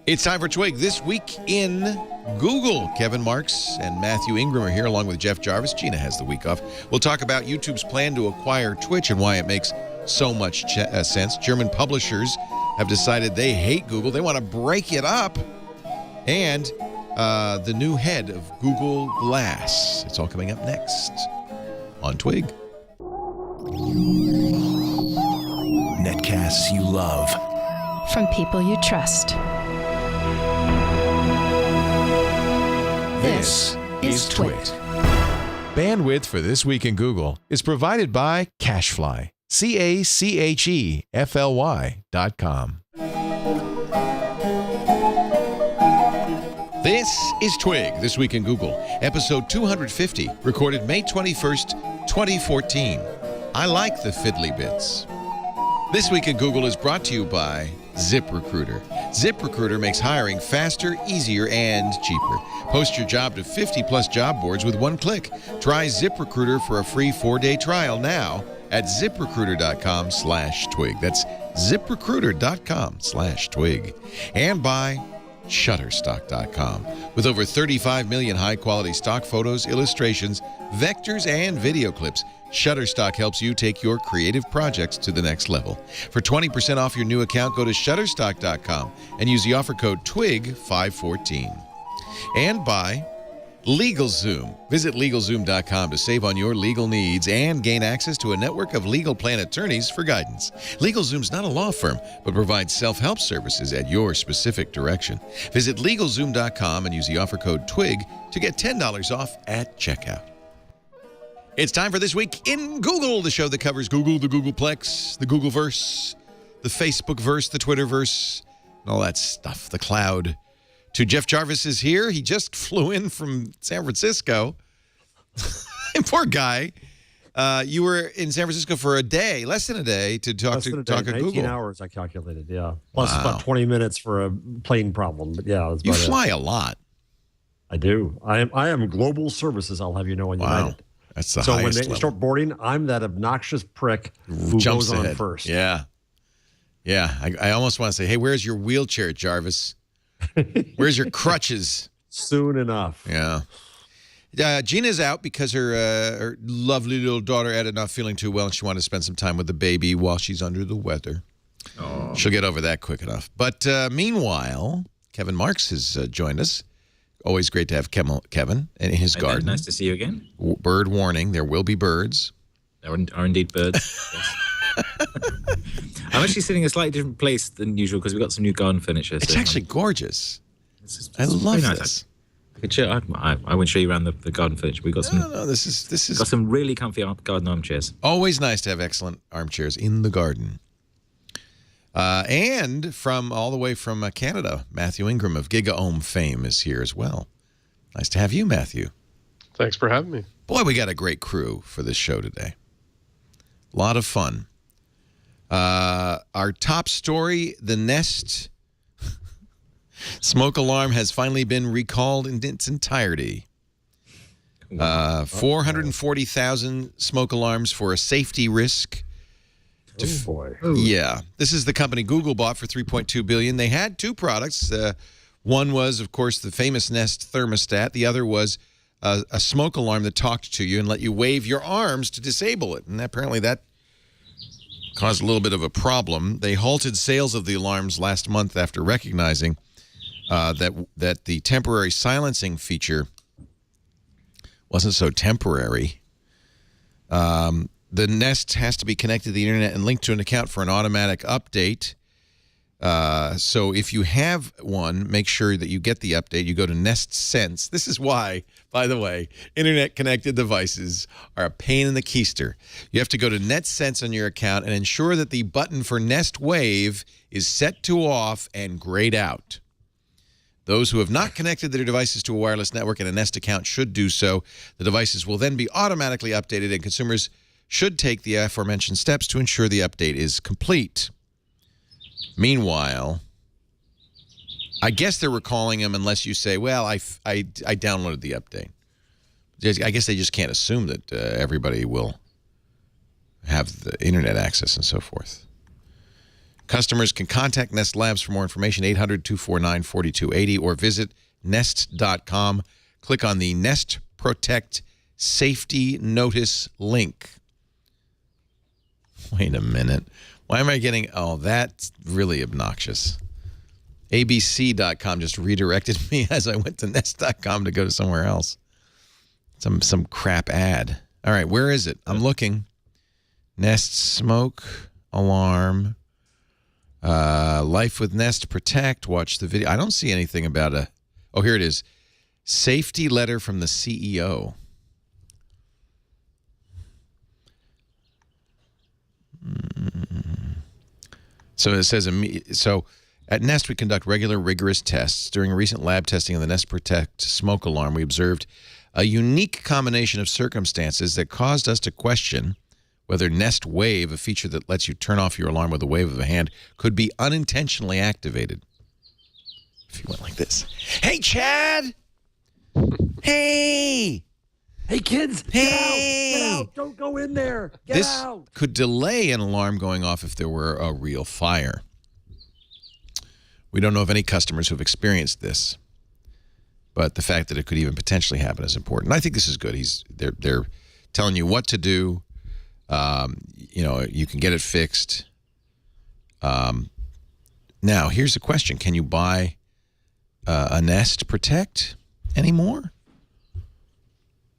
It's time for Twig. This week in Google, Kevin Marks and Matthew Ingram are here along with Jeff Jarvis. Gina has the week off. We'll talk about YouTube's plan to acquire Twitch and why it makes so much sense. German publishers have decided they hate Google. They want to break it up. And the new head of Google Glass. It's all coming up next on Twig. Netcasts you love. From people you trust. This is Twig. Bandwidth for This Week in Google is provided by Cachefly. CACHEFLY.com. This is Twig, This Week in Google, episode 250, recorded May 21st, 2014. I like the fiddly bits. This Week in Google is brought to you by ZipRecruiter. ZipRecruiter makes hiring faster, easier, and cheaper. Post your job to 50-plus job boards with one click. Try ZipRecruiter for a free 4-day trial now at ZipRecruiter.com/twig. That's ZipRecruiter.com/twig. And by Shutterstock.com. With over 35 million high-quality stock photos, illustrations, vectors, and video clips, Shutterstock helps you take your creative projects to the next level. For 20% off your new account, go to Shutterstock.com and use the offer code TWIG514. And by LegalZoom. Visit LegalZoom.com to save on your legal needs and gain access to a network of legal plan attorneys for guidance. LegalZoom's not a law firm, but provides self-help services at your specific direction. Visit LegalZoom.com and use the offer code TWIG to get $10 off at checkout. It's time for This Week in Google, the show that covers Google, the Googleplex, the Googleverse, the Facebookverse, the Twitterverse, and all that stuff, the cloud. Jeff Jarvis is here. He just flew in from San Francisco. Poor guy. You were in San Francisco for a day, less than a day, to talk to Google. 18 hours, I calculated, yeah. Plus about 20 minutes for a plane problem. But yeah, that's you about fly it. a lot. I do. I am global services, I'll have you know, on United. That's the so highest when they level. start boarding, I'm that obnoxious prick who jumps goes ahead on first. Yeah. Yeah. I almost want to say, hey, where's your wheelchair, Jarvis? Where's your crutches? Soon enough. Yeah. Gina's out because her lovely little daughter Edda not feeling too well, and she wanted to spend some time with the baby while she's under the weather. Oh. She'll get over that quick enough. But meanwhile, Kevin Marks has joined us. Always great to have Kevin in his garden. Nice to see you again. Bird warning, there will be birds. There are indeed birds. Yes. I'm actually sitting in a slightly different place than usual because we've got some new garden furniture. It's actually gorgeous. It's I love nice. this. I won't show you around the garden furniture. We've got some. No, this is got some really comfy garden armchairs. Always nice to have excellent armchairs in the garden. And from all the way from Canada, Matthew Ingram of GigaOM fame is here as well. Nice to have you, Matthew. Thanks for having me. Boy, we got a great crew for this show today. A lot of fun. Our top story, the Nest smoke alarm has finally been recalled in its entirety. 440,000 smoke alarms for a safety risk. Oh, boy. Yeah. This is the company Google bought for $3.2 billion. They had two products. One was, of course, the famous Nest thermostat. The other was a smoke alarm that talked to you and let you wave your arms to disable it. And apparently that caused a little bit of a problem. They halted sales of the alarms last month after recognizing that the temporary silencing feature wasn't so temporary. The Nest has to be connected to the internet and linked to an account for an automatic update. So if you have one, make sure that you get the update. You go to Nest Sense. This is why, by the way, internet-connected devices are a pain in the keister. You have to go to Nest Sense on your account and ensure that the button for Nest Wave is set to off and grayed out. Those who have not connected their devices to a wireless network and a Nest account should do so. The devices will then be automatically updated, and consumers should take the aforementioned steps to ensure the update is complete. Meanwhile, I guess they're recalling them unless you say, well, I downloaded the update. I guess they just can't assume that everybody will have the internet access and so forth. Customers can contact Nest Labs for more information, 800-249-4280, or visit nest.com. Click on the Nest Protect Safety Notice link. Wait a minute. Why am I getting... Oh, that's really obnoxious. ABC.com just redirected me as I went to Nest.com to go to somewhere else. Some crap ad. All right, where is it? I'm looking. Nest Smoke Alarm. Life with Nest Protect. Watch the video. I don't see anything about a... Oh, here it is. Safety letter from the CEO. So it says... So at Nest, we conduct regular, rigorous tests. During recent lab testing of the Nest Protect smoke alarm, we observed a unique combination of circumstances that caused us to question whether Nest Wave, a feature that lets you turn off your alarm with a wave of a hand, could be unintentionally activated. If you went like this. Hey, Chad! Hey! Hey, kids! Hey! Get out! Don't go in there! Get This out! could delay an alarm going off if there were a real fire. We don't know of any customers who have experienced this, but the fact that it could even potentially happen is important. I think this is good. They're telling you what to do. You know, you can get it fixed. Now, here's the question. Can you buy a Nest Protect anymore?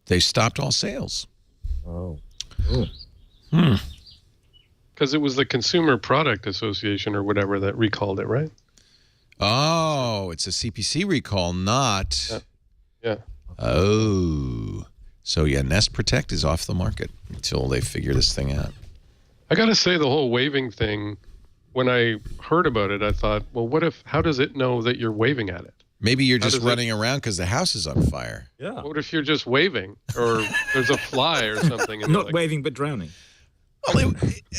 They stopped all sales. Oh. Because it was the Consumer Product Association or whatever that recalled it, right? Oh, it's a CPC recall, not... Yeah. Oh. So, yeah, Nest Protect is off the market until they figure this thing out. I got to say, the whole waving thing, when I heard about it, I thought, well, how does it know that you're waving at it? Maybe you're just running around because the house is on fire. Yeah. What if you're just waving or there's a fly or something? And Not waving, but drowning. Well,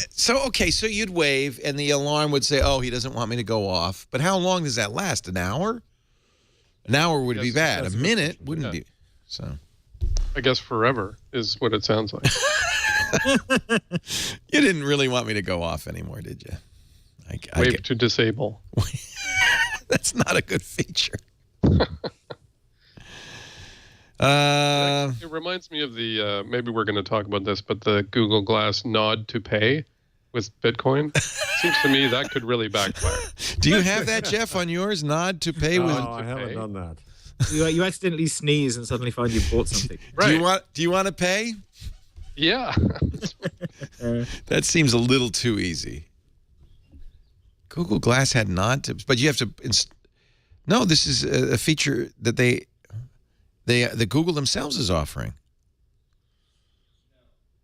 so you'd wave and the alarm would say, oh, he doesn't want me to go off. But how long does that last? An hour? An hour would be bad. A minute wouldn't be. So, I guess forever is what it sounds like. You didn't really want me to go off anymore, did you? Wave to disable. That's not a good feature. It reminds me of the, maybe we're going to talk about this, but the Google Glass nod to pay with Bitcoin. Seems to me that could really backfire. Do you have that, Jeff, on yours? Nod to pay with... No, I haven't done that. You accidentally sneeze and suddenly find you bought something. Right. Do you want to pay? Yeah. That seems a little too easy. Google Glass had nod to... But you have to... No, this is a feature that the Google themselves is offering.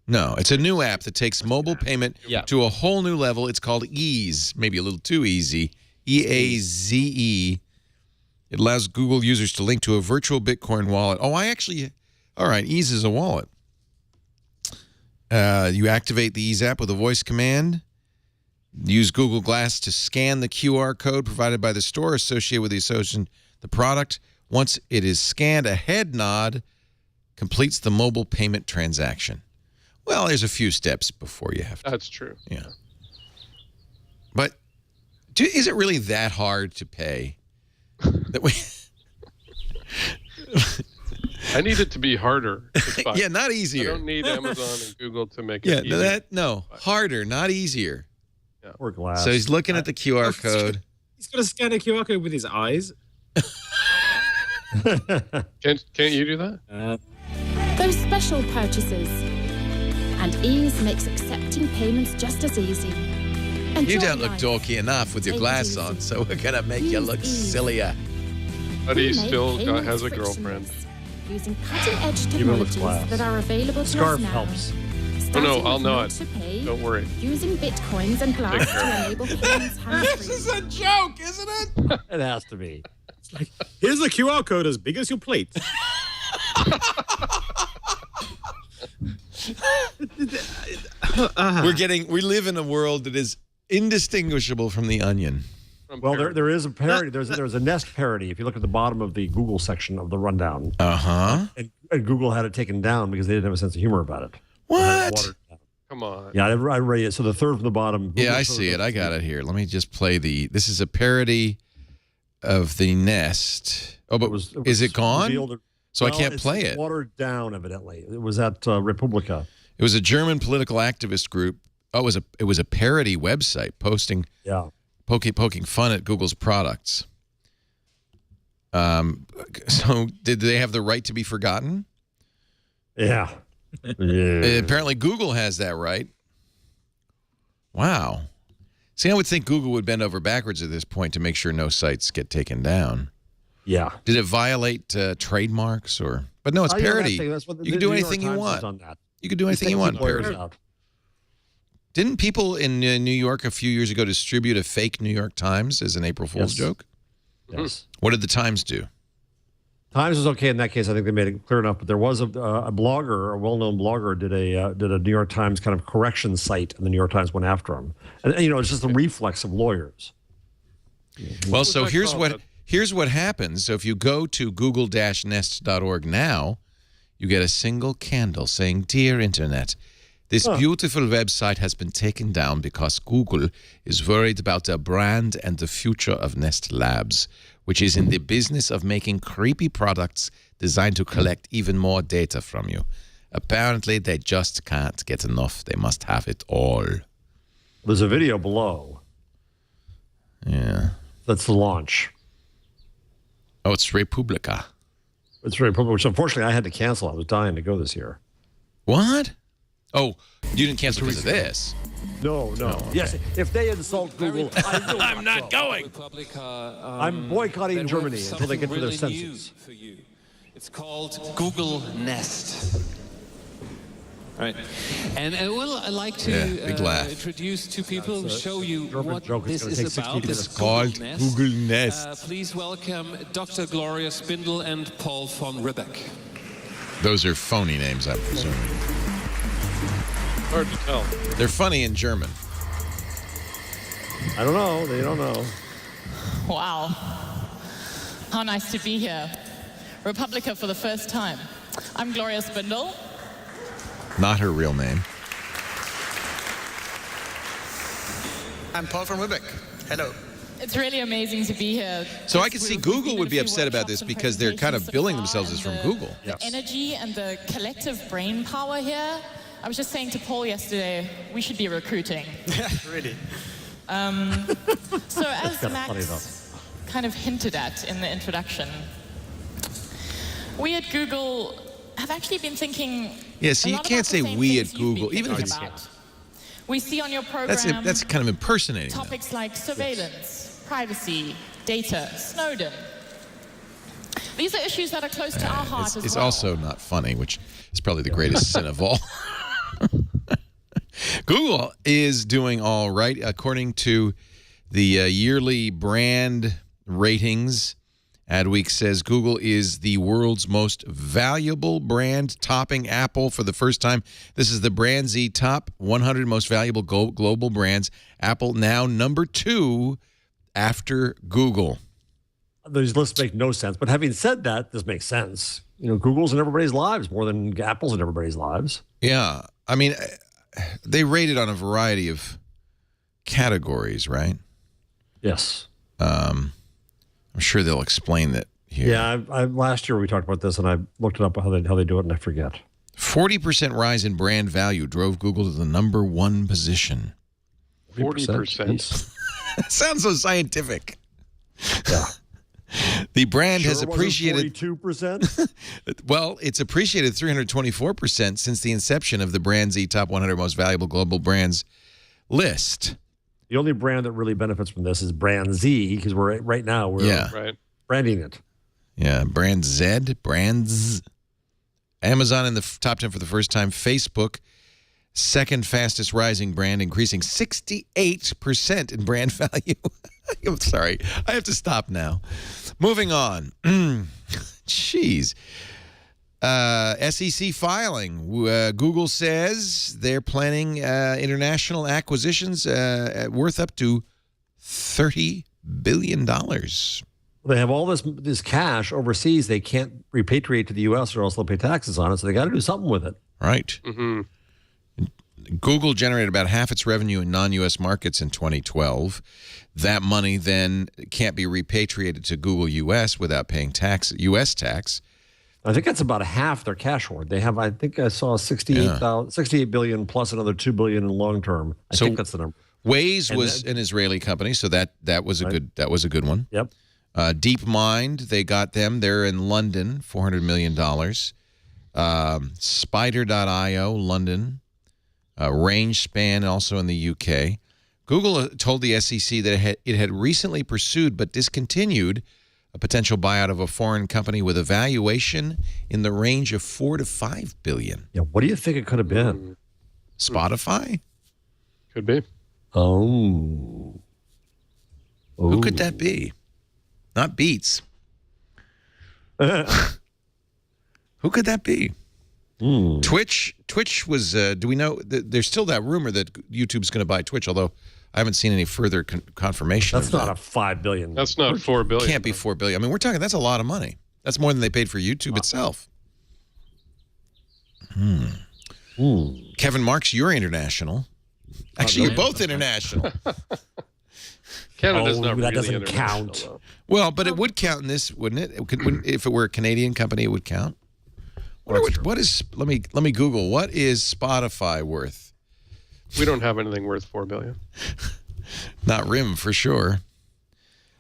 No, it's a new app that takes mobile payment to a whole new level. It's called Ease, maybe a little too easy. EAZE. It allows Google users to link to a virtual Bitcoin wallet. Oh, all right, Ease is a wallet. You activate the Ease app with a voice command. Use Google Glass to scan the QR code provided by the store associated with the product. Once it is scanned, a head nod completes the mobile payment transaction. Well, there's a few steps before you have to. That's true. Yeah. But is it really that hard to pay? That we... I need it to be harder. Yeah, not easier. I don't need Amazon and Google to make it easier. Harder, not easier. Yeah. Or Glass. So he's looking at the QR code. He's got to scan a QR code with his eyes. Can't you do that? Those special purchases. And Ease makes accepting payments just as easy. You don't look dorky enough with your glass on, so we're going to make you look sillier. But he still has a girlfriend. Using cutting-edge technologies that are available to Scarf us now. helps. Oh, no, I'll nod. Don't worry. Using bitcoins and glass to enable payments hands-free. This is a joke, isn't it? It has to be. It's like, here's a QR code as big as your plate. We live in a world that is indistinguishable from the Onion. Well, there is a parody. There's a Nest parody. If you look at the bottom of the Google section of the rundown, Uh-huh. and Google had it taken down because they didn't have a sense of humor about it. What? Come on. Yeah, I read it. So the third from the bottom. Yeah, I see it. I got it here. Let me just play this is a parody of the Nest. Oh, but is it gone? So I can't play it. Watered down, evidently. It was at Republica. It was a German political activist group. Oh, it was a parody website poking fun at Google's products. So did they have the right to be forgotten? Yeah. Apparently Google has that right. Wow. See, I would think Google would bend over backwards at this point to make sure no sites get taken down. Yeah. Did it violate trademarks or? But no, it's parody. You can do anything you want. You can do anything you want. Parody. Didn't people in New York a few years ago distribute a fake New York Times as an April Fool's joke? Yes. What did the Times do? Times was okay in that case. I think they made it clear enough. But there was a blogger, a well-known blogger, did a New York Times kind of correction site, and the New York Times went after him. And it's just a reflex of lawyers. Well, so here's what happens. So if you go to google-nest.org now, you get a single candle saying, "Dear Internet, this beautiful website has been taken down because Google is worried about their brand and the future of Nest Labs, which is in the business of making creepy products designed to collect even more data from you. Apparently, they just can't get enough. They must have it all." There's a video below. Yeah. That's the launch. Oh, it's Republica. It's Republica, which unfortunately I had to cancel. I was dying to go this year. What? Oh, you didn't cancel because of this? No. Okay. Yes, if they insult Google, I'm not going. I'm boycotting Germany until they get to their senses. For you. It's called Google Nest. Right. And well, I'd like to introduce two people who show you what this is about. This is called Google Nest. Please welcome Dr. Gloria Spindle and Paul von Ribbeck. Those are phony names, I'm presuming. Hard to tell. They're funny in German. I don't know. They don't know. Wow. How nice to be here. Republica for the first time. I'm Gloria Spindle. Not her real name. I'm Paul von Ribbeck. Hello. It's really amazing to be here. So I can see Google would be upset about this because they're kind of billing themselves as from Google. The energy and the collective brain power here. I was just saying to Paul yesterday, we should be recruiting. Yeah, really. So as Max kind of hinted at in the introduction, we at Google have actually been thinking. Yeah, so you can't say we at Google, even if it's. We see on your program. That's kind of impersonating. Topics like surveillance, privacy, data, Snowden. These are issues that are close to our heart as well. It's also not funny, which is probably the greatest sin of all. Google is doing all right, according to the yearly brand ratings. Adweek says Google is the world's most valuable brand, topping Apple for the first time. This is the Brand Z Top 100 Most Valuable Global Brands. Apple now number 2 after Google. These lists make no sense. But having said that, this makes sense. Google's in everybody's lives more than Apple's in everybody's lives. Yeah. I mean, they rate it on a variety of categories, right? Yes. I'm sure they'll explain that here. Yeah, last year we talked about this, and I looked it up how they do it, and I forget. 40% rise in brand value drove Google to the number 1 position. 40%? Sounds so scientific. Yeah. The brand has appreciated 42%. Well, it's appreciated 324% since the inception of the Brand Z Top 100 Most Valuable Global Brands list. The only brand that really benefits from this is Brand Z, because we're branding it. Yeah, Brand Z, Brands. Amazon in the top 10 for the first time. Facebook, second fastest rising brand, increasing 68% in brand value. I'm sorry. I have to stop now. Moving on. Jeez. SEC filing. Google says they're planning international acquisitions worth up to $30 billion. They have all this cash overseas. They can't repatriate to the U.S. or else they'll pay taxes on it. So they got to do something with it. Right. Mm-hmm. Google generated about half its revenue in non-U.S. markets in 2012. That money then can't be repatriated to Google U.S. without paying U.S. tax. I think that's about half their cash hoard. They have, I think I saw 68 billion plus another 2 billion in long term. I think that's the number. Waze was an Israeli company, so that was a good one. Yep. DeepMind, they got them. They're in London, $400 million. Spider.io, London. RangeSpan, also in the UK. Google told the SEC that it had recently pursued but discontinued a potential buyout of a foreign company with a valuation in the range of $4 to $5 billion. Yeah, what do you think it could have been? Spotify? Could be. Oh. Who could that be? Not Beats. Who could that be? Twitch was, do we know, there's still that rumor that YouTube's going to buy Twitch, although I haven't seen any further confirmation. That's not a $5 billion. That's not $4 billion. Can't be $4 billion. I mean, we're talking, that's a lot of money. That's more than they paid for YouTube itself. Kevin Marks, you're international. Actually, you're both international. Canada's not really that doesn't international, count. though. Well, but it would count in this, wouldn't it? If it were a Canadian company, it would count. What is? Let me Google. What is Spotify worth? We don't have anything worth $4 billion. Not RIM for sure.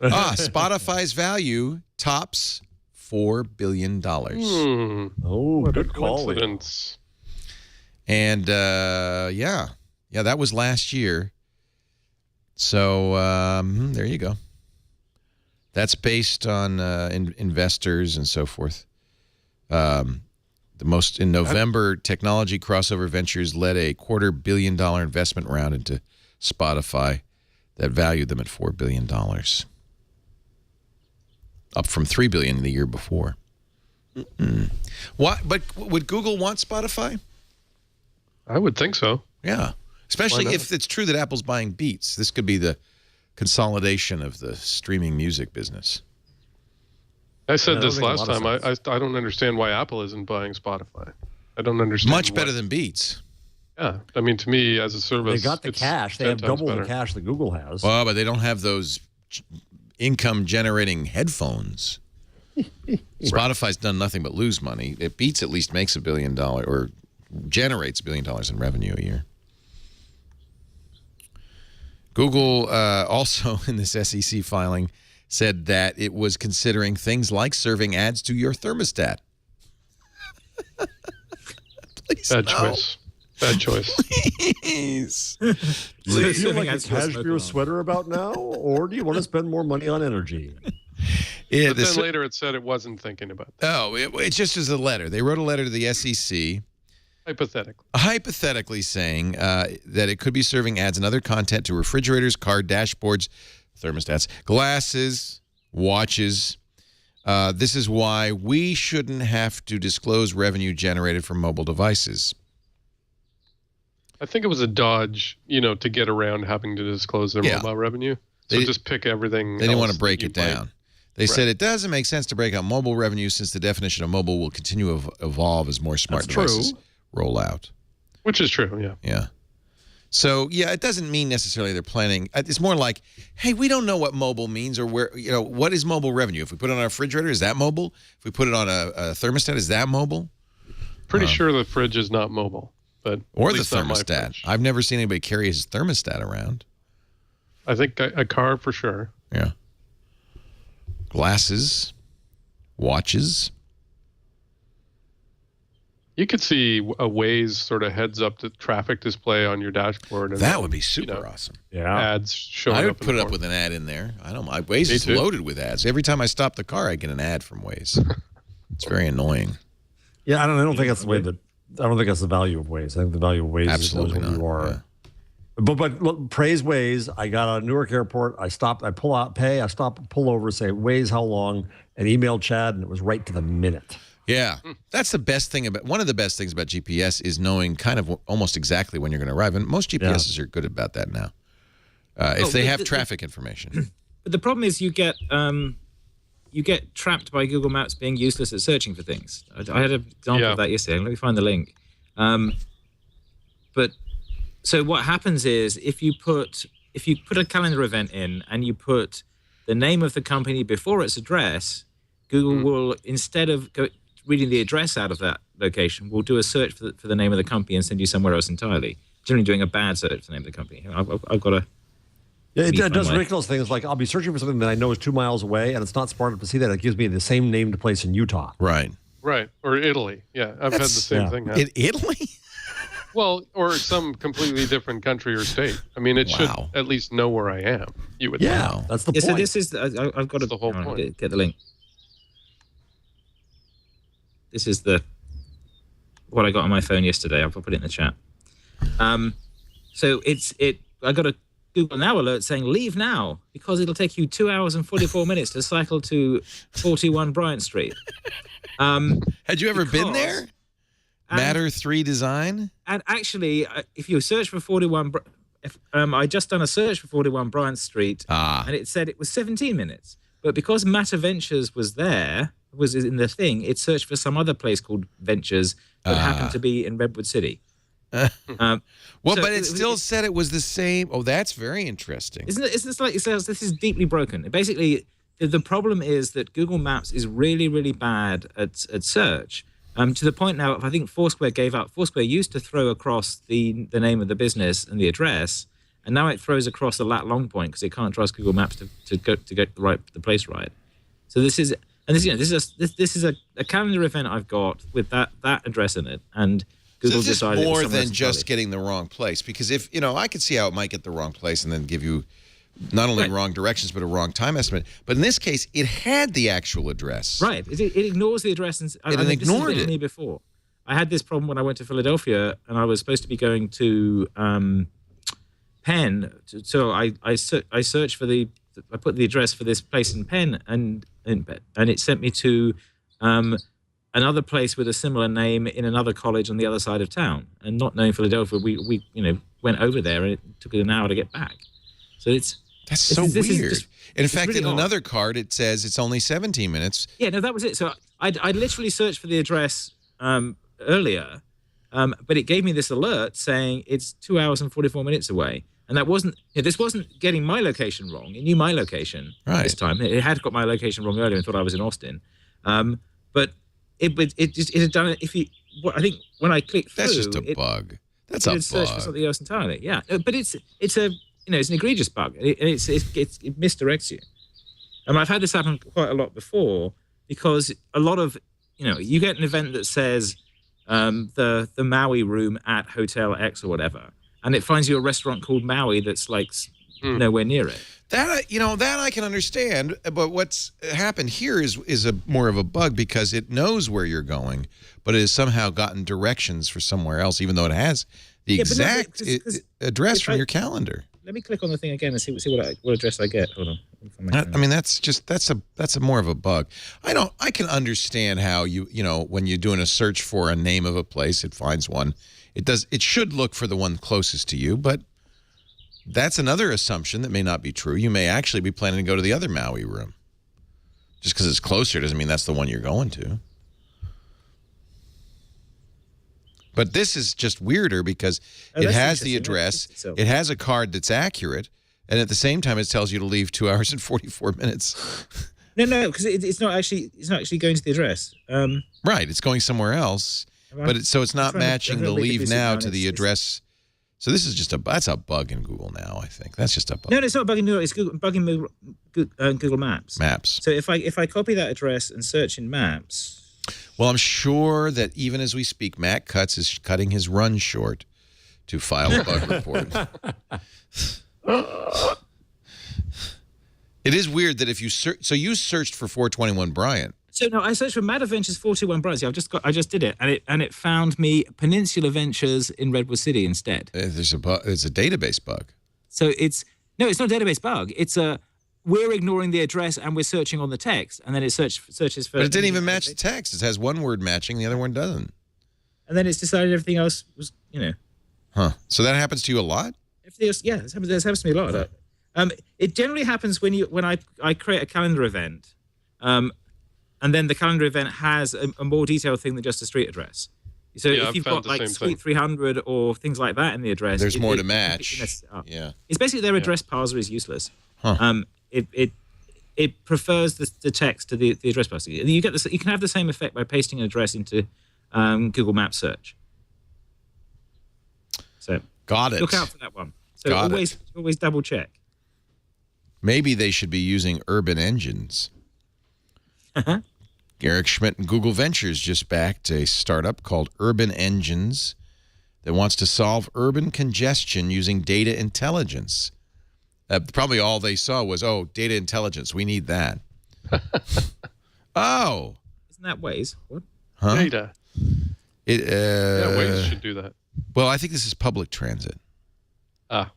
Spotify's value tops $4 billion. Oh, what good a call. coincidence. And yeah, that was last year. So there you go. That's based on investors and so forth. In November, Technology Crossover Ventures led a $250 million investment round into Spotify that valued them at $4 billion, up from $3 billion the year before. What? But would Google want Spotify? I would think so. Yeah, especially if it's true that Apple's buying Beats. This could be the consolidation of the streaming music business. I said this last time. I don't understand why Apple isn't buying Spotify. I don't understand. Much better than Beats. Yeah, I mean, to me, as a service, they got the cash. They have double the cash that Google has. Well, but they don't have those income-generating headphones. Spotify's done nothing but lose money. Beats at least makes $1 billion or generates $1 billion in revenue a year. Google also in this SEC filing said that it was considering things like serving ads to your thermostat. Please, Bad choice. Bad choice. Please. Do you feel like a cashmere sweater about now, or do you want to spend more money on energy? Yeah, but then later it said it wasn't thinking about that. Oh, it just was a letter. They wrote a letter to the SEC. Hypothetically saying that it could be serving ads and other content to refrigerators, car dashboards, thermostats, glasses, watches. This is why we shouldn't have to disclose revenue generated from mobile devices. I think it was a dodge, to get around having to disclose their mobile revenue. So just pick everything. They didn't want to break it down. They said it doesn't make sense to break out mobile revenue since the definition of mobile will continue to evolve as more smart devices roll out. Which is true, yeah. Yeah. So, yeah, it doesn't mean necessarily they're planning. It's more like, hey, we don't know what mobile means or where, what is mobile revenue? If we put it on a refrigerator, is that mobile? If we put it on a thermostat, is that mobile? Pretty sure the fridge is not mobile. Or the thermostat. I've never seen anybody carry his thermostat around. I think a car for sure. Yeah. Glasses, watches. You could see a Waze sort of heads-up traffic display on your dashboard. And that would be super awesome. Yeah. Ads showing up. I would put it up with an ad in there. I don't mind. Waze is loaded with ads. Every time I stop the car, I get an ad from Waze. It's very annoying. Yeah, I don't think that's the way that. I don't think that's the value of Waze. I think the value of Waze is who you are. Yeah. But look, praise Waze. I got a Newark airport. I stopped. I pull out, pay. I stop, pull over, say Waze, how long, and email Chad, and it was right to the minute. Yeah, that's the best thing about. One of the best things about GPS is knowing kind of almost exactly when you're going to arrive, and most GPSs are good about that now. If they have traffic information. But the problem is you get trapped by Google Maps being useless at searching for things. I had an example of that yesterday. Let me find the link. But So what happens is if you put a calendar event in and you put the name of the company before its address, Google will, instead of reading the address out of that location, will do a search for the name of the company and send you somewhere else entirely. Generally doing a bad search for the name of the company. I've got to... Yeah, it does ridiculous things like I'll be searching for something that I know is 2 miles away, and it's not smart enough to see that. It gives me the same named place in Utah. Right. Right. Or Italy. Yeah, I've had the same thing happen. In Italy? Well, or some completely different country or state. I mean, it should at least know where I am. You would know. That's the point. So this is... I've got the whole point. Get the link. This is what I got on my phone yesterday. I'll put it in the chat. So I got a Google Now alert saying leave now because it'll take you 2 hours and 44 minutes to cycle to 41 Bryant Street. Had you ever been there? Matter 3 design? And actually, if you search for 41, I just done a search for 41 Bryant Street, and it said it was 17 minutes. But because Matter Ventures was in the thing, it searched for some other place called Ventures that happened to be in Redwood City. But it still said it was the same. Oh, that's very interesting. Isn't this like it says this is deeply broken? Basically, the problem is that Google Maps is really, really bad at search. To the point now, I think Foursquare gave up. Foursquare used to throw across the name of the business and the address, and now it throws across a lat long point because it can't trust Google Maps to get the place right. So this is a calendar event I've got with that address in it, and Google decided more than just getting the wrong place, because if I could see how it might get the wrong place and then give you not only wrong directions but a wrong time estimate. But in this case, it had the actual address. Right. It ignores the address. And it ignored it. Me before. I had this problem when I went to Philadelphia, and I was supposed to be going to Penn. So I searched for I put the address for this place in Penn, and it sent me to another place with a similar name in another college on the other side of town. And not knowing Philadelphia, we went over there, and it took an hour to get back. So that's so weird. In fact, in another card, it says it's only 17 minutes. Yeah, no, that was it. So I literally searched for the address earlier, but it gave me this alert saying it's 2 hours and 44 minutes away. And that wasn't, this wasn't getting my location wrong. It knew my location this time. It had got my location wrong earlier and thought I was in Austin. But it had done it. I think when I clicked through, that's just a bug. That's a bug. Search for something else entirely. Yeah, but it's an egregious bug. It misdirects you. I've had this happen quite a lot before because a lot of, you get an event that says the Maui room at Hotel X or whatever, and it finds you a restaurant called Maui that's like nowhere near it. That I can understand, but what's happened here is more of a bug because it knows where you're going, but it has somehow gotten directions for somewhere else, even though it has the exact address from your calendar. Let me click on the thing again and see what address I get. Hold on. I mean, that's a more of a bug. I can understand how when you're doing a search for a name of a place, it finds one. It should look for the one closest to you, but that's another assumption that may not be true. You may actually be planning to go to the other Maui room. Just because it's closer doesn't mean that's the one you're going to. But this is just weirder because it has the address, it has a card that's accurate, and at the same time it tells you to leave 2 hours and 44 minutes. No, because it's not actually going to the address. Right, it's going somewhere else, but it's not matching the leave now to the address. So this is that's a bug in Google Now, I think. That's just a bug. No, it's not a bug in Google. It's bugging Google Maps. Maps. So if I copy that address and search in Maps. Well, I'm sure that even as we speak, Matt Cutts is cutting his run short to file a bug report. It is weird that if you search, so you searched for 421 Bryant. So no, I searched for Matter Ventures 421 Bryant. I just did it, and it found me Peninsula Ventures in Redwood City instead. There's a bug. It's a database bug. So it's not a database bug. We're ignoring the address and we're searching on the text, and then it searches for. But it didn't even match the text. It has one word matching, the other one doesn't. And then it's decided everything else was, Huh. So that happens to you a lot? Everything else, yeah, this happens to me a lot. It generally happens when I create a calendar event, and then the calendar event has a more detailed thing than just a street address. So Yeah, if I've you've found got the like same Suite thing. 300 or things like that in the address, There's more to match. Yeah. It's basically their address parser is useless. Huh. It prefers the text to the address parser. You get this. You can have the same effect by pasting an address into Google Maps search. So Got it. look out for that one. So Got always double check. Maybe they should be using urban engines. Eric Schmidt and Google Ventures just backed a startup called Urban Engines that wants to solve urban congestion using data intelligence. Probably all they saw was, oh, data intelligence. We need that. Oh. Isn't that Waze? What? Huh? Data. Yeah, Waze should do that. Well, I think this is public transit. Ah.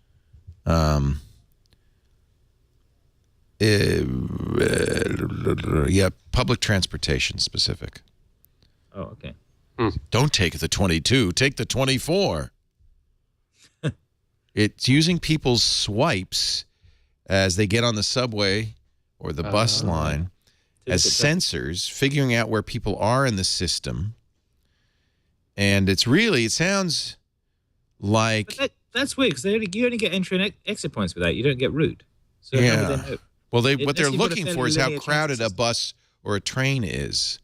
Yeah, public transportation specific. Oh, okay. Don't take the 22. Take the 24. It's using people's swipes as they get on the subway or the bus line as sensors, figuring out where people are in the system. And it sounds like... But that's weird, because you only get entry and exit points with that. You don't get route. So yeah. Well, what they're looking for is how linear crowded a bus or a train is.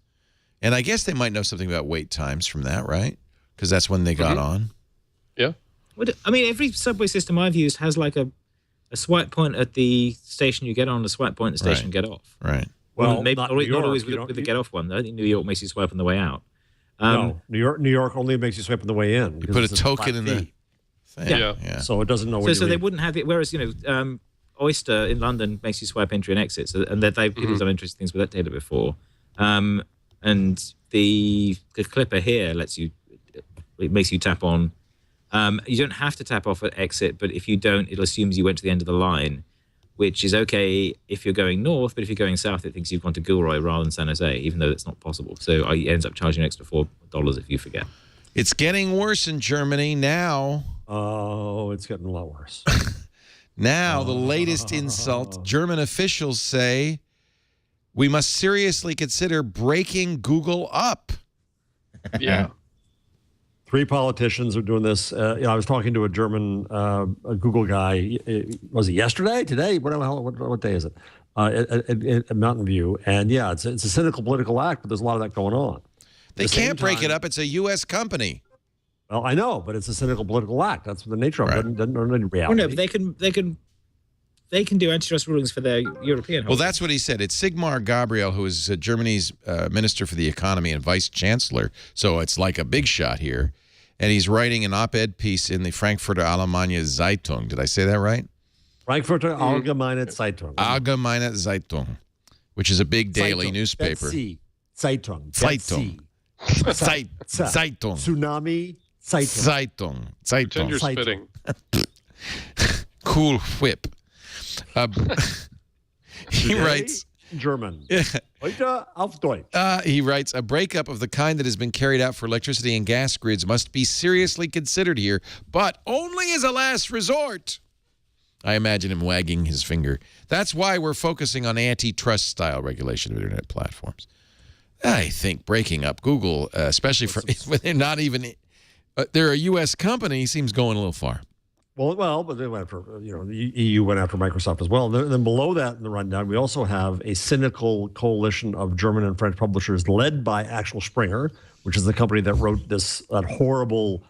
And I guess they might know something about wait times from that, right? Because that's when they got on. Yeah. I mean, every subway system I've used has like a swipe point at the station you get on, a swipe point at the station you get off. Right. Well, maybe not always with the get off one. I think New York makes you swipe on the way out. No, New York only makes you swipe on the way in. You put a token in the thing. Yeah. So it doesn't know where So they wouldn't have it. Whereas, Oyster in London makes you swipe entry and exit. So, and people done interesting things with that data before. And the Clipper here it makes you tap on. You don't have to tap off at exit, but if you don't, it assumes you went to the end of the line, which is okay if you're going north, but if you're going south, it thinks you've gone to Gilroy rather than San Jose, even though that's not possible. So it ends up charging an extra $4 if you forget. It's getting worse in Germany now. Oh, it's getting a lot worse. Now, the latest insult, German officials say we must seriously consider breaking Google up. Yeah. 3 politicians are doing this. I was talking to a German a Google guy. Was it yesterday? Today? What day is it? At Mountain View. And yeah, it's a cynical political act, but there's a lot of that going on. They can't break it up. It's a U.S. company. Well, I know, but it's a cynical political act. That's the nature of it. It doesn't know any reality. Well, no, but they can do antitrust rulings for their European holdings. Well, that's what he said. It's Sigmar Gabriel, who is Germany's Minister for the Economy and Vice Chancellor. So it's like a big shot here. And he's writing an op-ed piece in the Frankfurter Allgemeine Zeitung. Did I say that right? Frankfurter Allgemeine Zeitung. Allgemeine Zeitung, which is a big daily newspaper. Zeitung. Zeitung. Zeitung. Tsunami. Zeitung. Pretend you're spitting. Cool whip. He writes... German. Heute auf Deutsch. He writes, a breakup of the kind that has been carried out for electricity and gas grids must be seriously considered here, but only as a last resort. I imagine him wagging his finger. That's why we're focusing on antitrust style regulation of internet platforms. I think breaking up Google, especially when they're not even, they're a U.S. company, seems going a little far. Well, but they went after, the EU went after Microsoft as well. Then below that in the rundown, we also have a cynical coalition of German and French publishers led by Axel Springer, which is the company that wrote that horrible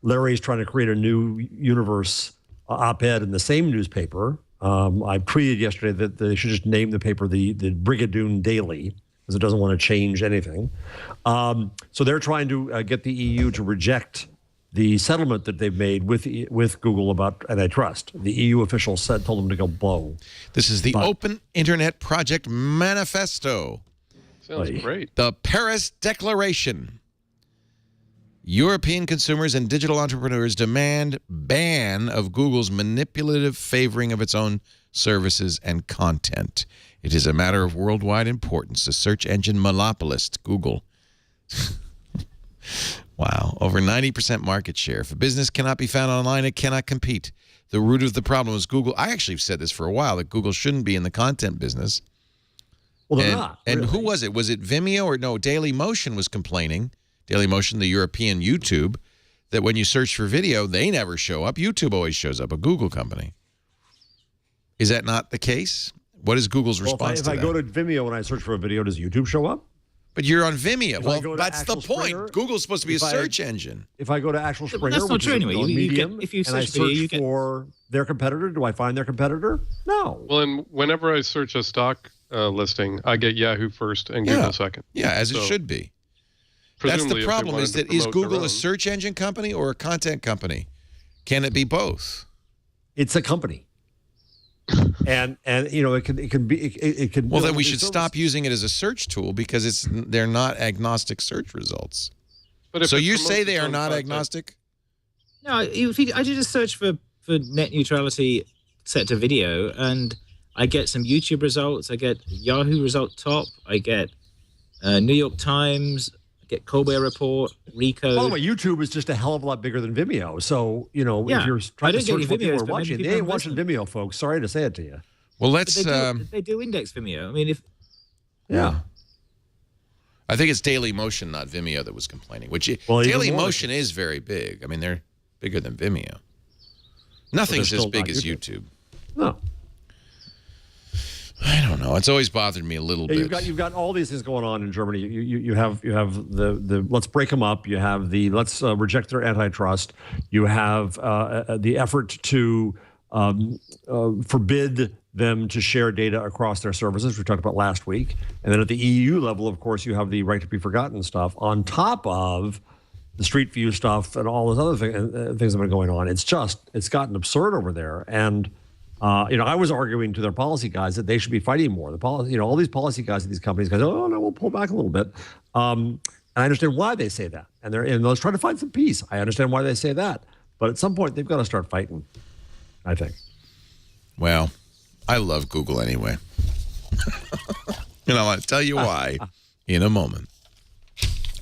Larry's trying to create a new universe op-ed in the same newspaper. I tweeted yesterday that they should just name the paper the Brigadoon Daily, because it doesn't want to change anything. So they're trying to get the EU to reject the settlement that they've made with Google about antitrust. The EU officials told them to go blow. This is the Open Internet Project Manifesto. Sounds great. The Paris Declaration. European consumers and digital entrepreneurs demand ban of Google's manipulative favoring of its own services and content. It is a matter of worldwide importance. The search engine monopolist, Google. Wow, over 90% market share. If a business cannot be found online, it cannot compete. The root of the problem is Google. I actually have said this for a while, that Google shouldn't be in the content business. Well, they're not. And really. who was it? Was it Vimeo or no? Daily Motion was complaining. Dailymotion, the European YouTube, that when you search for video, they never show up. YouTube always shows up, a Google company. Is that not the case? What is Google's response to that? If I go to Vimeo and I search for a video, does YouTube show up? But you're on Vimeo. Well, that's the point. Springer, Google's supposed to be a search engine. If I go to actual Springer, that's not true anyway. If you search for their competitor, do I find their competitor? No. Well, and whenever I search a stock listing, I get Yahoo first and Google second. Yeah, as it should be. That's the problem, is Google a search engine company or a content company? Can it be both? It's a company. and it can be. Well, then we should stop using it as a search tool because they're not agnostic search results. But so you say they are not agnostic? No, I did a search for net neutrality set to video, and I get some YouTube results. I get Yahoo result top. I get New York Times. I get Colbert Report. Recode. By the way, YouTube is just a hell of a lot bigger than Vimeo. So if you're trying to search what people are watching, they ain't watching Vimeo, folks. Sorry to say it to you. Well, let's. They do index Vimeo. I mean, yeah. I think it's Dailymotion, not Vimeo, that was complaining. Dailymotion is very big. I mean, they're bigger than Vimeo. Nothing's as big as YouTube. No. I don't know. It's always bothered me a little bit. You've got all these things going on in Germany. You have the let's break them up. You have the let's reject their antitrust. You have the effort to forbid them to share data across their services, we talked about last week. And then at the EU level, of course, you have the right to be forgotten stuff on top of the Street View stuff and all those other things that have been going on. It's gotten absurd over there. And I was arguing to their policy guys that they should be fighting more. The policy, all these policy guys at these companies guys, oh no, we'll pull back a little bit. And I understand why they say that, and they're trying to find some peace. I understand why they say that, but at some point they've got to start fighting, I think. Well, I love Google anyway. And I want to tell you why in a moment.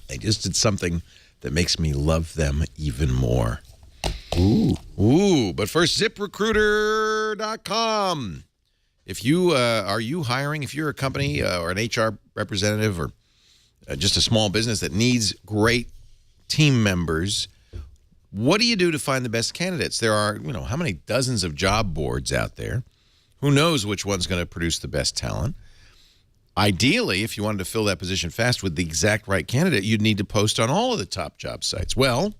They just did something that makes me love them even more. Ooh, but first, ZipRecruiter.com. If you are you hiring, if you're a company or an HR representative or just a small business that needs great team members, what do you do to find the best candidates? There are, how many dozens of job boards out there? Who knows which one's going to produce the best talent? Ideally, if you wanted to fill that position fast with the exact right candidate, you'd need to post on all of the top job sites. Well,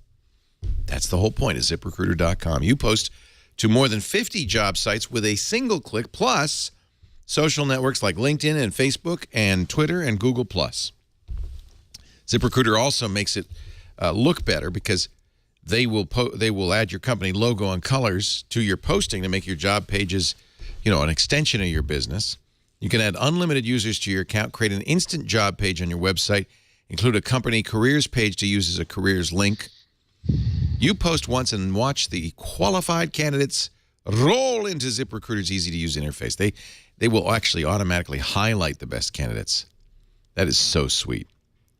that's the whole point of ZipRecruiter.com. You post to more than 50 job sites with a single click, plus social networks like LinkedIn and Facebook and Twitter and Google+. ZipRecruiter also makes it look better because they will add your company logo and colors to your posting to make your job pages, an extension of your business. You can add unlimited users to your account, create an instant job page on your website, include a company careers page to use as a careers link. You post once and watch the qualified candidates roll into ZipRecruiter's easy-to-use interface. They will actually automatically highlight the best candidates. That is so sweet.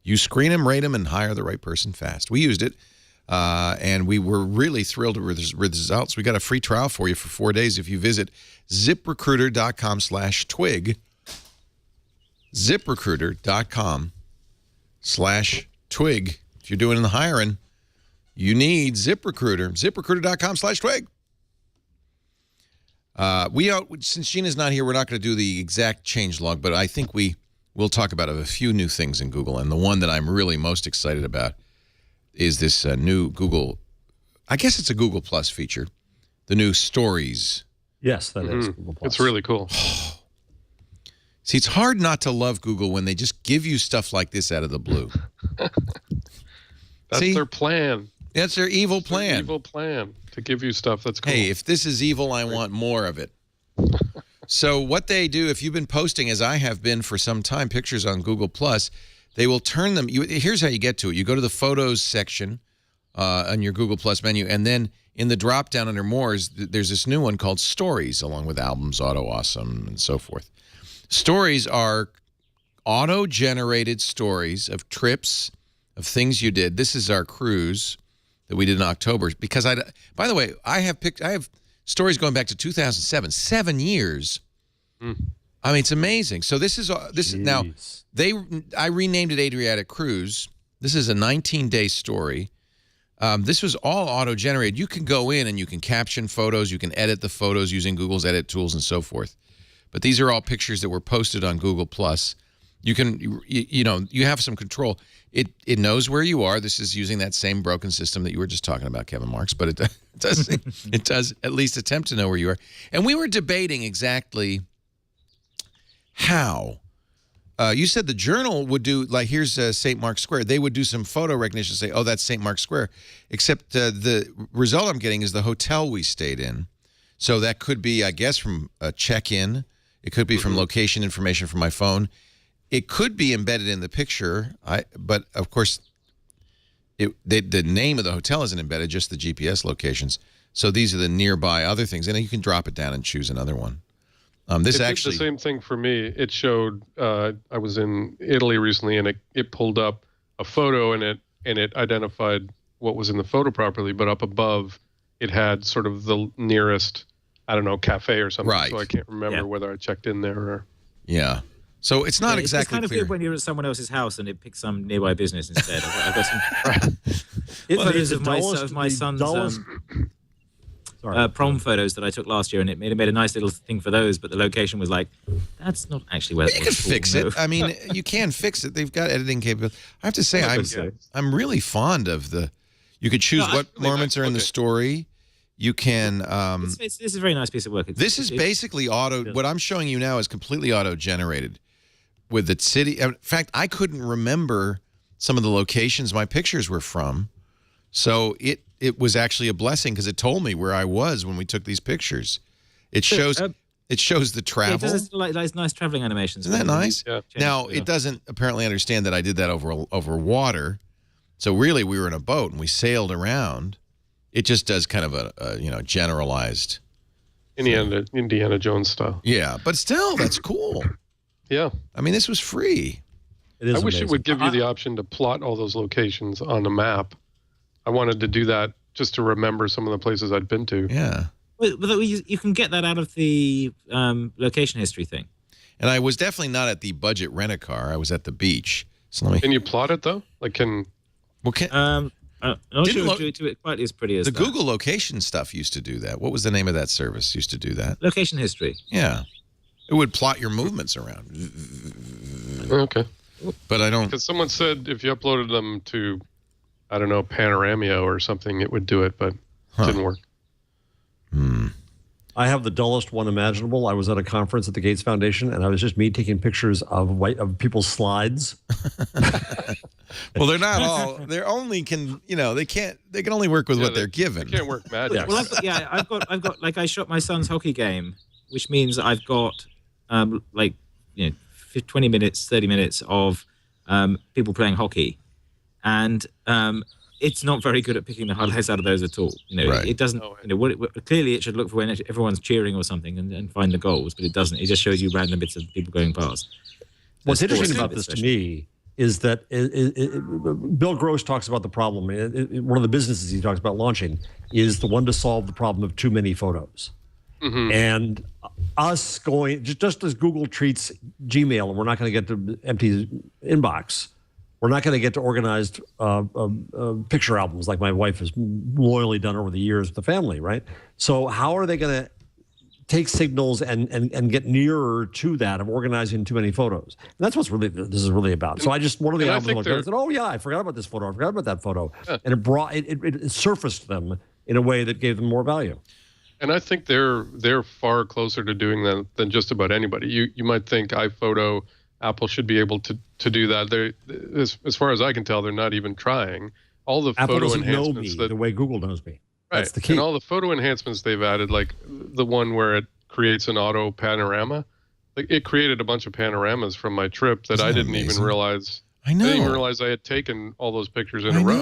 You screen them, rate them, and hire the right person fast. We used it, and we were really thrilled with the results. We got a free trial for you for 4 days if you visit ZipRecruiter.com/twig. ZipRecruiter.com/twig. If you're doing the hiring, you need ZipRecruiter. ZipRecruiter.com/twig. Since Gina's not here, we're not going to do the exact change log, but I think we'll talk about a few new things in Google. And the one that I'm really most excited about is this new Google, I guess it's a Google Plus feature, the new Stories. Yes, that is Google Plus. It's really cool. See, it's hard not to love Google when they just give you stuff like this out of the blue. That's their plan. That's their evil plan. Their evil plan to give you stuff that's cool. Hey, if this is evil, I want more of it. So what they do, if you've been posting, as I have been for some time, pictures on Google+, they will turn them. Here's how you get to it. You go to the Photos section on your Google+ menu, and then in the drop-down under More, there's this new one called Stories, along with Albums, Auto Awesome, and so forth. Stories are auto-generated stories of trips, of things you did. This is our cruise that we did in October. Because by the way, I have stories going back to 2007, 7 years. I mean, it's amazing. So this is now I renamed it Adriatic Cruise This is a 19-day story. This was all auto-generated. You can go in and you can caption photos. You can edit the photos using Google's edit tools and so forth. But these are all pictures that were posted on Google+. You can, you have some control. It knows where you are. This is using that same broken system that you were just talking about, Kevin Marks. But it does at least attempt to know where you are. And we were debating exactly how. You said the Journal would do, like, here's St. Mark's Square. They would do some photo recognition, say, oh, that's St. Mark's Square. Except the result I'm getting is the hotel we stayed in. So that could be, I guess, from a check-in. It could be from location information from my phone. It could be embedded in the picture, but of course, the name of the hotel isn't embedded, just the GPS locations. So these are the nearby other things, and then you can drop it down and choose another one. This actually did the same thing for me. It showed I was in Italy recently, and it pulled up a photo, and it identified what was in the photo properly, but up above it had sort of the nearest, I don't know, cafe or something. Right. So I can't remember whether I checked in there or. Yeah. So it's not exactly it's kind of clear. good when you're at someone else's house and it picks some nearby business instead. I've got some photos of my son's prom photos that I took last year, and it made a nice little thing for those, but the location was like, that's not actually where you can fix it. I mean, you can fix it. They've got editing capability. I have to say, I'm really fond of the. You could choose what moments are in the story. You can. This is a very nice piece of work. This is basically auto. What I'm showing you now is completely auto-generated with the city. In fact, I couldn't remember some of the locations my pictures were from, so it was actually a blessing because it told me where I was when we took these pictures. It shows the travel. Yeah, it does nice traveling animations. Isn't that nice? Yeah. Now it doesn't apparently understand that I did that over water. So really, we were in a boat and we sailed around. It just does kind of a generalized Indiana Jones style. Yeah, but still, that's cool. Yeah. I mean, this was free. It is I wish amazing. it would give you the option to plot all those locations on a map. I wanted to do that just to remember some of the places I'd been to. Yeah. Well, you can get that out of the location history thing. And I was definitely not at the budget rent-a-car. I was at the beach. So let me. Can you plot it though? Like I'm not sure do it quite as pretty as the that. Google location stuff used to do that. What was the name of that service? Used to do that. Location history. Yeah, it would plot your movements around. Okay. But I don't. Because someone said if you uploaded them to, I don't know, Panoramio or something, it would do it, but it didn't work. I have the dullest one imaginable. I was at a conference at the Gates Foundation, and I was just me taking pictures of people's slides. Well, they're not all. They're only can. They can't. They can only work with what they're given. They can't work magic. Well, I've got like I shot my son's hockey game, which means I've got 20 minutes, 30 minutes of people playing hockey, and it's not very good at picking the highlights out of those at all. Right. It doesn't. Clearly, it should look for when everyone's cheering or something and find the goals, but it doesn't. It just shows you random bits of people going past. What's interesting about this to me is that Bill Gross talks about the problem. One of the businesses he talks about launching is the one to solve the problem of too many photos. Mm-hmm. And us going, just as Google treats Gmail, and we're not going to get to empty inbox, we're not going to get to organized picture albums like my wife has loyally done over the years with the family, right? So how are they going to take signals and get nearer to that of organizing too many photos? And that's what this is really about. So one of the albums I said, oh yeah, I forgot about this photo. I forgot about that photo. Yeah. And it surfaced them in a way that gave them more value. And I think they're far closer to doing that than just about anybody. You might think iPhoto, Apple should be able to do that. As far as I can tell, they're not even trying. All the Apple photo doesn't enhancements know me the way Google knows me. Right. That's the key. And all the photo enhancements they've added, like the one where it creates an auto panorama, like it created a bunch of panoramas from my trip that I didn't even realize. I know. I didn't even realize I had taken all those pictures in a row.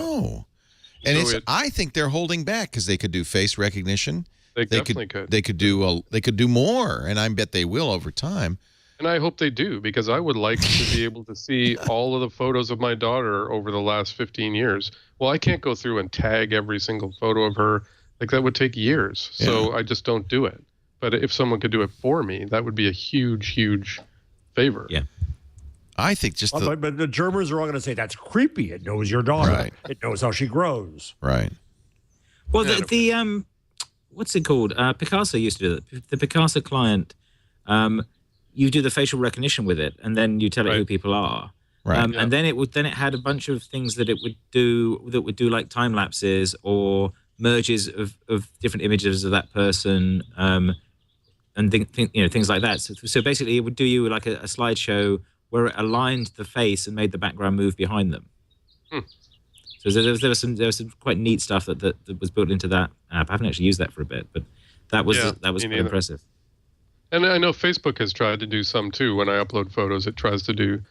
I know. And I think they're holding back because they could do face recognition. They definitely could. They could do more, and I bet they will over time. And I hope they do, because I would like to be able to see all of the photos of my daughter over the last 15 years. Well, I can't go through and tag every single photo of her. Like, that would take years. Yeah. So I just don't do it. But if someone could do it for me, that would be a huge, huge favor. Yeah. I think just but the Germans are all going to say that's creepy. It knows your daughter. Right. It knows how she grows. Right. Well, the what's it called? Picasso used to do that. The Picasso client, you do the facial recognition with it, and then you tell it who people are. Right. And then it had a bunch of things that it would do like time lapses or merges of different images of that person, and things like that. So basically, it would do you like a slideshow where it aligned the face and made the background move behind them. So there was some quite neat stuff that was built into that app. I haven't actually used that for a bit, but that was quite impressive. And I know Facebook has tried to do some too. When I upload photos, it tries to do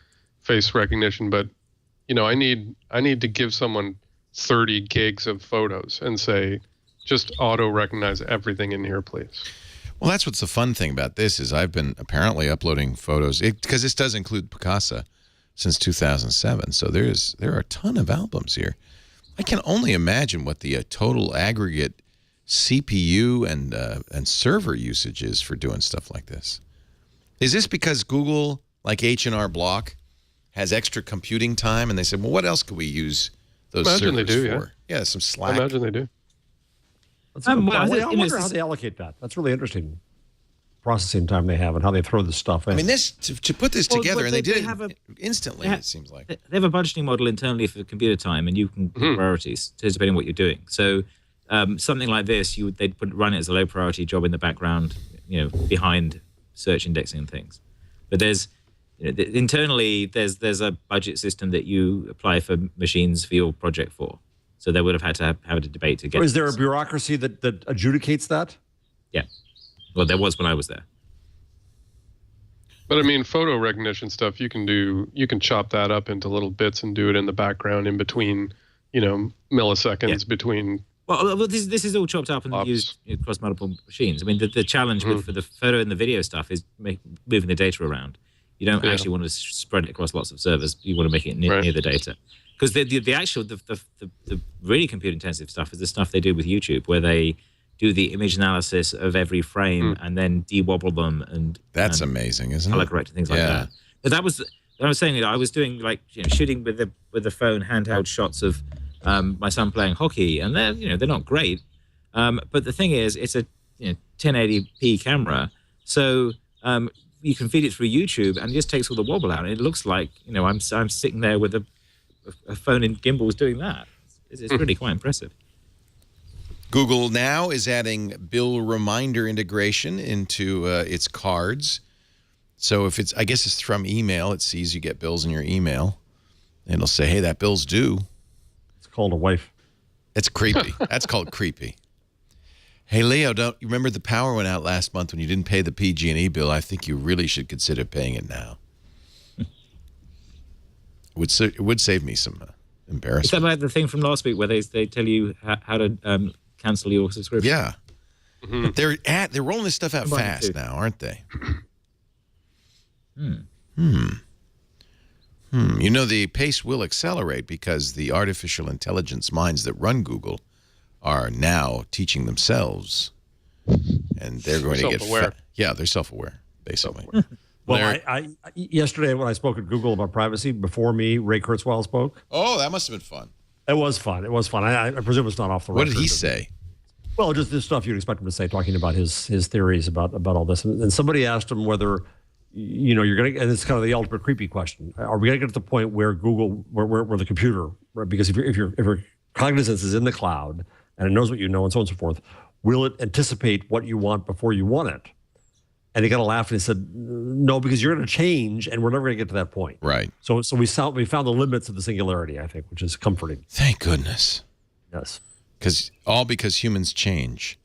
face recognition. But I need to give someone 30 gigs of photos and say, just auto recognize everything in here, please. Well, that's what's the fun thing about this is I've been apparently uploading photos because this does include Picasso since 2007. So there are a ton of albums here. I can only imagine what the total aggregate CPU and server usage is for doing stuff like this. Is this because Google, like H&R Block, has extra computing time, and they said, well, what else could we use those servers for? Yeah, some Slack. I imagine they do. I wonder how they allocate that. That's really interesting. Processing time they have and how they throw this stuff in. I mean, to put this together, and they did it instantly, it seems like. They have a budgeting model internally for computer time, and you can put priorities depending on what you're doing. So something like this, they'd run it as a low priority job in the background, behind search indexing and things. But internally, there's a budget system that you apply for machines for your project for. So they would have had to have a debate to get. Is there a bureaucracy that adjudicates that? Yeah. Well, there was when I was there. But I mean, photo recognition stuff, you can chop that up into little bits and do it in the background in between, milliseconds between. Well, this is all chopped up and used across multiple machines. I mean, the challenge for the photo and the video stuff is moving the data around. You don't actually want to spread it across lots of servers. You want to make it near the data. Because the really compute-intensive stuff is the stuff they do with YouTube, where they do the image analysis of every frame and then de-wobble them and that's amazing, isn't it? Color correct and things like that. But that was I was saying. I was doing shooting with the phone handheld shots of my son playing hockey, and they're not great. But the thing is, it's a 1080p camera, so you can feed it through YouTube, and it just takes all the wobble out. And it looks like I'm sitting there with a phone in gimbals doing that. It's really quite impressive. Google now is adding bill reminder integration into its cards. So if I guess it's from email, it sees you get bills in your email, and it'll say, hey, that bill's due. It's called a wife. It's creepy. That's called creepy. Hey, Leo, don't you remember the power went out last month when you didn't pay the PG&E bill? I think you really should consider paying it now. It would save me some embarrassment. Is that like the thing from last week where they tell you how to cancel your subscription? Yeah. But they're rolling this stuff out fast now, aren't they? The pace will accelerate because the artificial intelligence minds that run Google are now teaching themselves, and they're going to get they're self-aware, basically. Well, I yesterday when I spoke at Google about privacy, before me, Ray Kurzweil spoke. Oh, that must have been fun. It was fun. It was fun. I presume it's not off the record. What did he say? Well, just the stuff you'd expect him to say, talking about his theories about all this. And somebody asked him whether, you're going to, and it's kind of the ultimate creepy question. Are we going to get to the point where Google, where the computer, right? Because if your cognizance is in the cloud and it knows what you know and so on and so forth, will it anticipate what you want before you want it? And he got to laugh and he said, no, because you're going to change and we're never going to get to that point. Right. So we found the limits of the singularity, I think, which is comforting. Thank goodness. Yes. Because humans change.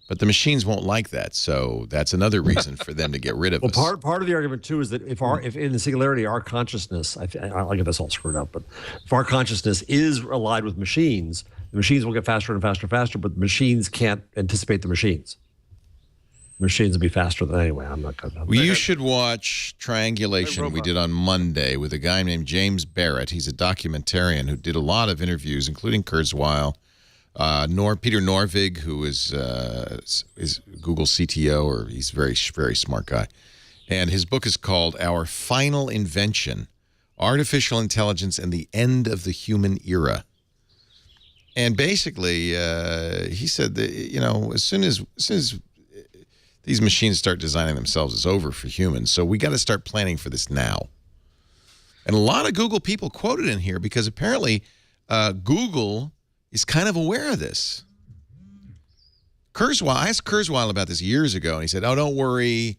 But the machines won't like that. So that's another reason for them to get rid of us. Well, part of the argument, too, is that if in the singularity, our consciousness, I'll get this all screwed up, but if our consciousness is allied with machines, the machines will get faster and faster and faster, but the machines can't anticipate the machines. Machines will be faster than anyway. I'm not going to. Well, you should watch Triangulation we did on Monday with a guy named James Barrett. He's a documentarian who did a lot of interviews, including Kurzweil, Peter Norvig, who is Google CTO, or he's a very, very smart guy. And his book is called Our Final Invention, Artificial Intelligence and the End of the Human Era. And basically, he said that, you know, as soon as these machines start designing themselves, it's over for humans. So we got to start planning for this now. And a lot of Google people quoted in here because apparently Google is kind of aware of this. Kurzweil, I asked Kurzweil about this years ago, and he said, "Oh, don't worry.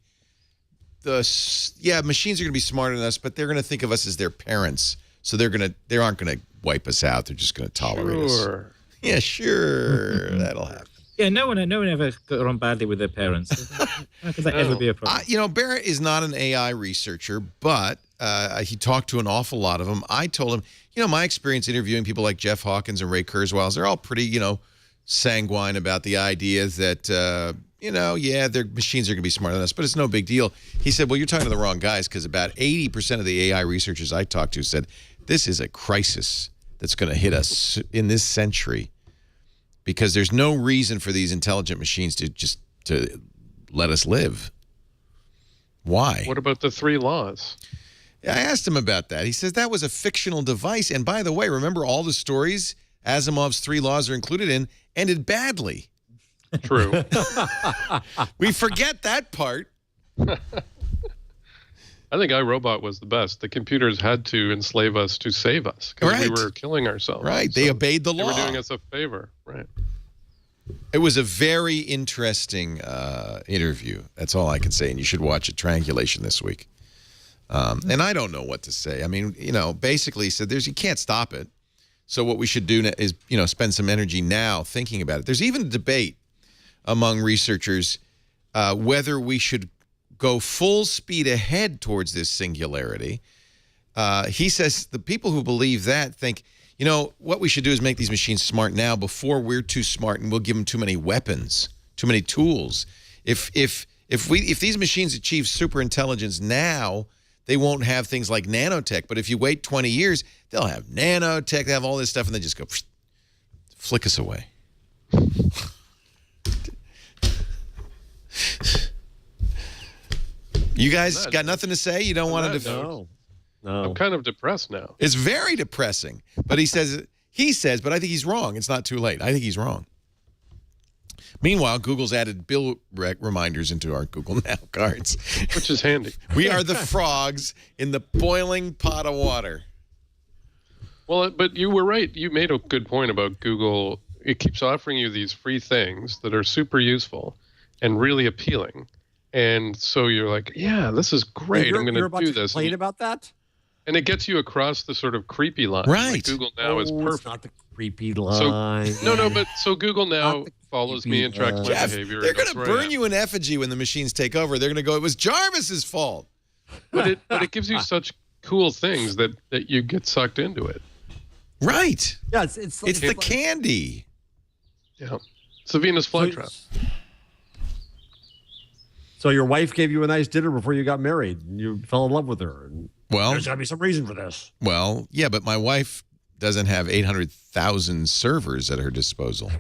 Machines are going to be smarter than us, but they're going to think of us as their parents, so they aren't going to wipe us out. They're just going to tolerate us." Yeah, sure, that'll happen. Yeah, no one ever got on badly with their parents. How could that ever be a problem? You know, Barrett is not an AI researcher, but he talked to an awful lot of them. I told him, you know, my experience interviewing people like Jeff Hawkins and Ray Kurzweil, they're all pretty, you know, sanguine about the idea that, you know, yeah, their machines are going to be smarter than us, but it's no big deal. He said, well, you're talking to the wrong guys, because about 80% of the AI researchers I talked to said, this is a crisis that's going to hit us in this century, because there's no reason for these intelligent machines to let us live. Why? What about the 3 laws? I asked him about that. He says that was a fictional device. And by the way, remember all the stories Asimov's 3 laws are included in ended badly. True. We forget that part. I think iRobot was the best. The computers had to enslave us to save us because we were killing ourselves. Right. They obeyed the law. They were doing us a favor. Right. It was a very interesting interview. That's all I can say. And you should watch it, Triangulation, this week. And I don't know what to say. I mean, you know, basically he said you can't stop it. So what we should do is, you know, spend some energy now thinking about it. There's even a debate among researchers whether we should go full speed ahead towards this singularity. He says the people who believe that think, you know, what we should do is make these machines smart now before we're too smart and we'll give them too many weapons, too many tools. If these machines achieve super intelligence now, they won't have things like nanotech. But if you wait 20 years, they'll have nanotech, they have all this stuff, and they just go flick us away. You guys got nothing to say? You don't want to... No. I'm kind of depressed now. It's very depressing. But he says, but I think he's wrong. It's not too late. I think he's wrong. Meanwhile, Google's added bill reminders into our Google Now cards. Which is handy. We are the frogs in the boiling pot of water. Well, but you were right. You made a good point about Google. It keeps offering you these free things that are super useful and really appealing. And so you're like, yeah, this is great. I'm going to do this. Complain about that? And it gets you across the sort of creepy line. Right. Like Google Now is perfect. It's not the creepy line. So Google Now follows me and tracks my behavior. They're going to burn you in effigy when the machines take over. They're going to go, it was Jarvis's fault. But it gives you such cool things that you get sucked into it. Right. Yeah, it's the candy. Yeah. It's the Venus flytrap. So your wife gave you a nice dinner before you got married, and you fell in love with her. And there's got to be some reason for this. Well, yeah, but my wife doesn't have 800,000 servers at her disposal.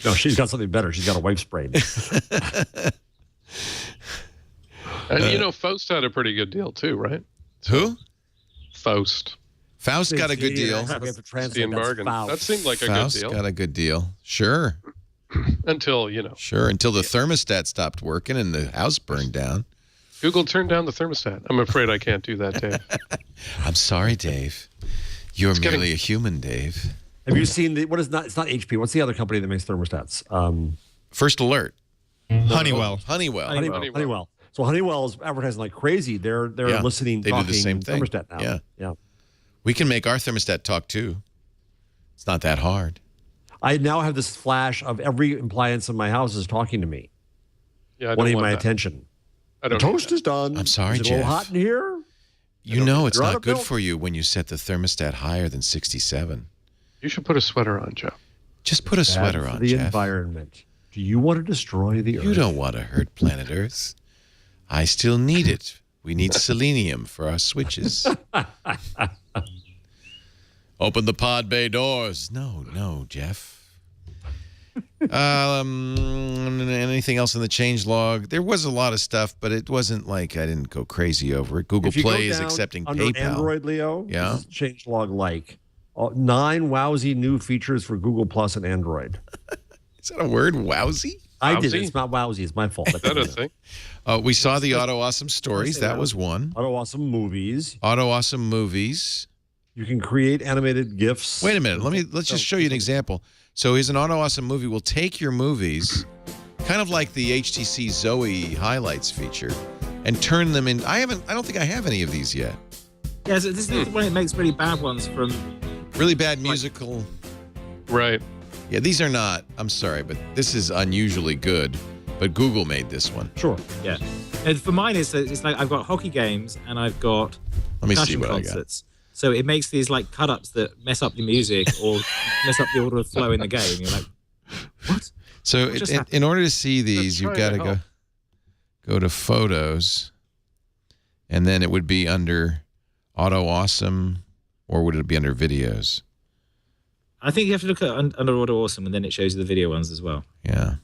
No, she's got something better. She's got a wife's brain. And you know, Faust had a pretty good deal too, right? Who? Faust. Faust got a good deal. We have to translate that seemed like a Faust good deal. got a good deal. Sure. Until, you know. Sure, until the thermostat stopped working and the house burned down. Google turned down the thermostat. I'm afraid I can't do that, Dave. I'm sorry, Dave. You're merely a human, Dave. Have you seen it's not HP. What's the other company that makes thermostats? First Alert. Honeywell. Honeywell. So Honeywell's advertising like crazy. They're listening, they talking do the same thing. Thermostat now. Yeah. We can make our thermostat talk too. It's not that hard. I now have this flash of every appliance in my house is talking to me. Yeah, wanting my attention. The toast is done. I'm sorry, Jeff. Jeff. A little hot in here? You know it's not good for you when you set the thermostat higher than 67. You should put a sweater on, Jeff. Just put a sweater on, the Jeff. environment. Do you want to destroy the Earth? You don't want to hurt planet Earth. I still need it. We need selenium for our switches. Open the pod bay doors. No, Jeff. Anything else in the changelog? There was a lot of stuff, but it wasn't like I didn't go crazy over it. Google Play is accepting under PayPal. Android, Leo. Yeah. This is changelog like 9 wowsy new features for Google Plus and Android. Is that a word? Wowsy? I did. It's not wowsy. It's my fault. Is that a thing? We saw the Auto Awesome Stories. That was one. Auto Awesome Movies. Auto Awesome Movies. You can create animated GIFs. Wait a minute. Let's just show you an example. So here's an Auto Awesome movie. We'll take your movies, kind of like the HTC Zoe highlights feature, and turn them in. I don't think I have any of these yet. Yeah, so this is the one it makes really bad ones from. Really bad musical. Right. Yeah, these are not. I'm sorry, but this is unusually good. But Google made this one. Sure. Yeah. And for mine, it's like I've got hockey games and I've got Let me see percussion what concerts. So it makes these like cut-ups that mess up the music or mess up the order of flow in the game. You're like, what? So in order to see these, you've got to go to Photos, and then it would be under Auto Awesome, or would it be under Videos? I think you have to look at under Auto Awesome, and then it shows you the video ones as well. Yeah.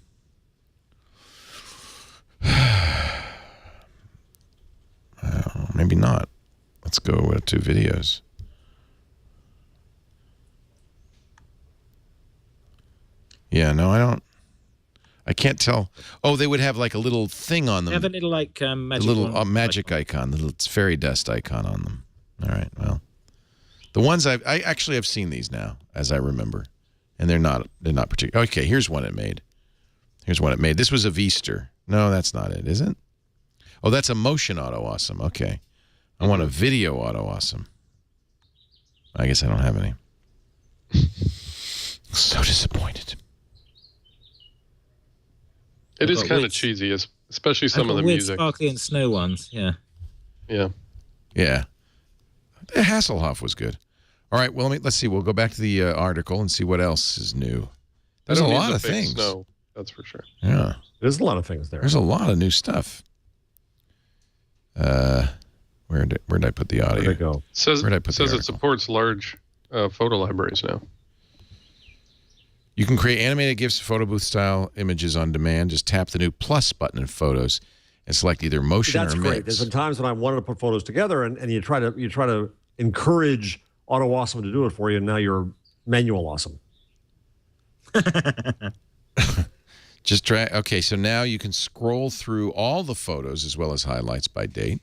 Maybe not. Let's go to Videos. Yeah, no, I don't. I can't tell. Oh, they would have like a little thing on them. They have a little like magic, magic icon, the little fairy dust icon on them. All right, well, the ones I actually have seen these now, as I remember, and they're not particular. Okay, here's one it made. Here's one it made. This was a Vster. No, that's not it, is it? Oh, that's a motion Auto Awesome. Okay, I want a video Auto Awesome. I guess I don't have any. So disappointed. It is kind of cheesy, especially some of the music. Sparkly and Snow ones, yeah. Yeah. Yeah. Hasselhoff was good. All right, well, let's see. We'll go back to the article and see what else is new. There's a lot of things. Snow, that's for sure. Yeah. There's a lot of things there. There's a lot of new stuff. Where did I put the audio? Where'd it go? Says it supports large photo libraries now. You can create animated GIFs, photo booth style images on demand. Just tap the new plus button in Photos and select either motion or mix. That's great. There's been times when I wanted to put photos together, and you try to encourage Auto Awesome to do it for you, and now you're manual awesome. Just drag. Okay, so now you can scroll through all the photos as well as highlights by date.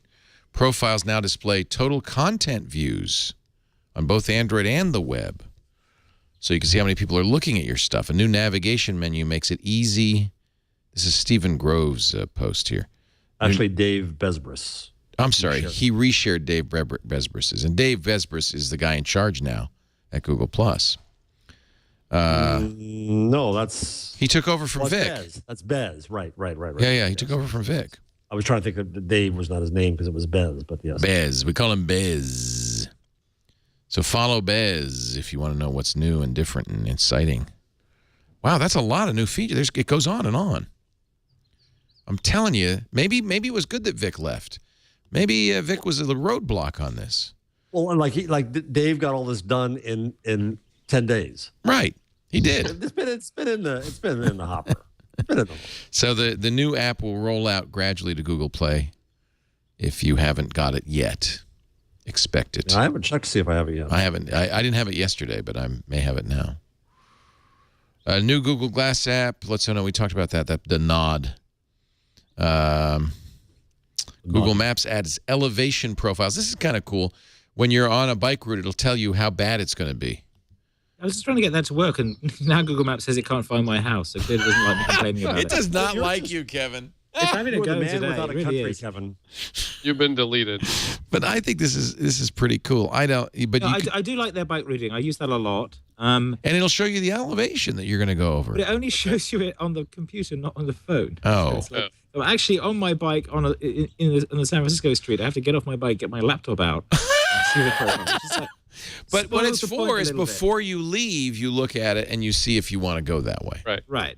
Profiles now display total content views on both Android and the web. So you can see how many people are looking at your stuff. A new navigation menu makes it easy. This is Stephen Grove's post here. Actually, Dave Besbris. I'm sorry. He reshared Dave Besbris's. And Dave Besbris is the guy in charge now at Google+. No, that's... He took over from Vic. Bez. That's Bez. Right. Yeah, he took over from Vic. I was trying to think that Dave was not his name because it was Bez, but yes. Bez. We call him Bez. So follow Bez if you want to know what's new and different and exciting. Wow, that's a lot of new features. It goes on and on. I'm telling you, maybe it was good that Vic left. Maybe Vic was a roadblock on this. Well, like Dave got all this done in 10 days. Right, he did. It's been in the hopper. So the new app will roll out gradually to Google Play. If you haven't got it yet, expect it. I haven't checked to see if I have it yet. I haven't. I didn't have it yesterday, but I may have it now. A new Google Glass app. Let's know. We talked about that. The Nod. Google Maps adds elevation profiles. This is kind of cool. When you're on a bike route, it'll tell you how bad it's going to be. I was just trying to get that to work, and now Google Maps says it can't find my house, so clearly doesn't like me complaining about it. It does not like you, Kevin. It's having a go today. Without it a really country, is. Kevin. You've been deleted. But I think this is pretty cool. I don't. But I do like their bike routing. I use that a lot. And it'll show you the elevation that you're going to go over. But it only shows you it on the computer, not on the phone. Oh. So actually, on my bike on the San Francisco street, I have to get off my bike, get my laptop out, and see the program. But what it's for is before you leave, you look at it and you see if you want to go that way. Right.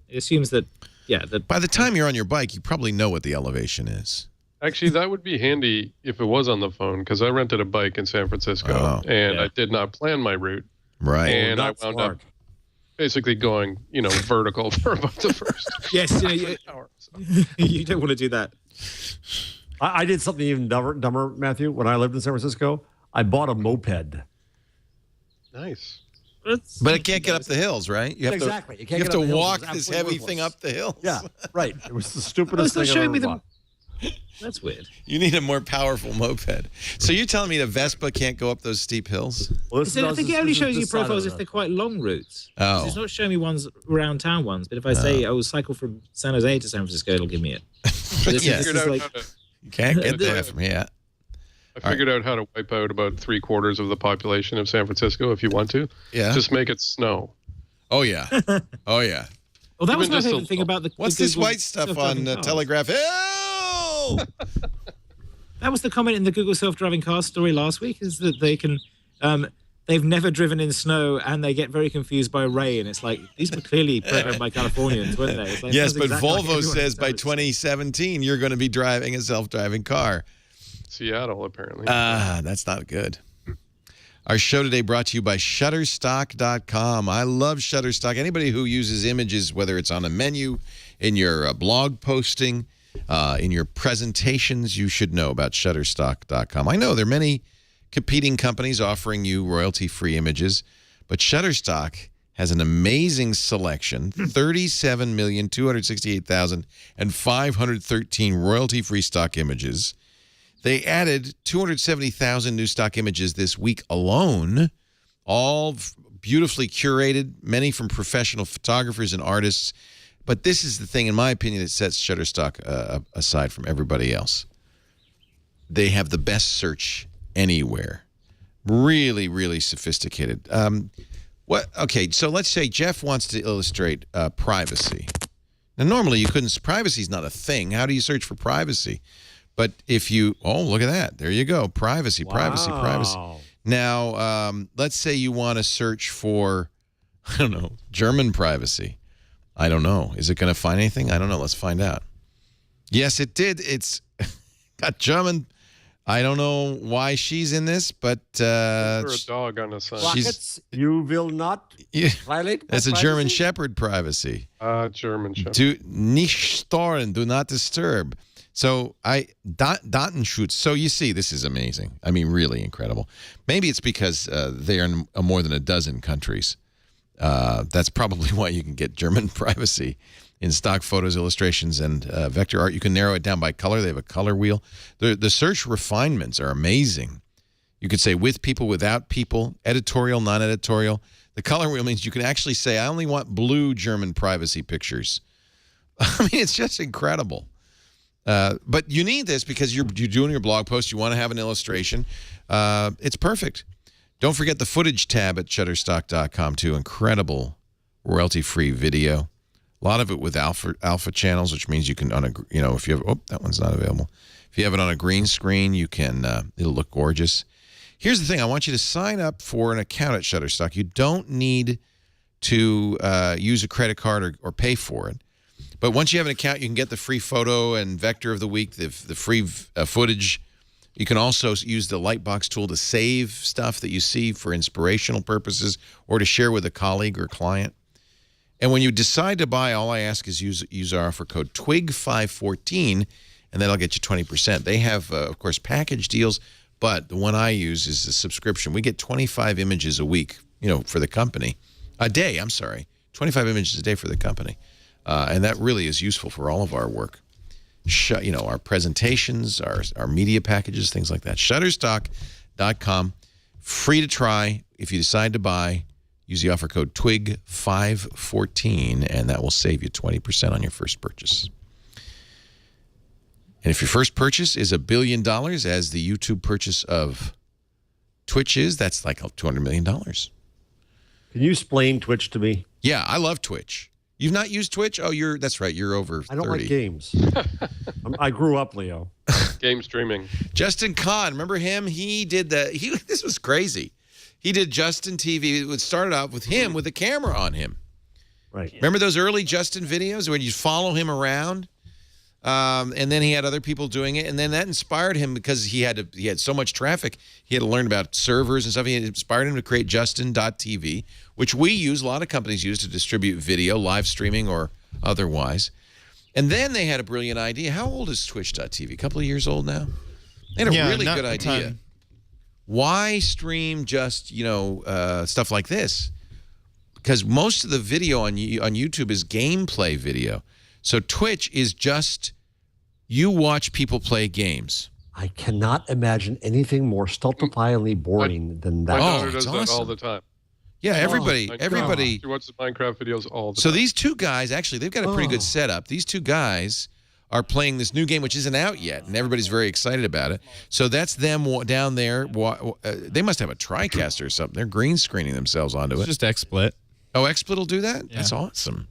It assumes that, that by the time you're on your bike, you probably know what the elevation is. Actually, that would be handy if it was on the phone, because I rented a bike in San Francisco, and I did not plan my route. Right. And I basically going, vertical for about the first. Yes, you don't want to do that. I did something even dumber, Matthew. When I lived in San Francisco, I bought a moped. Nice. But it can't get up the hills, right? You have exactly. You have to walk this heavy thing up the hills. Yeah, right. It was the stupidest thing I've ever bought. That's weird. You need a more powerful moped. So you're telling me the Vespa can't go up those steep hills? Well, I think it only shows you profiles if they're quite long routes. Oh. It's not showing me ones around town ones, but if I say I will cycle from San Jose to San Francisco, it'll give me it. Yes. You can't get there from here. I figured out how to wipe out about 3/4 of the population of San Francisco if you want to. Yeah. Just make it snow. Oh, yeah. Oh, yeah. Well, that was my favorite thing about the What's this white stuff on Telegraph Hill? That was the comment in the Google self-driving cars story last week, is that they can, they've never driven in snow and they get very confused by rain. It's like, these were clearly programmed by Californians, weren't they? Like, yes, but Volvo says by 2017, you're going to be driving a self-driving car. Seattle, apparently. That's not good. Our show today brought to you by Shutterstock.com. I love Shutterstock. Anybody who uses images, whether it's on a menu, in your blog posting, in your presentations, you should know about Shutterstock.com. I know there are many competing companies offering you royalty-free images, but Shutterstock has an amazing selection, 37,268,513 royalty-free stock images. They added 270,000 new stock images this week alone, all beautifully curated, many from professional photographers and artists. But this is the thing, in my opinion, that sets Shutterstock aside from everybody else. They have the best search anywhere. Really, really sophisticated. Okay, so let's say Jeff wants to illustrate privacy. Now, normally you couldn't. Privacy is not a thing. How do you search for privacy? But if you, look at that. There you go. Privacy, privacy, privacy. Now, let's say you want to search for, I don't know, German privacy. I don't know. Is it going to find anything? I don't know. Let's find out. Yes, it did. It's got German. I don't know why she's in this, but a dog on the side. You will not violate. That's a German Shepherd privacy. German Shepherd. Do nicht stören, do not disturb. So Datenschutz. So you see, this is amazing. I mean, really incredible. Maybe it's because they are in more than a dozen countries. That's probably why you can get German privacy in stock photos, illustrations, and vector art. You can narrow it down by color. They have a color wheel. The search refinements are amazing. You could say with people, without people, editorial, non-editorial. The color wheel means you can actually say, I only want blue German privacy pictures. I mean, it's just incredible. But you need this because you're doing your blog post. You want to have an illustration. It's perfect. Don't forget the footage tab at Shutterstock.com too. Incredible royalty-free video. A lot of it with alpha channels, which means you can if you have that one's not available. If you have it on a green screen, you can it'll look gorgeous. Here's the thing: I want you to sign up for an account at Shutterstock. You don't need to use a credit card or pay for it. But once you have an account, you can get the free photo and vector of the week, the free footage. You can also use the Lightbox tool to save stuff that you see for inspirational purposes or to share with a colleague or client. And when you decide to buy, all I ask is use our offer code TWIG514, and that'll get you 20%. They have, of course, package deals, but the one I use is a subscription. We get 25 images a week, for the company. A day, I'm sorry. 25 images a day for the company. And that really is useful for all of our work. Our presentations, our media packages, things like that. Shutterstock.com, free to try. If you decide to buy, use the offer code TWIG514, and that will save you 20% on your first purchase. And if your first purchase is $1 billion, as the YouTube purchase of Twitch is, that's like $200 million. Can you explain Twitch to me? Yeah, I love Twitch. You've not used Twitch? Oh, that's right. You're over 30. I don't like games. I grew up, Leo. Game streaming. Justin Kahn, remember him? He did this was crazy. He did Justin TV. It started out with him with a camera on him. Right. Remember those early Justin videos where you follow him around? And then he had other people doing it, and then that inspired him because he had so much traffic. He had to learn about servers and stuff. It inspired him to create Justin.tv, which we use. A lot of companies use to distribute video, live streaming or otherwise. And then they had a brilliant idea. How old is Twitch.tv? A couple of years old now? They had a really good idea. Why stream just, stuff like this? Because most of the video on YouTube is gameplay video. So Twitch is just you watch people play games. I cannot imagine anything more stultifyingly boring than that. My daughter does that all the time. Yeah, everybody. She watches Minecraft videos all the time. So these two guys, actually, they've got a pretty good setup. These two guys are playing this new game, which isn't out yet, and everybody's very excited about it. So that's them down there. They must have a TriCaster or something. They're green screening themselves onto it. It's just XSplit. Oh, XSplit will do that? Yeah. That's awesome.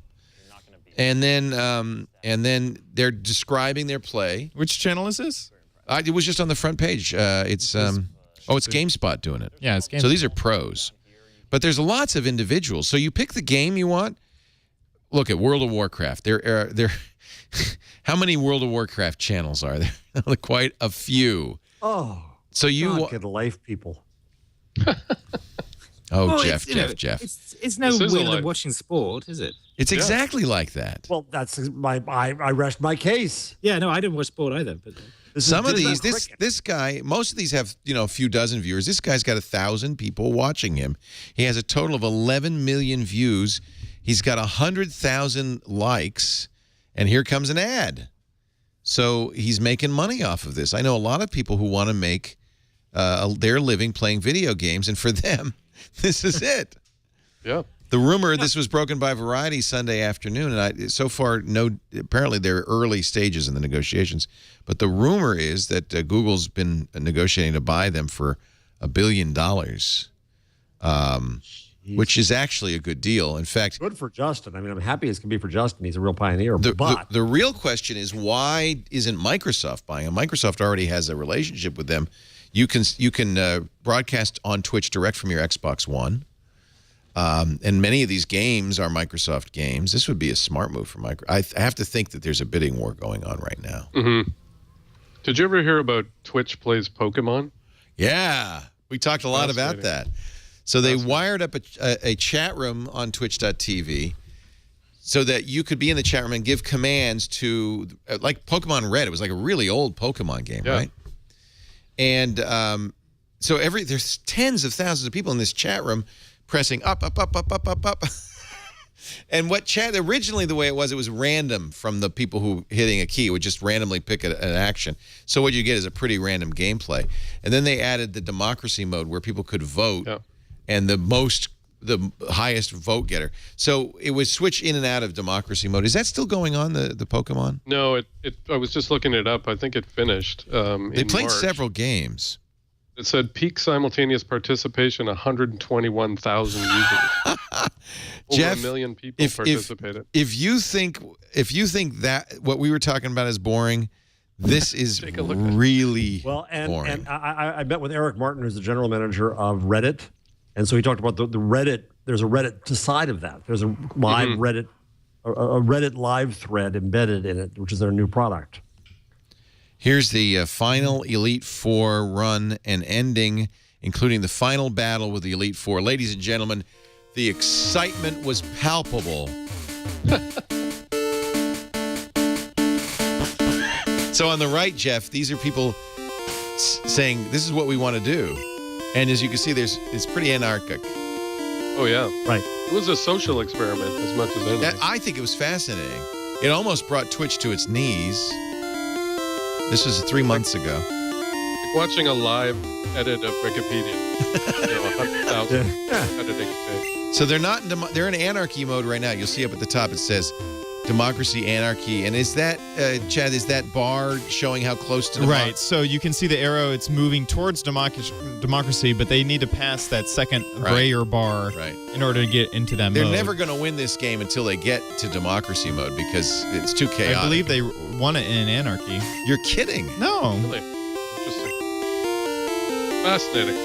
And then they're describing their play. Which channel is this? It was just on the front page. It's GameSpot doing it. Yeah, it's GameSpot. So these are pros. But there's lots of individuals. So you pick the game you want. Look at World of Warcraft. There how many World of Warcraft channels are there? Quite a few. Oh. So you get a life, people. Oh, well, Jeff. It's no way of watching sport, is it? It's exactly like that. Well, that's I rest my case. Yeah, no, I didn't watch sport either. But some of these, this guy, most of these have a few dozen viewers. This guy's got 1,000 people watching him. He has a total of 11 million views. He's got 100,000 likes, and here comes an ad. So he's making money off of this. I know a lot of people who want to make their living playing video games, and for them, this is it. Yeah. The rumor, this was broken by Variety Sunday afternoon, and so far, apparently there are early stages in the negotiations, but the rumor is that Google's been negotiating to buy them for $1 billion, which is actually a good deal. In fact, good for Justin. I mean, I'm happy as can be for Justin. He's a real pioneer. But the real question is, why isn't Microsoft buying them? Microsoft already has a relationship with them. You can broadcast on Twitch direct from your Xbox One. And many of these games are Microsoft games. This would be a smart move for Microsoft. I have to think that there's a bidding war going on right now. Mm-hmm. Did you ever hear about Twitch plays Pokemon? Yeah, we talked a lot about that. So they wired up a chat room on Twitch.tv so that you could be in the chat room and give commands to, like Pokemon Red. It was like a really old Pokemon game, right? And so there's tens of thousands of people in this chat room pressing up. And originally the way it was random from the people who hitting a key. It would just randomly pick an action. So what you get is a pretty random gameplay. And then they added the democracy mode where people could vote and the highest vote getter. So it would switch in and out of democracy mode. Is that still going on, the Pokemon? No, I was just looking it up. I think it finished They played March. several games. It said peak simultaneous participation, 121,000 users. Over Jeff, 1 million people participated. If you think that what we were talking about is boring, this is really boring. And I met with Eric Martin, who's the general manager of Reddit, and so he talked about the Reddit. There's a Reddit side of that. There's a live Reddit, a Reddit live thread embedded in it, which is their new product. Here's the final Elite Four run and ending, including the final battle with the Elite Four. Ladies and gentlemen, the excitement was palpable. So on the right, Jeff, these are people saying, this is what we want to do. And as you can see, it's pretty anarchic. Oh, yeah. Right. It was a social experiment as much as anything. I think it was fascinating. It almost brought Twitch to its knees. This was 3 months ago. Like watching a live edit of Wikipedia. 100,000 editing page. So they're in anarchy mode right now. You'll see up at the top it says democracy, anarchy. And is that, Chad, is that bar showing how close to democracy? Right. So you can see the arrow. It's moving towards democracy, but they need to pass that second grayer bar in order to get into that mode. They're never going to win this game until they get to democracy mode because it's too chaotic. I believe they won it in anarchy. You're kidding. No. Really? Interesting. Fascinating.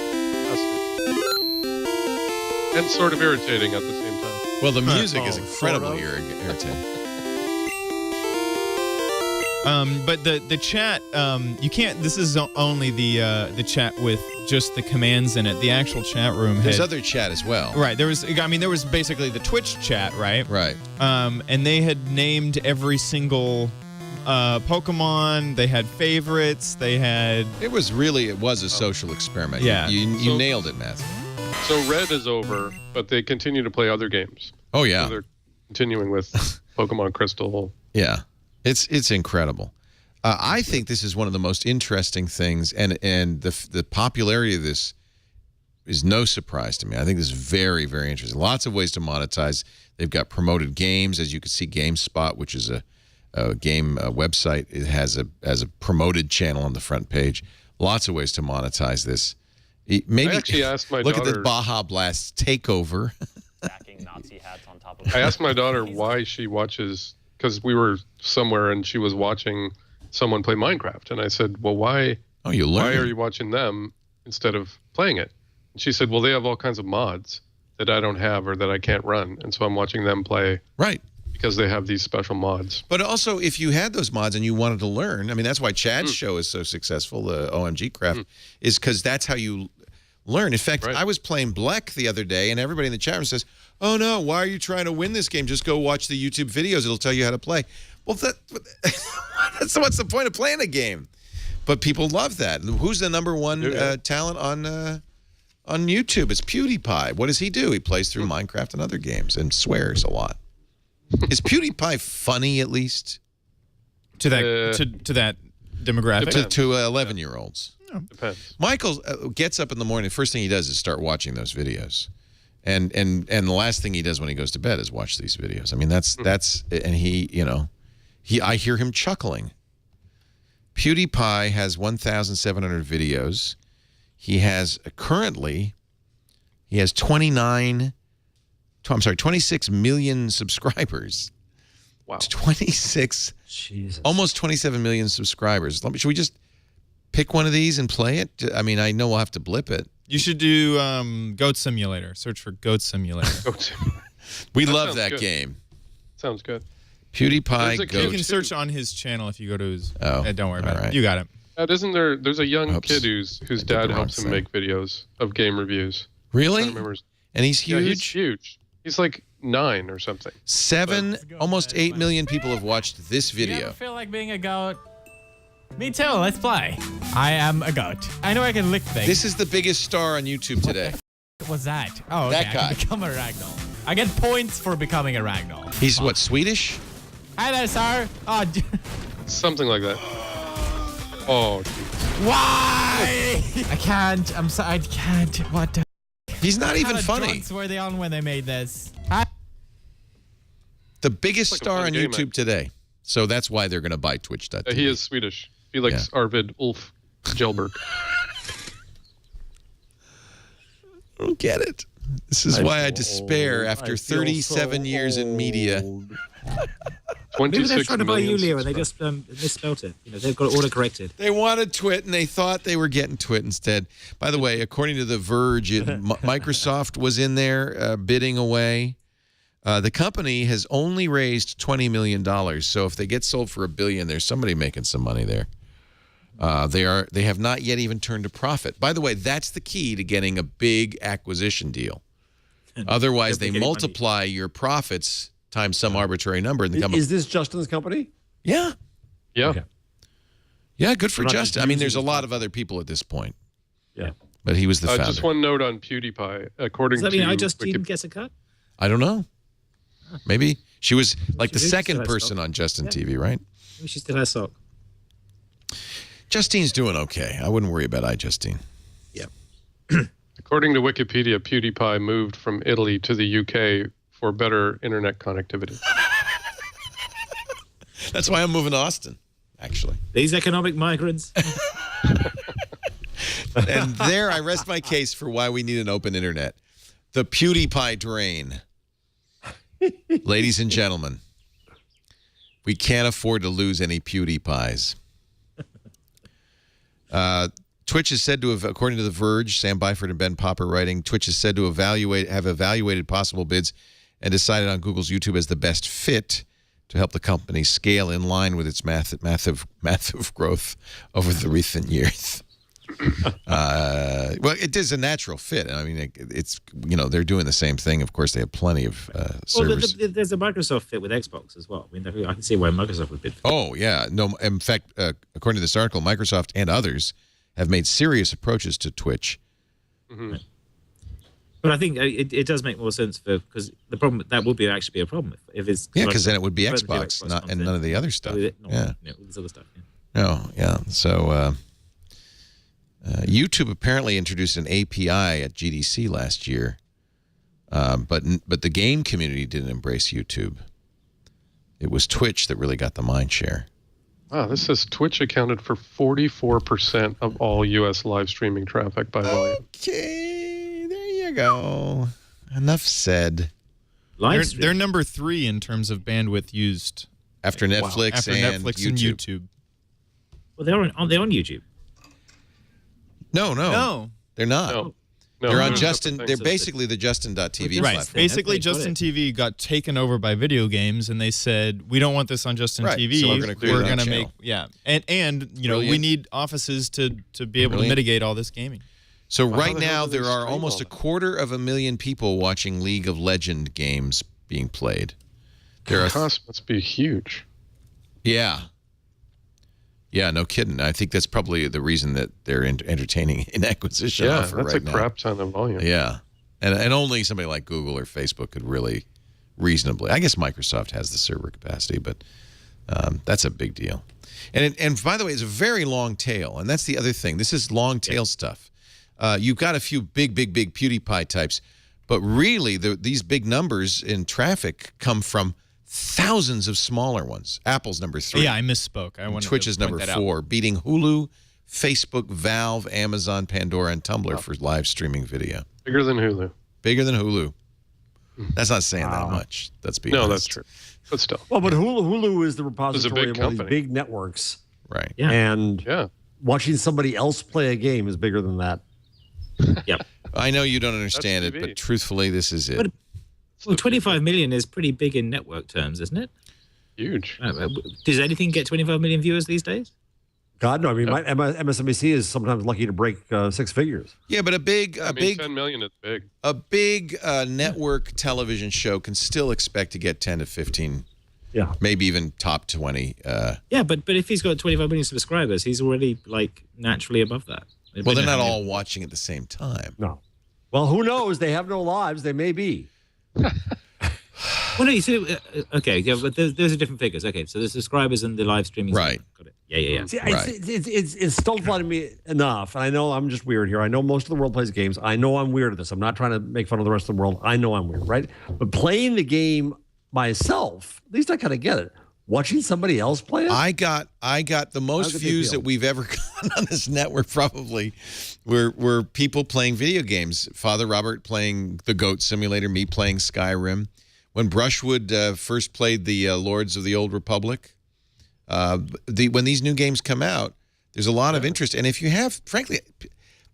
And sort of irritating at the same time. Well, the music is incredibly irritating. But the chat, you can't. This is only the chat with just the commands in it. The actual chat room. There's other chat as well. Right. There was basically the Twitch chat, right? Right. And they had named every single Pokemon. They had favorites. They had. It was a social experiment. Yeah. You nailed it, Matthew. So Red is over, but they continue to play other games. Oh yeah. So they're continuing with Pokemon Crystal. Yeah. It's incredible. I think this is one of the most interesting things, and the popularity of this is no surprise to me. I think this is very, very interesting. Lots of ways to monetize. They've got promoted games, as you can see. GameSpot, which is a game website, it has a promoted channel on the front page. Lots of ways to monetize this. Maybe I actually asked my look daughter, at the Baja Blast takeover. Stacking Nazi hats on top of. I asked my daughter why she watches, because we were somewhere and she was watching someone play Minecraft, and I said, "Well, why? Oh, you learn. Why are you watching them instead of playing it?" And she said, "Well, they have all kinds of mods that I don't have or that I can't run, and so I'm watching them play." Right. Because they have these special mods. But also, if you had those mods and you wanted to learn, I mean, that's why Chad's show is so successful, the OMG Craft, is because that's how you learn. In fact, I was playing Bleck the other day, and everybody in the chat room says, "Oh, no, why are you trying to win this game? Just go watch the YouTube videos. It'll tell you how to play." Well, that's what's the point of playing a game? But people love that. Who's the number one talent on YouTube? It's PewDiePie. What does he do? He plays through Minecraft and other games and swears a lot. Is PewDiePie funny, at least? To that demographic? To 11-year-olds. Depends. Michael gets up in the morning. The first thing he does is start watching those videos. And the last thing he does when he goes to bed is watch these videos. I mean, that's and I hear him chuckling. PewDiePie has 1,700 videos. He has currently 26 million subscribers. Wow. 26, Jesus. Almost 27 million subscribers. Should we just pick one of these and play it? I mean, I know we'll have to blip it. You should do Goat Simulator. Search for Goat Simulator. We love that game. Sounds good. PewDiePie Goat. You can search on his channel if you go to his. Oh, don't worry about right. it. You got it. Isn't there? There's a young kid whose dad helps him make videos of game reviews. Really? And he's huge. Yeah, he's huge. He's like 9 or something. Almost 8 million people have watched this video. You ever feel like being a goat? Me too. Let's play. I am a goat. I know I can lick things. This is the biggest star on YouTube today. What was that? Oh, okay. That guy. I can become a ragdoll. I get points for becoming a ragdoll. He's what, Swedish? Hi there, sir. Oh, something like that. Oh, geez. Why? I can't. I'm sorry. I can't. What the? He's not even What funny. drugs were they on when they made this? The biggest like a star fun on game, YouTube today. So that's why they're going to buy Twitch.tv. He is Swedish. Felix Arvid Ulf Gelberg. I don't get it. This is why I despair after 37 years in media. Maybe they're trying to buy Yulia and they just misspelled it. You know, they've got it auto-corrected. They wanted Twit and they thought they were getting Twit instead. By the way, according to The Verge, Microsoft was in there bidding away. The company has only raised $20 million. So if they get sold for $1 billion, there's somebody making some money there. They have not yet even turned a profit. By the way, that's the key to getting a big acquisition deal. Otherwise, they multiply your profits times some arbitrary number. And Is this Justin's company? Yeah. Yeah. Okay. Yeah, good for Justin. I mean, there's a lot of other people at this point. Yeah. But he was the founder. Just one note on PewDiePie. According Does that mean to I just didn't get a cut? I don't know. Maybe. She was like the second person on Justin TV, right? Maybe she still has sock. Justine's doing okay. I wouldn't worry about iJustine. Yeah. According to Wikipedia, PewDiePie moved from Italy to the UK for better internet connectivity. That's why I'm moving to Austin, actually. These economic migrants. And there I rest my case for why we need an open internet. The PewDiePie drain. Ladies and gentlemen, we can't afford to lose any PewDiePies. Twitch is said to have, according to The Verge, Sam Byford and Ben Popper writing, Twitch is said to have evaluated possible bids and decided on Google's YouTube as the best fit. to help the company scale in line with its massive growth over the recent years. Well, it is a natural fit. I mean, it's they're doing the same thing. Of course, they have plenty of servers. Well, there's a Microsoft fit with Xbox as well. I mean, I can see why Microsoft would bid for. Oh yeah, no. In fact, according to this article, Microsoft and others have made serious approaches to Twitch. Mm-hmm. But I think it does make more sense because the problem that would actually be a problem if it's because then it would be Xbox, and none of the other stuff. This other stuff. Yeah. No, yeah. So. YouTube apparently introduced an API at GDC last year, but the game community didn't embrace YouTube. It was Twitch that really got the mind share. Wow, this says Twitch accounted for 44% of all U.S. live streaming traffic by volume. Okay, there you go. Enough said. They're number 3 in terms of bandwidth used after Netflix, after and Netflix YouTube. and YouTube. Well, they're on YouTube. No, they're not. No, they're on Justin. They're basically the Justin.tv right. platform. Basically, Justin TV got taken over by video games, and they said we don't want this on Justin TV. So we're going to make and we need offices to be able to mitigate all this gaming. So right now there are almost 250,000 people watching League of Legends games being played. The cost must be huge. Yeah. Yeah, no kidding. I think that's probably the reason that they're entertaining an acquisition offer right now. Yeah, that's a crap ton of volume. Yeah, and only somebody like Google or Facebook could really reasonably. I guess Microsoft has the server capacity, but that's a big deal. And by the way, it's a very long tail, and that's the other thing. This is long tail stuff. You've got a few big PewDiePie types, but really these big numbers in traffic come from thousands of smaller ones. Apple's number 3. Yeah, I misspoke. Twitch is number 4, beating Hulu, Facebook, Valve, Amazon, Pandora, and Tumblr for live streaming video. Bigger than Hulu. Bigger than Hulu. That's not saying that much. That's being honest. That's true. But still. Well, but Hulu is the repository of all these big networks. Right. Yeah. And watching somebody else play a game is bigger than that. Yep. I know you don't understand it, but truthfully, this is it. Well, 25 million is pretty big in network terms, isn't it? Huge. Does anything get 25 million viewers these days? God, no. I mean, MSNBC is sometimes lucky to break 6 figures. Yeah, but a big 10 million is big. A big network television show can still expect to get 10 to 15. Yeah. Maybe even top 20. Yeah, but if he's got 25 million subscribers, he's already naturally above that. Well, they're not all watching at the same time. No. Well, who knows? They have no lives. They may be. Well, no, you see, okay, yeah, but those are different figures. Okay, so the subscribers and the live streaming. Right. Got it. Yeah. See, it's still flooding me enough, and I know I'm just weird here. I know most of the world plays games. I know I'm weird at this. I'm not trying to make fun of the rest of the world. I know I'm weird, right? But playing the game myself, at least I kind of get it. Watching somebody else play it? I got the most views that we've ever gotten on this network probably were people playing video games. Father Robert playing the Goat Simulator, me playing Skyrim. When Brushwood first played the Lords of the Old Republic, when these new games come out, there's a lot of interest. And if you have, frankly,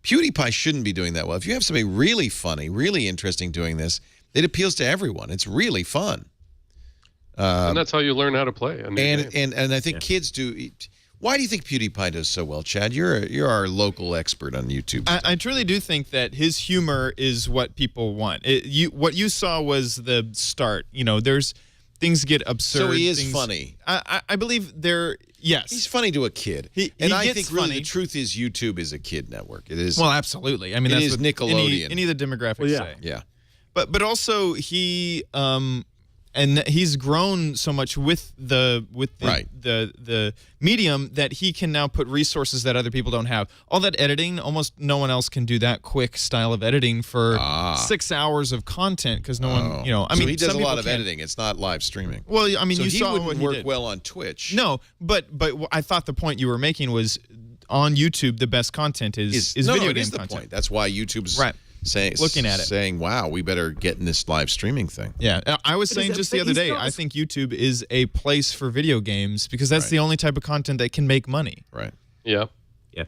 PewDiePie shouldn't be doing that well. If you have somebody really funny, really interesting doing this, it appeals to everyone. It's really fun. And that's how you learn how to play. And I think kids do. Why do you think PewDiePie does so well, Chad? You're our local expert on YouTube. I truly do think that his humor is what people want. What you saw was the start. There's things get absurd. So he is funny. I believe yes. He's funny to a kid. I think really the truth is YouTube is a kid network. It is. Well, absolutely. I mean, that's what Nickelodeon. Any of the demographics say. Yeah. But also he and he's grown so much with the medium that he can now put resources that other people don't have. All that editing, almost no one else can do that quick style of editing for 6 hours of content because no one, I mean, so he does a lot of editing. It's not live streaming. Well, I mean, so you saw what he work did. well on Twitch. No, but I thought the point you were making was on YouTube the best content is video game content. The point. That's why YouTube's looking at it, saying, "Wow, we better get in this live streaming thing." Yeah, I was saying just the other day, I think YouTube is a place for video games because that's the only type of content that can make money. Right. Yeah. Yeah.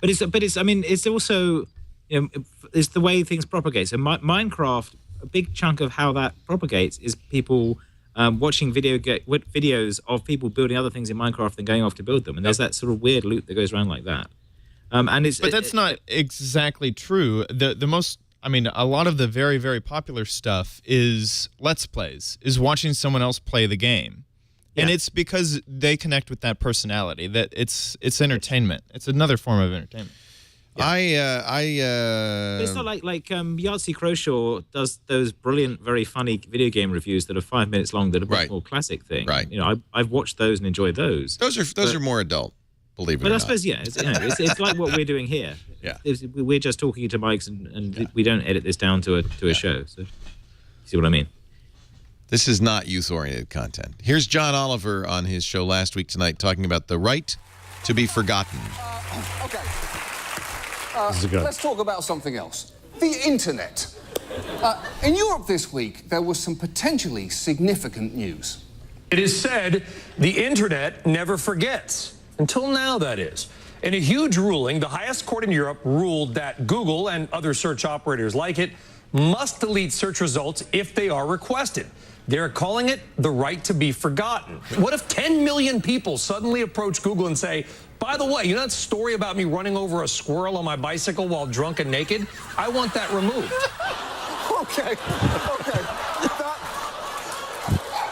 But it's. I mean, it's also, it's the way things propagate. So Minecraft, a big chunk of how that propagates is people watching videos of people building other things in Minecraft and going off to build them. And there's that sort of weird loop that goes around like that. But that's not exactly true. The most, I mean, a lot of the very, very popular stuff is Let's Plays, is watching someone else play the game. Yeah. And it's because they connect with that personality, that it's entertainment. It's another form of entertainment. Yeah. But it's not like Yahtzee Croshaw does those brilliant, very funny video game reviews that are 5 minutes long that are much more classic thing. Right. You know, I've watched those and enjoyed those. Those are more adult, believe it or not. But I suppose, yeah, it's like what we're doing here. Yeah. We're just talking into mics and we don't edit this down to a show. So, you see what I mean? This is not youth-oriented content. Here's John Oliver on his show Last Week Tonight talking about the right to be forgotten. Okay. Let's talk about something else. The internet. In Europe this week, there was some potentially significant news. It is said the internet never forgets. Until now, that is. In a huge ruling, the highest court in Europe ruled that Google and other search operators like it must delete search results if they are requested. They're calling it the right to be forgotten. What if 10 million people suddenly approach Google and say, by the way, you know that story about me running over a squirrel on my bicycle while drunk and naked? I want that removed. Okay.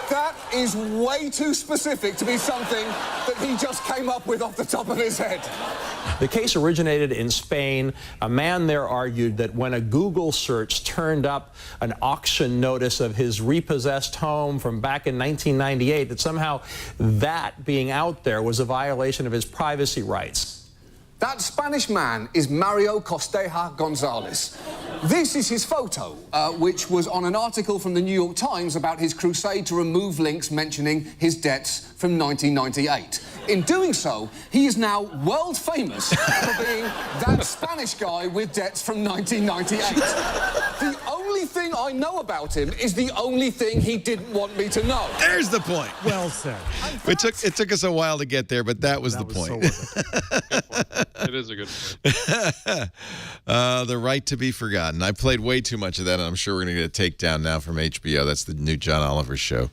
That is way too specific to be something that he just came up with off the top of his head. The case originated in Spain. A man there argued that when a Google search turned up an auction notice of his repossessed home from back in 1998, that somehow that being out there was a violation of his privacy rights. That Spanish man is Mario Costeja Gonzalez. This is his photo, which was on an article from the New York Times about his crusade to remove links mentioning his debts from 1998. In doing so, he is now world famous for being that Spanish guy with debts from 1998. The only thing I know about him is the only thing he didn't want me to know. There's the point. Well said. It took us a while to get there, but that was the point. It is a good point. The right to be forgotten. I played way too much of that, and I'm sure we're going to get a takedown now from HBO. That's the new John Oliver show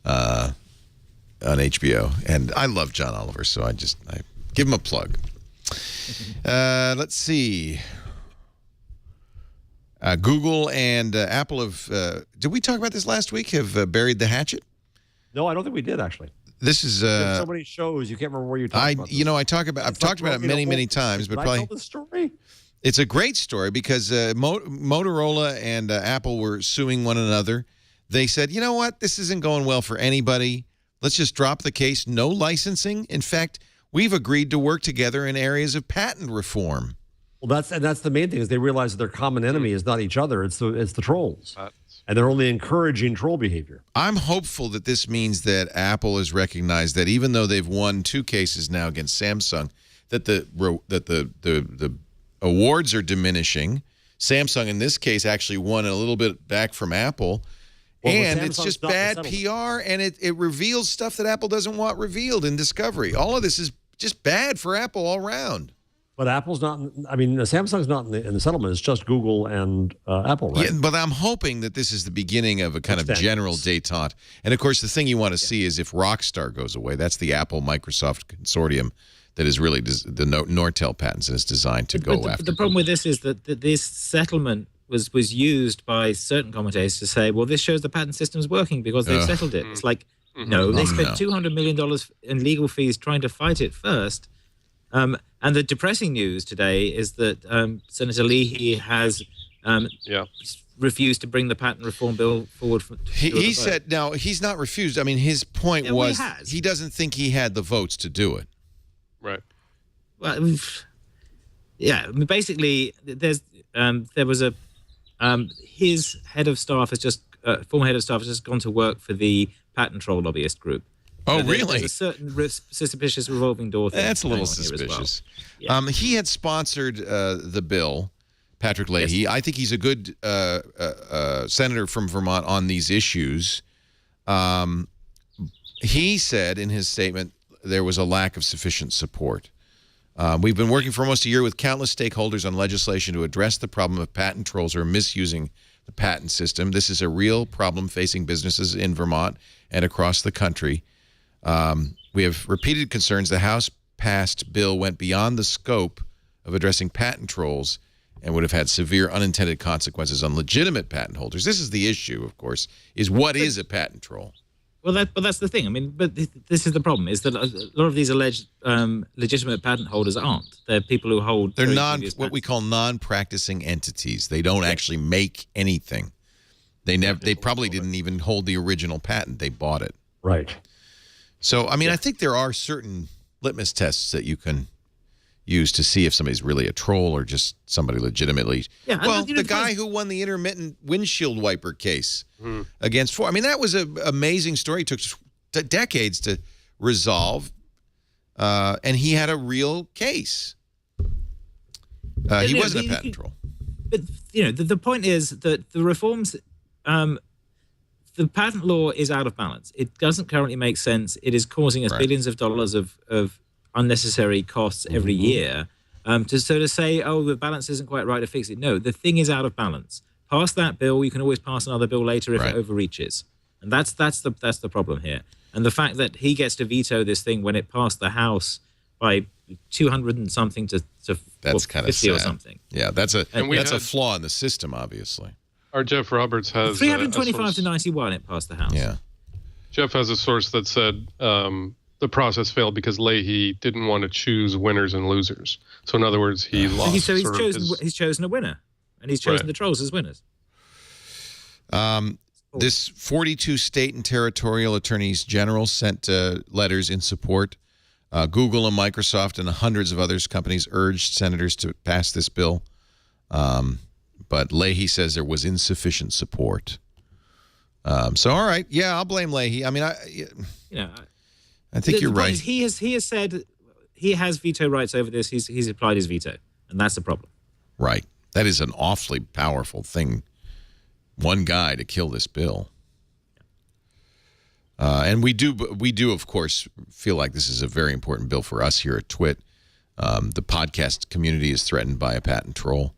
on HBO. And I love John Oliver, so I give him a plug. Let's see. Google and Apple have, did we talk about this last week, have buried the hatchet? No, I don't think we did, actually. This is so many shows you can't remember where you're talking about. I've talked about it many times, but probably. I tell the story? It's a great story because Motorola and Apple were suing one another. They said, you know what, this isn't going well for anybody. Let's just drop the case. No licensing. In fact, we've agreed to work together in areas of patent reform. Well, that's the main thing, is they realize that their common enemy is not each other; it's the trolls. And they're only encouraging troll behavior. I'm hopeful that this means that Apple has recognized that even though they've won 2 cases now against Samsung, that the awards are diminishing. Samsung, in this case, actually won a little bit back from Apple. Well, and it's just bad PR, and it reveals stuff that Apple doesn't want revealed in discovery. All of this is just bad for Apple all around. But Apple's not, I mean, Samsung's not in the settlement. It's just Google and Apple, right? Yeah, but I'm hoping that this is the beginning of a kind of general détente. And, of course, the thing you want to see is if Rockstar goes away. That's the Apple-Microsoft consortium that is really the Nortel patents and is designed to go after. But the problem with this is that this settlement was used by certain commentators to say, well, this shows the patent system's working because they've settled it. It's like, no, they spent $200 million in legal fees trying to fight it first. And the depressing news today is that Senator Leahy has refused to bring the patent reform bill forward. He said, now, he's not refused. I mean, his point was he doesn't think he had the votes to do it. Right. Well, yeah, I mean, basically, there was a his head of staff has just former head of staff has just gone to work for the patent troll lobbyist group. Oh, really? There's a certain suspicious revolving door thing. That's a little suspicious. Well. He had sponsored the bill, Patrick Leahy. Yes. I think he's a good senator from Vermont on these issues. He said in his statement there was a lack of sufficient support. We've been working for almost a year with countless stakeholders on legislation to address the problem of patent trolls who are misusing the patent system. This is a real problem facing businesses in Vermont and across the country. We have repeated concerns. The House-passed bill went beyond the scope of addressing patent trolls and would have had severe unintended consequences on legitimate patent holders. This is the issue, of course, is what is a patent troll? Well, but that's the thing. I mean, but this is the problem: is that a lot of these alleged legitimate patent holders aren't. They're people who hold. They're what we call non-practicing entities. They don't actually make anything. They probably didn't even hold the original patent. They bought it. Right. So, I mean, I think there are certain litmus tests that you can use to see if somebody's really a troll or just somebody legitimately. Yeah, well, the guy who won the intermittent windshield wiper case against Ford. I mean, that was an amazing story. It took decades to resolve, and he had a real case. He wasn't a patent troll. But, you know, the point is that the reforms, the patent law is out of balance. It doesn't currently make sense. It is causing us billions of dollars of unnecessary costs every year. To say, oh, the balance isn't quite right to fix it. No, the thing is out of balance. Pass that bill. You can always pass another bill later if it overreaches. And that's the problem here. And the fact that he gets to veto this thing when it passed the House by 200 and something to that's kind of 50 sad. or something. Yeah, that's a flaw in the system, obviously. Our Jeff Roberts has 325 to 91. It passed the House. Yeah. Jeff has a source that said the process failed because Leahy didn't want to choose winners and losers. So in other words, he lost. So he's chosen a winner, and he's chosen the trolls as winners. This 42 state and territorial attorneys general sent letters in support. Google and Microsoft and hundreds of other companies urged senators to pass this bill. But Leahy says there was insufficient support. So, all right. Yeah, I'll blame Leahy. I mean, I think you're right. He has said he has veto rights over this. He's applied his veto, and that's the problem. Right. That is an awfully powerful thing. One guy to kill this bill. And we do, of course, feel like this is a very important bill for us here at Twit. The podcast community is threatened by a patent troll,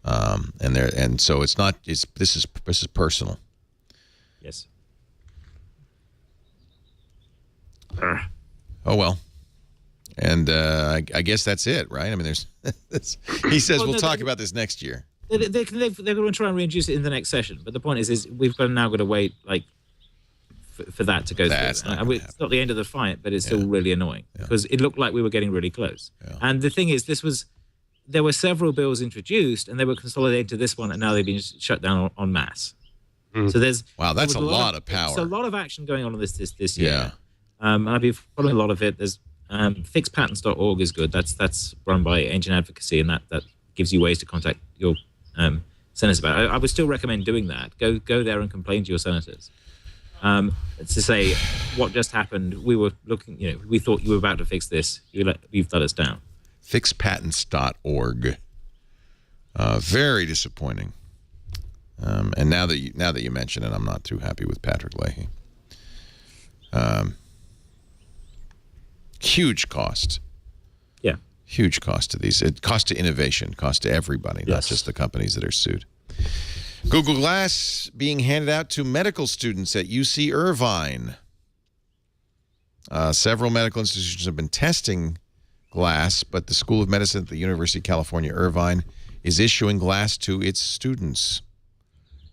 and so it's not. This is personal. Yes. Oh well, and I guess that's it, right? I mean, there's. He says we'll talk about this next year. They're going to try and reintroduce it in the next session, but the point is we've now got to wait for that to go through. It's not the end of the fight, but it's still really annoying because it looked like we were getting really close. Yeah. And the thing is, there were several bills introduced, and they were consolidated to this one, and now they've been shut down en masse. So that's a lot of power. There's a lot of action going on this year. Yeah. And I've been following a lot of it. There's fixpatents.org is good. That's run by Ancient Advocacy, and that gives you ways to contact your senators about it. I would still recommend doing that. Go there and complain to your senators. To say what just happened. We were looking. We thought you were about to fix this. You've let us down. Fixpatents.org. Very disappointing. And now that you mention it, I'm not too happy with Patrick Leahy. Huge cost. Yeah. Huge cost to these. It cost to innovation, cost to everybody, not just the companies that are sued. Google Glass being handed out to medical students at UC Irvine. Several medical institutions have been testing Glass, but the School of Medicine at the University of California, Irvine, is issuing Glass to its students,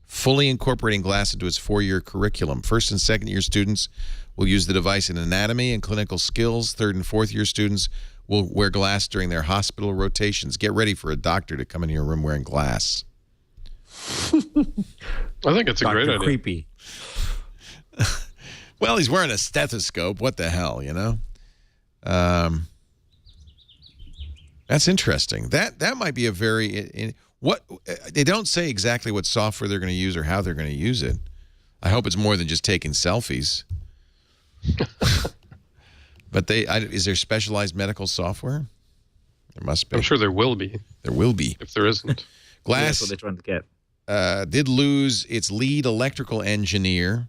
fully incorporating Glass into its 4-year curriculum. First and second-year students will use the device in anatomy and clinical skills. Third and fourth-year students will wear Glass during their hospital rotations. Get ready for a doctor to come into your room wearing Glass. I think it's a great idea. Creepy. Well, he's wearing a stethoscope. What the hell, That's interesting. That might be a very they don't say exactly what software they're going to use or how they're going to use it. I hope it's more than just taking selfies. But is there specialized medical software? There must be. I'm sure there will be. There will be. If there isn't. Glass that's what they're trying to get. Did lose its lead electrical engineer.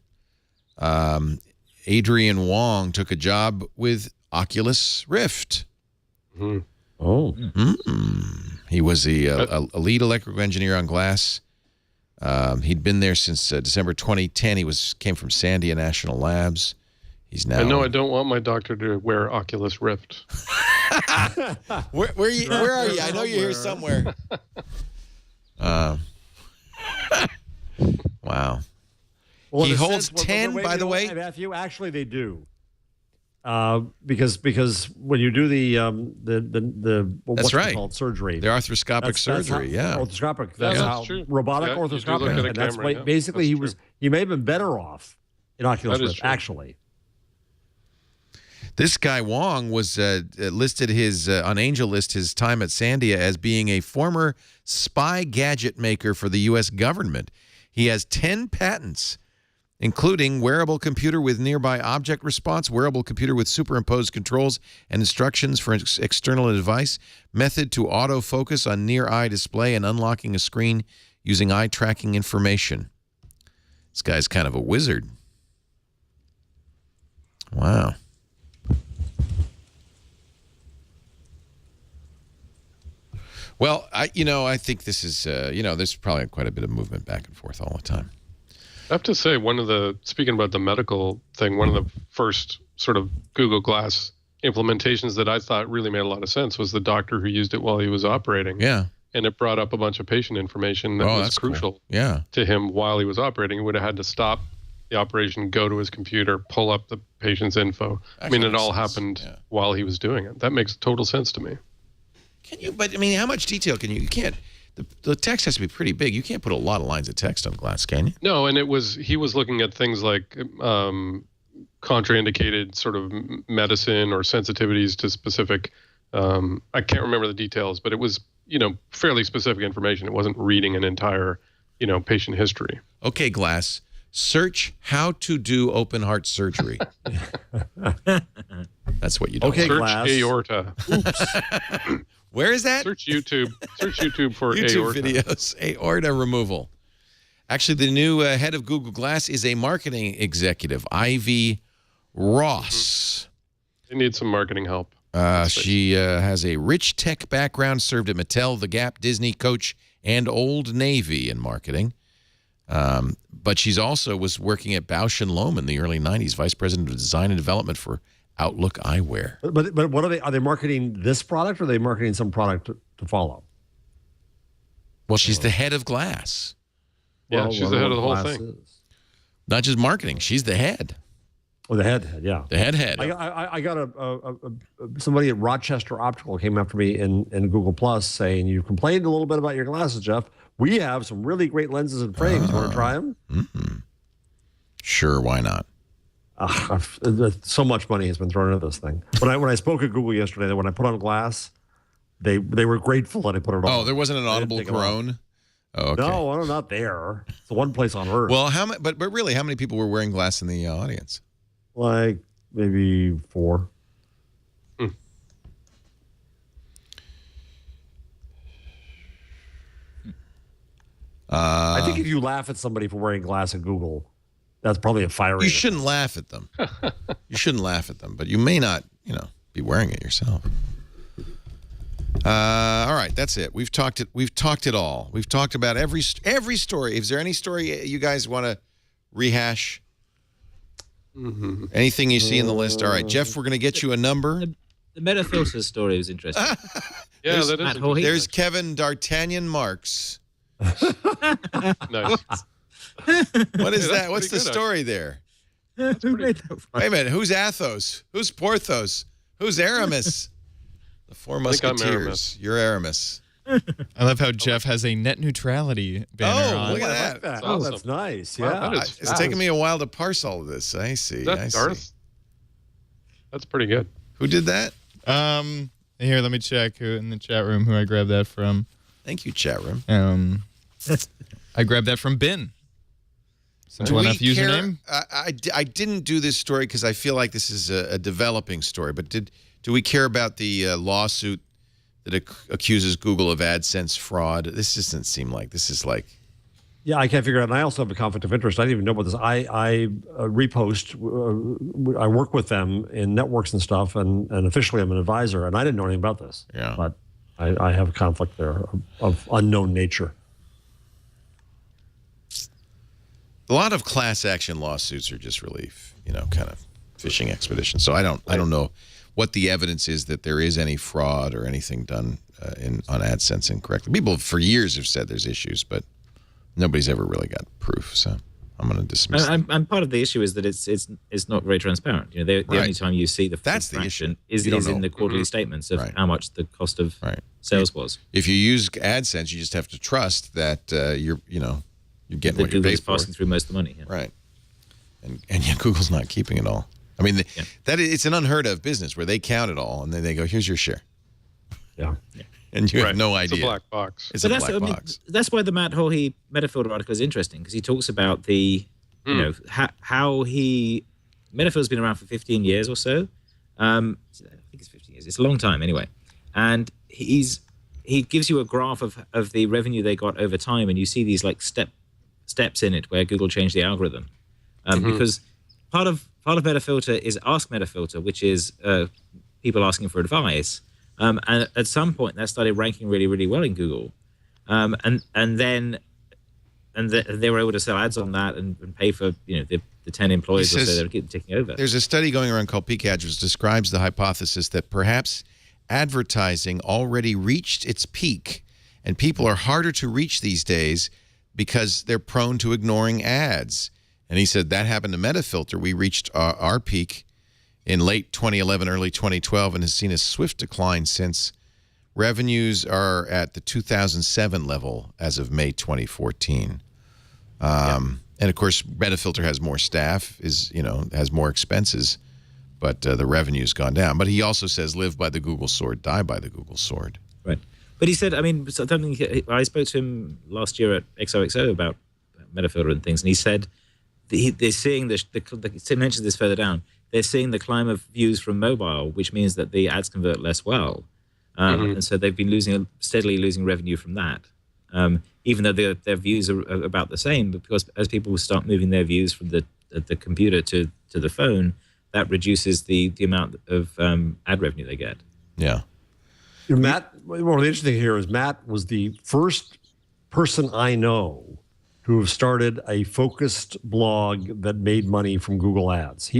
Adrian Wong took a job with Oculus Rift. Wow. Oh. He was a lead electrical engineer on glass. He'd been there since December 2010. He came from Sandia National Labs. He's now. I know I don't want my doctor to wear Oculus Rift. Where are you? I know you're here somewhere. Wow. Well, he holds 10, by the way. Matthew, actually, they do. Because when you do the what's it called, surgery, the arthroscopic surgery, arthroscopic. That's how true. robotic Yeah, arthroscopic, and that's why basically he may have been better off in Oculus Rift, actually. This guy Wong was listed on Angel List his time at Sandia as being a former spy gadget maker for the U.S. government. He has 10 patents, including wearable computer with nearby object response, wearable computer with superimposed controls and instructions for external device, method to autofocus on near-eye display, and unlocking a screen using eye tracking information. This guy's kind of a wizard. Wow. Well, I think this is, there's probably quite a bit of movement back and forth all the time. I have to say, speaking about the medical thing, one of the first sort of Google Glass implementations that I thought really made a lot of sense was the doctor who used it while he was operating. Yeah. And it brought up a bunch of patient information that was crucial to him while he was operating. He would have had to stop the operation, go to his computer, pull up the patient's info. It all happened while he was doing it. That makes total sense to me. But how much detail can you can't, the text has to be pretty big. You can't put a lot of lines of text on glass, can you? No, and he was looking at things like contraindicated sort of medicine or sensitivities to specific, I can't remember the details, but it was, fairly specific information. It wasn't reading an entire, patient history. Okay, Glass, search how to do open heart surgery. That's what you do. Okay, search Glass. Aorta. Oops. Where is that? Search YouTube. Search YouTube for YouTube aorta. videos. Aorta removal. Actually, the new head of Google Glass is a marketing executive, Ivy Ross. They need some marketing help. She has a rich tech background, served at Mattel, The Gap, Disney, Coach, and Old Navy in marketing. But she's also was working at Bausch & Lomb in the early 90s, vice president of design and development for Outlook Eyewear. But what are they? Are they marketing this product, or are they marketing some product to follow? Well, she's the head of Glass. Yeah, she's the head of the whole thing. Not just marketing; she's the head. Oh, the head, yeah. The head. I got somebody at Rochester Optical came after me in Google Plus saying, you complained a little bit about your glasses, Jeff. We have some really great lenses and frames. Want to try them? Mm-hmm. Sure, why not? So much money has been thrown into this thing. When I spoke at Google yesterday, when I put on glass, they were grateful that I put it on. Oh, there wasn't an audible groan? Oh, okay. No, not there. It's the one place on Earth. Well, but really, how many people were wearing glass in the audience? Like maybe 4. I think if you laugh at somebody for wearing glass at Google, that's probably a fiery. You shouldn't laugh at them. You shouldn't laugh at them, but you may not, be wearing it yourself. All right, that's it. We've talked it all. We've talked about every story. Is there any story you guys want to rehash? Mm-hmm. Anything you see in the list? All right, Jeff, we're going to get you a number. The Metafilter story was interesting. Yeah, that is. There's Kevin D'Artagnan Marks. Nice. What is that? What's the story there? Who made that? Wait a minute. Who's Athos? Who's Porthos? Who's Aramis? The Four Musketeers. You're Aramis. I love how Jeff has a net neutrality banner on. Look at that. That's awesome. That's nice. Yeah. Wow, it's taken me a while to parse all of this. I see. That's Darth. That's pretty good. Who did that? Here, let me check who in the chat room who I grabbed that from. Thank you, chat room. I grabbed that from Ben. Simple enough username. I didn't do this story because I feel like this is a developing story. But do we care about the lawsuit that accuses Google of AdSense fraud? This doesn't seem like this is like Yeah, I can't figure it out. And I also have a conflict of interest. I didn't even know about this. I repost. I work with them in networks and stuff, and officially I'm an advisor, and I didn't know anything about this. Yeah. But I have a conflict there of unknown nature. A lot of class action lawsuits are just really, kind of fishing expeditions. So I don't know what the evidence is that there is any fraud or anything done on AdSense incorrectly. People for years have said there's issues, but nobody's ever really got proof. So I'm going to dismiss. And part of the issue is that it's not very transparent. The only time you see the fraction is in the quarterly statements of how much the cost of sales was. If you use AdSense, you just have to trust that you're getting what you're paid for. Passing through most of the money. Yeah. Right. And yet Google's not keeping it all. I mean, it's an unheard of business where they count it all and then they go, here's your share. Yeah. And you have no idea. It's a black box. It's a black box. That's why the Matt Hawley Metafilter article is interesting, because he talks about how Metafilter's been around for 15 years or so. I think it's 15 years. It's a long time anyway. And he gives you a graph of the revenue they got over time, and you see these like steps in it where Google changed the algorithm. Because part of Metafilter is Ask Metafilter, which is people asking for advice. And at some point, that started ranking really, really well in Google, and then they were able to sell ads on that and pay for the 10 employees or so that were taking over. There's a study going around called Peak Ads, which describes the hypothesis that perhaps advertising already reached its peak, and people are harder to reach these days because they're prone to ignoring ads. And he said that happened to Metafilter. We reached our peak in late 2011, early 2012, and has seen a swift decline since. Revenues are at the 2007 level as of May 2014. And of course, Metafilter has more staff, has more expenses, but the revenue's gone down. But he also says, live by the Google sword, die by the Google sword. Right. But he said, I spoke to him last year at XOXO about Metafilter and things, and he said they're seeing he mentions this further down. They're seeing the climb of views from mobile, which means that the ads convert less well. And so they've been steadily losing revenue from that, even though their views are about the same. But because as people start moving their views from the computer to the phone, that reduces the amount of ad revenue they get. Yeah. Matt, well, the interesting here is Matt was the first person I know who have started a focused blog that made money from Google Ads.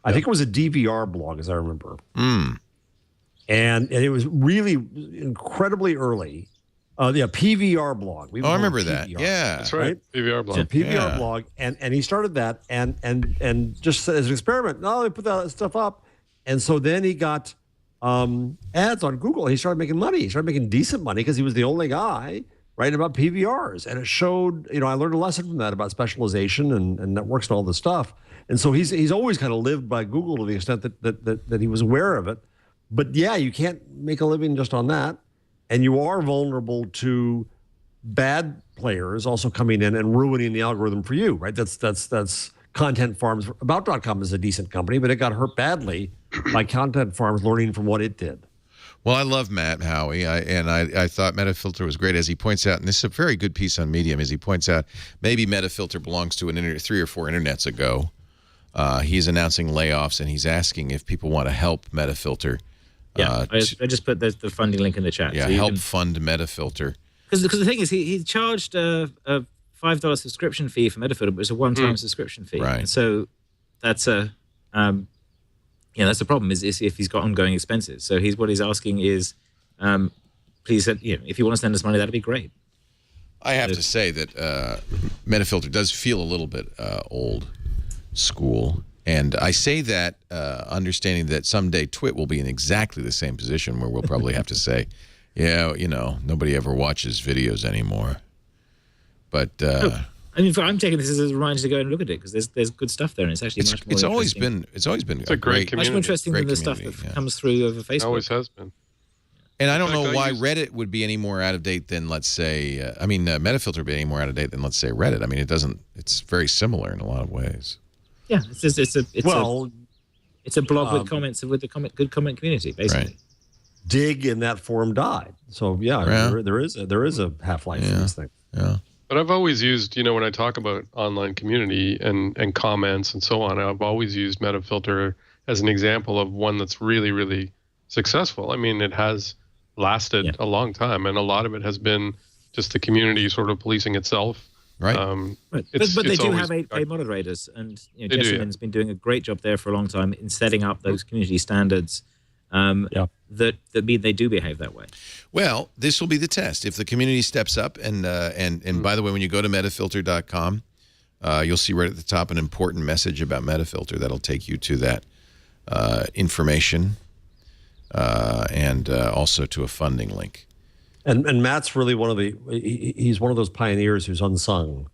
I think it was a DVR blog, as I remember. And it was really incredibly early. PVR blog. I remember that. Yeah. That's right. PVR blog. So PVR blog. And he started that and just as an experiment, they put that stuff up. And so then he got ads on Google. He started making money. He started making decent money because he was the only guy writing about PVRs. And it showed, I learned a lesson from that about specialization and networks and all this stuff. And so he's always kind of lived by Google to the extent that he was aware of it. But yeah, you can't make a living just on that. And you are vulnerable to bad players also coming in and ruining the algorithm for you, right? That's Content Farms. About.com is a decent company, but it got hurt badly by Content Farms learning from what it did. Well, I love Matt Howey, and I thought Metafilter was great, as he points out, and this is a very good piece on Medium, as he points out, maybe Metafilter belongs to 3 or 4 internets ago. He's announcing layoffs, and he's asking if people want to help Metafilter. Yeah, I just put the funding link in the chat. Yeah, so fund Metafilter. Because the thing is, he charged a $5 subscription fee for Metafilter, but it's a one-time subscription fee. Right. And so that's that's the problem is if he's got ongoing expenses. So what he's asking is, please, if you want to send us money, that'd be great. I have to say that Metafilter does feel a little bit old school. And I say that understanding that someday Twit will be in exactly the same position where we'll probably have to say, nobody ever watches videos anymore. But I'm taking this as a reminder to go and look at it because there's good stuff there, and it's actually much more. It's always been a great community. Much more interesting than the stuff that comes through over Facebook. It always has been. And I don't know why Reddit would be any more out of date than, let's say, Metafilter would be any more out of date than, let's say, Reddit. I mean, it's very similar in a lot of ways. Yeah, it's a blog with comments with the good comment community, basically. Right. Dig in that forum died. So there is a half-life for this thing. Yeah. But I've always used, when I talk about online community and comments and so on, I've always used Metafilter as an example of one that's really, really successful. I mean, it has lasted a long time, and a lot of it has been just the community sort of policing itself. Right. But they do have a moderators, and Jessamyn's been doing a great job there for a long time in setting up those community standards that mean they do behave that way. Well, this will be the test. If the community steps up, and by the way, when you go to metafilter.com, you'll see right at the top an important message about Metafilter that'll take you to that information and also to a funding link. And Matt's really he's one of those pioneers who's unsung,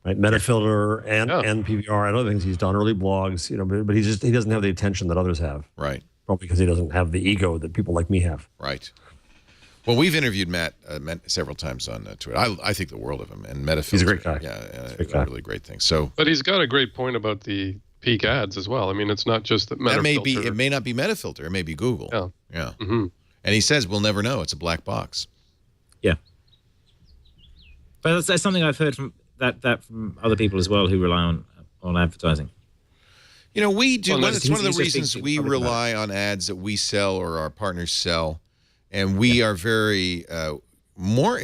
right? Metafilter and PVR and other things he's done, early blogs, but he doesn't have the attention that others have. Right. Probably because he doesn't have the ego that people like me have. Right. Well, we've interviewed Matt several times on Twitter. I think the world of him, and Metafilter. He's a great guy. Yeah, really great thing. So, but he's got a great point about the peak ads as well. I mean, it's not just that Metafilter. It may not be Metafilter. It may be Google. Yeah. Mm-hmm. And he says we'll never know. It's a black box. Yeah. But that's something I've heard from from other people as well who rely on advertising. We do. It's one of the reasons we rely on ads that we sell or our partners sell, and we are very more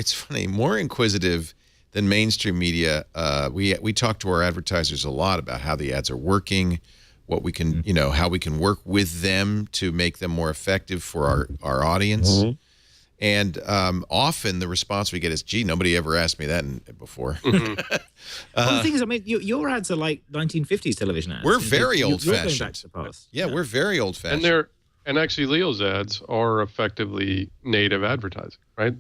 inquisitive than mainstream media. We talk to our advertisers a lot about how the ads are working, what we can, how we can work with them to make them more effective for our audience. Mm-hmm. And often the response we get is, "Gee, nobody ever asked me that before." Mm-hmm. Well, the thing is, I mean, your ads are like 1950s television ads. We're very old-fashioned. Back to the past. Yeah, we're very old-fashioned. And actually, Leo's ads are effectively native advertising, right?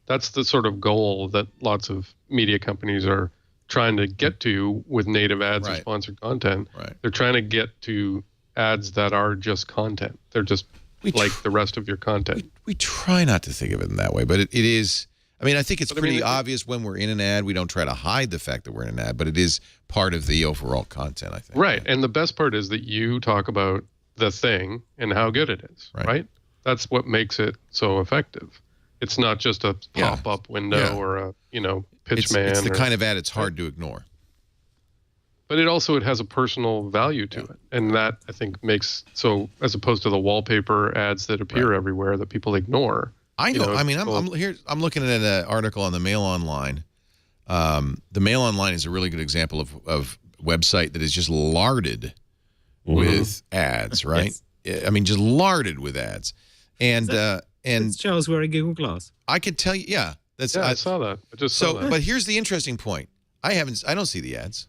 That's the sort of goal that lots of media companies are trying to get to with native ads and sponsored content. Right. They're trying to get to ads that are just content. They're just like the rest of your content. We try not to think of it in that way, but it is. I mean, I think it's pretty obvious when we're in an ad. We don't try to hide the fact that we're in an ad, but it is part of the overall content, I think. Right. And the best part is that you talk about the thing and how good it is, right? That's what makes it so effective. It's not just a pop-up window or a, pitch man. It's the kind of ad it's hard to ignore. But it has a personal value to it. And that, I think, makes, so as opposed to the wallpaper ads that appear everywhere that people ignore. I know. I mean, I'm looking at an article on the Mail Online. The Mail Online is a really good example of a website that is just larded with ads, right? Yes. I mean, just larded with ads. And it's Charles wearing Google Glass. I could tell you, I saw that. I just saw that. But here's the interesting point. I don't see the ads.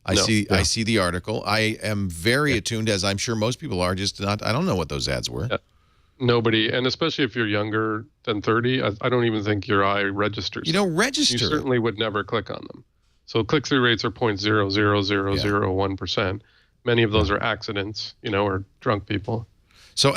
I see the article. I am very attuned, as I'm sure most people are, I don't know what those ads were. Yeah. Nobody, and especially if you're younger than 30, I don't even think your eye registers. You don't register. You certainly would never click on them. So click-through rates are 0.00001%. Many of those are accidents, or drunk people. So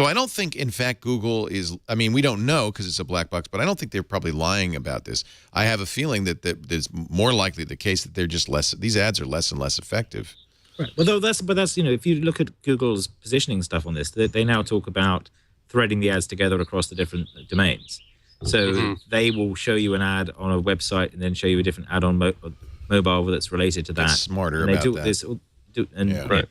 I don't think, in fact, Google is, I mean, we don't know because it's a black box, but I don't think they're probably lying about this. I have a feeling that it's more likely the case that they're just these ads are less and less effective. Right. Well, that's if you look at Google's positioning stuff on this, they now talk about threading the ads together across the different domains. So they will show you an ad on a website and then show you a different ad on mobile that's related to that. That's smarter about that.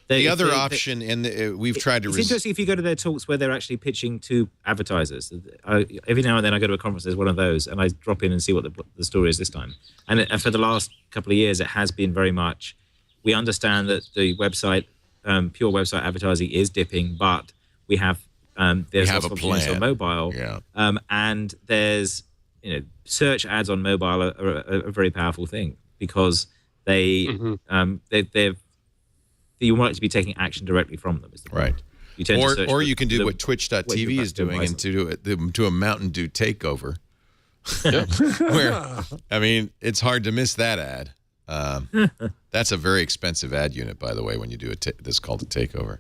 The other option, and we've tried to... It's interesting if you go to their talks where they're actually pitching to advertisers. Every now and then I go to a conference, there's one of those, and I drop in and see what the story is this time. And for the last couple of years, it has been very much, we understand that the website, pure website advertising is dipping, but we have there's lots of opportunities on mobile. Yeah. And there's, search ads on mobile are a very powerful thing because they're you want it to be taking action directly from them. Is the point. Right. You tend to search you can do what Twitch.tv is doing and to do a Mountain Dew takeover. Where, I mean, it's hard to miss that ad. That's a very expensive ad unit, by the way, when you do this called a takeover.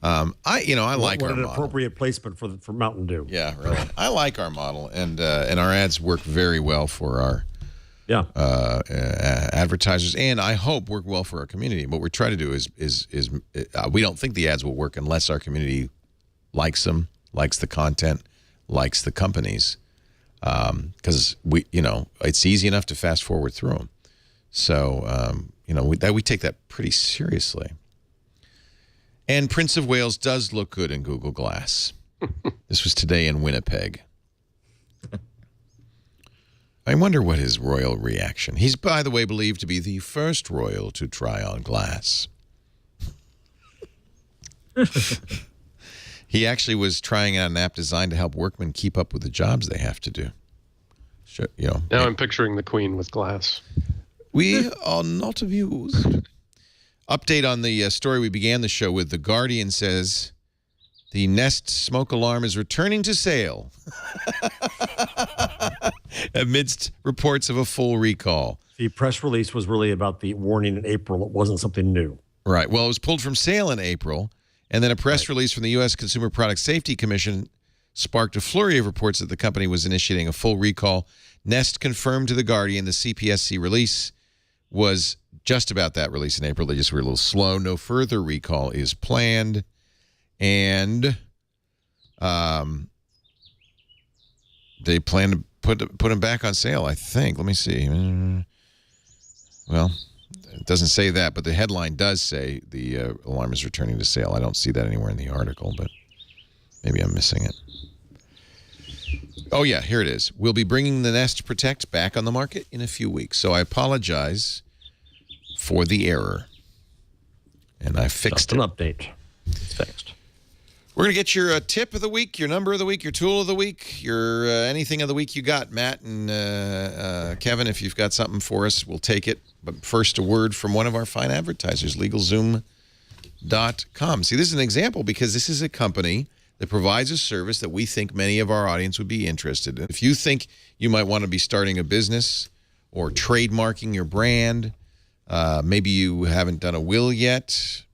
I like our model. Appropriate placement for Mountain Dew. Yeah, really. I like our model, and our ads work very well for our advertisers, and I hope work well for our community. What we're trying to do is we don't think the ads will work unless our community likes them, likes the content, likes the companies. because it's easy enough to fast forward through them. So, we take that pretty seriously. And Prince of Wales does look good in Google Glass. This was today in Winnipeg. I wonder what his royal reaction. He's, by the way, believed to be the first royal to try on glass. He actually was trying out an app designed to help workmen keep up with the jobs they have to do. Now I'm picturing the Queen with glass. We are not amused. Update on the story we began the show with. The Guardian says the Nest smoke alarm is returning to sale amidst reports of a full recall. The press release was really about the warning in April. It wasn't something new. Right. Well, it was pulled from sale in April, and then a press release from the U.S. Consumer Product Safety Commission sparked a flurry of reports that the company was initiating a full recall. Nest confirmed to The Guardian the CPSC release was just about that release in April. They just were a little slow. No further recall is planned. And they plan to put them back on sale, I think. Let me see. Well, it doesn't say that, but the headline does say the alarm is returning to sale. I don't see that anywhere in the article, but maybe I'm missing it. Oh, yeah, here it is. We'll be bringing the Nest Protect back on the market in a few weeks. So I apologize for the error. And I fixed it. Just an update. It's fixed. We're going to get your tip of the week, your number of the week, your tool of the week, your anything of the week you got. Matt and Kevin, if you've got something for us, we'll take it. But first, a word from one of our fine advertisers, LegalZoom.com. See, this is an example because this is a company that provides a service that we think many of our audience would be interested in. If you think you might want to be starting a business or trademarking your brand, maybe you haven't done a will yet,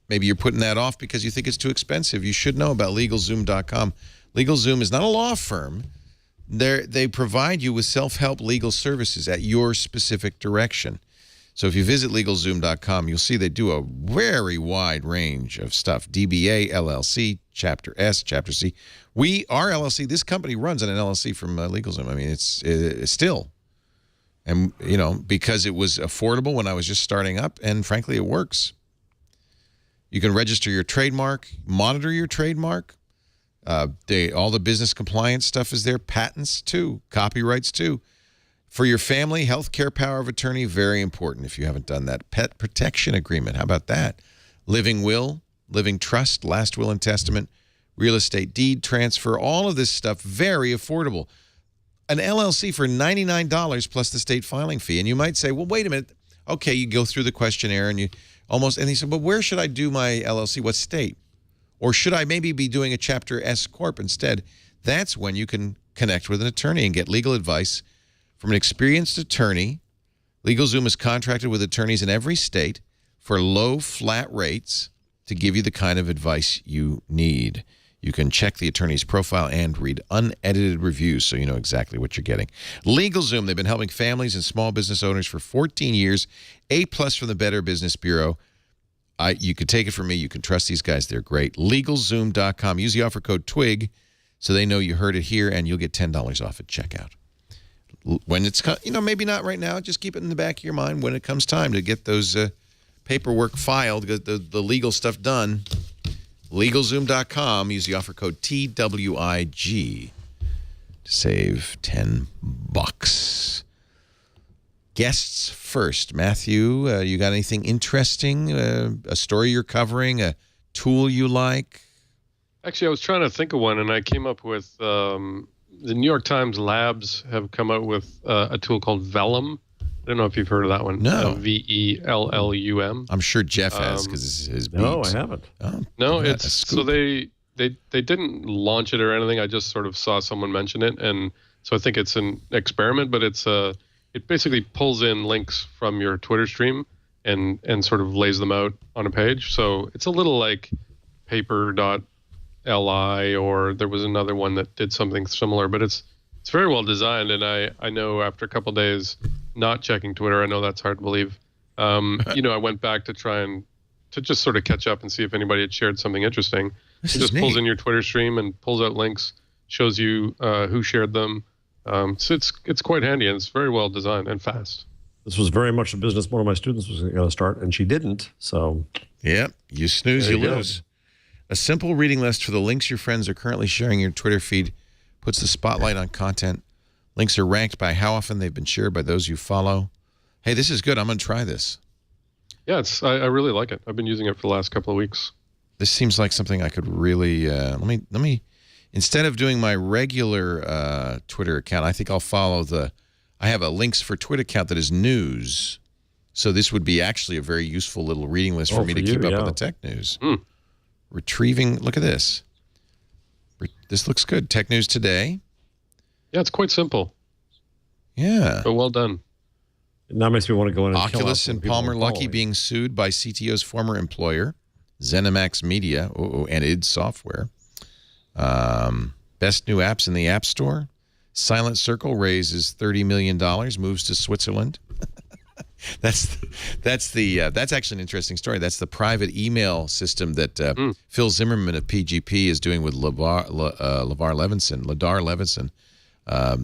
maybe you're putting that off because you think it's too expensive, you should know about LegalZoom.com. LegalZoom is not a law firm. They provide you with self-help legal services at your specific direction. So if you visit LegalZoom.com, you'll see they do a very wide range of stuff. DBA, LLC, Chapter S, Chapter C. Our LLC, this company runs on an LLC from LegalZoom. I mean, it's still. And, because it was affordable when I was just starting up, and frankly, it works. You can register your trademark, monitor your trademark. All the business compliance stuff is there. Patents, too. Copyrights, too. For your family, healthcare power of attorney, very important if you haven't done that. Pet protection agreement, how about that? Living will, living trust, last will and testament, real estate deed transfer, all of this stuff, very affordable. An LLC for $99 plus the state filing fee. And you might say, well, wait a minute. Okay, you go through the questionnaire and he said, well, where should I do my LLC? What state? Or should I maybe be doing a Chapter S Corp instead? That's when you can connect with an attorney and get legal advice from an experienced attorney. LegalZoom is contracted with attorneys in every state for low, flat rates to give you the kind of advice you need. You can check the attorney's profile and read unedited reviews so you know exactly what you're getting. LegalZoom, they've been helping families and small business owners for 14 years. A+ from the Better Business Bureau. You could take it from me. You can trust these guys. They're great. LegalZoom.com. Use the offer code TWIG so they know you heard it here, and you'll get $10 off at checkout. When it's, maybe not right now, just keep it in the back of your mind when it comes time to get those paperwork filed, get the legal stuff done. LegalZoom.com. Use the offer code TWIG to save $10. Guests first. Matthew, you got anything interesting? A story you're covering? A tool you like? Actually, I was trying to think of one, and I came up with the New York Times Labs have come out with a tool called Vellum. I don't know if you've heard of that one. No. VELLUM. I'm sure Jeff has because his beats. No, I haven't. Oh, no, it's so they didn't launch it or anything. I just sort of saw someone mention it, and so I think it's an experiment. But it basically pulls in links from your Twitter stream and sort of lays them out on a page. So it's a little like paper.li, or there was another one that did something similar, but it's very well designed. And I know after a couple of days not checking Twitter, I know that's hard to believe. I went back to try and to just sort of catch up and see if anybody had shared something interesting. It just pulls in your Twitter stream and pulls out links shows you who shared them. So it's quite handy, and it's very well designed and fast. This was very much a business one of my students was going to start, and she didn't. So, yep, you snooze, you lose. A simple reading list for the links your friends are currently sharing in your Twitter feed puts the spotlight on content. Links are ranked by how often they've been shared by those you follow. Hey, this is good. I'm going to try this. Yeah, I really like it. I've been using it for the last couple of weeks. This seems like something I could really let me instead of doing my regular Twitter account, I think I'll follow I have a links for Twitter account that is news. So this would be actually a very useful little reading list for me to keep up with the tech news. Retrieving, look at this. This looks good. Tech news today. Yeah, it's quite simple. Yeah. But well done. Now makes me want to go in and Oculus and Palmer Luckey being sued by CTO's former employer, ZeniMax Media, and id Software. Best new apps in the App Store. Silent Circle raises $30 million, moves to Switzerland. That's actually an interesting story. That's the private email system that Phil Zimmerman of PGP is doing with Ladar Levinson,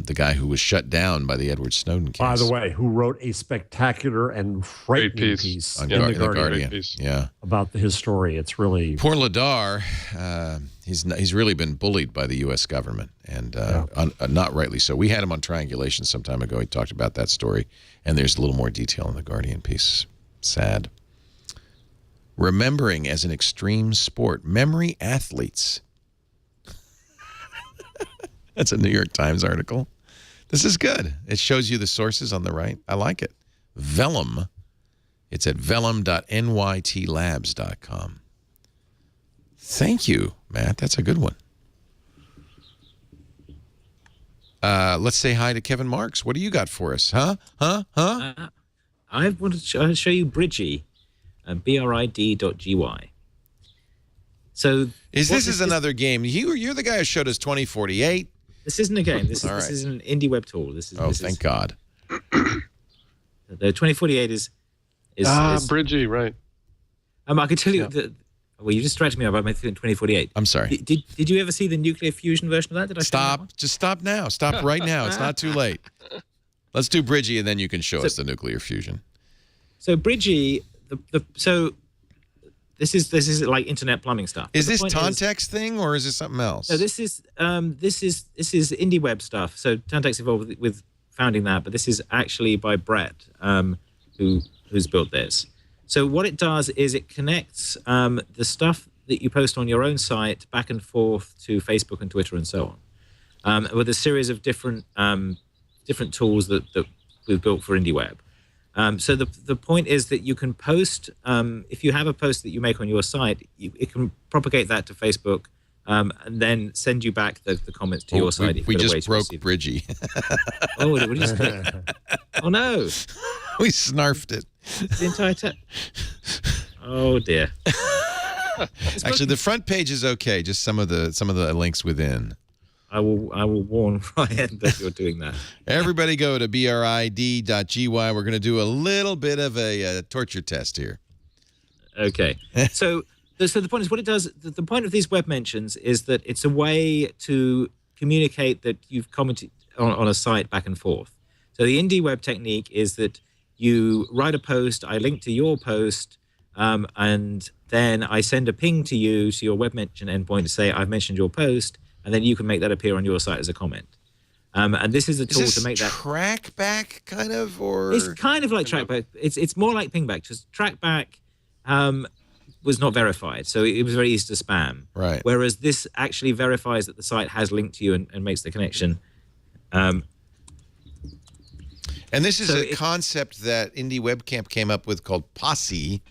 the guy who was shut down by the Edward Snowden case. By the way, who wrote a spectacular and frightening piece in the Guardian about his story. It's really... Poor Ladar, he's really been bullied by the U.S. government, and not rightly so. We had him on Triangulation some time ago. He talked about that story, and there's a little more detail in the Guardian piece. Sad. Remembering as an extreme sport. Memory athletes. That's a New York Times article. This is good. It shows you the sources on the right. I like it. Vellum. It's at vellum.nytlabs.com. Thank you, Matt. That's a good one. Let's say hi to Kevin Marks. What do you got for us? Huh? I want to show you Bridgy, brid.gy. So this is another game. You're the guy who showed us 2048. This isn't a game. This is an indie web tool. Thank God. The 2048 is Bridgy, right? I can tell you that. Well, you distracted me about my 2048. I'm sorry. Did you ever see the nuclear fusion version of that? Did I stop? Just stop now. Stop right now. It's not too late. Let's do Bridgy, and then you can show us the nuclear fusion. So Bridgy, This is like internet plumbing stuff. Is this Tontex thing or is this something else? No, this is indie web stuff. So Tontex involved with founding that, but this is actually by Brett, who's built this. So what it does is it connects the stuff that you post on your own site back and forth to Facebook and Twitter and so on, with a series of different tools that we've built for indie web. So the point is that you can post, if you have a post that you make on your site, it can propagate that to Facebook and then send you back the comments to your site. We just broke Bridgy. Oh, what did you just click? Oh, no. We snarfed it. The entire Oh, dear. Actually, the front page is okay. Just some of the links within. I will warn Ryan that you're doing that. Everybody go to brid.gy. We're going to do a little bit of a torture test here. Okay. So the point is, what it does, the point of these web mentions is that it's a way to communicate that you've commented on a site back and forth. So the indie web technique is that you write a post, I link to your post, and then I send a ping to you, to your web mention endpoint, to say I've mentioned your post, and then you can make that appear on your site as a comment. And this is a tool to make that trackback kind of, or it's kind of like trackback. It's more like pingback. Just trackback was not verified, so it was very easy to spam. Right. Whereas this actually verifies that the site has linked to you and makes the connection. And this is a concept that Indie WebCamp came up with called Posse.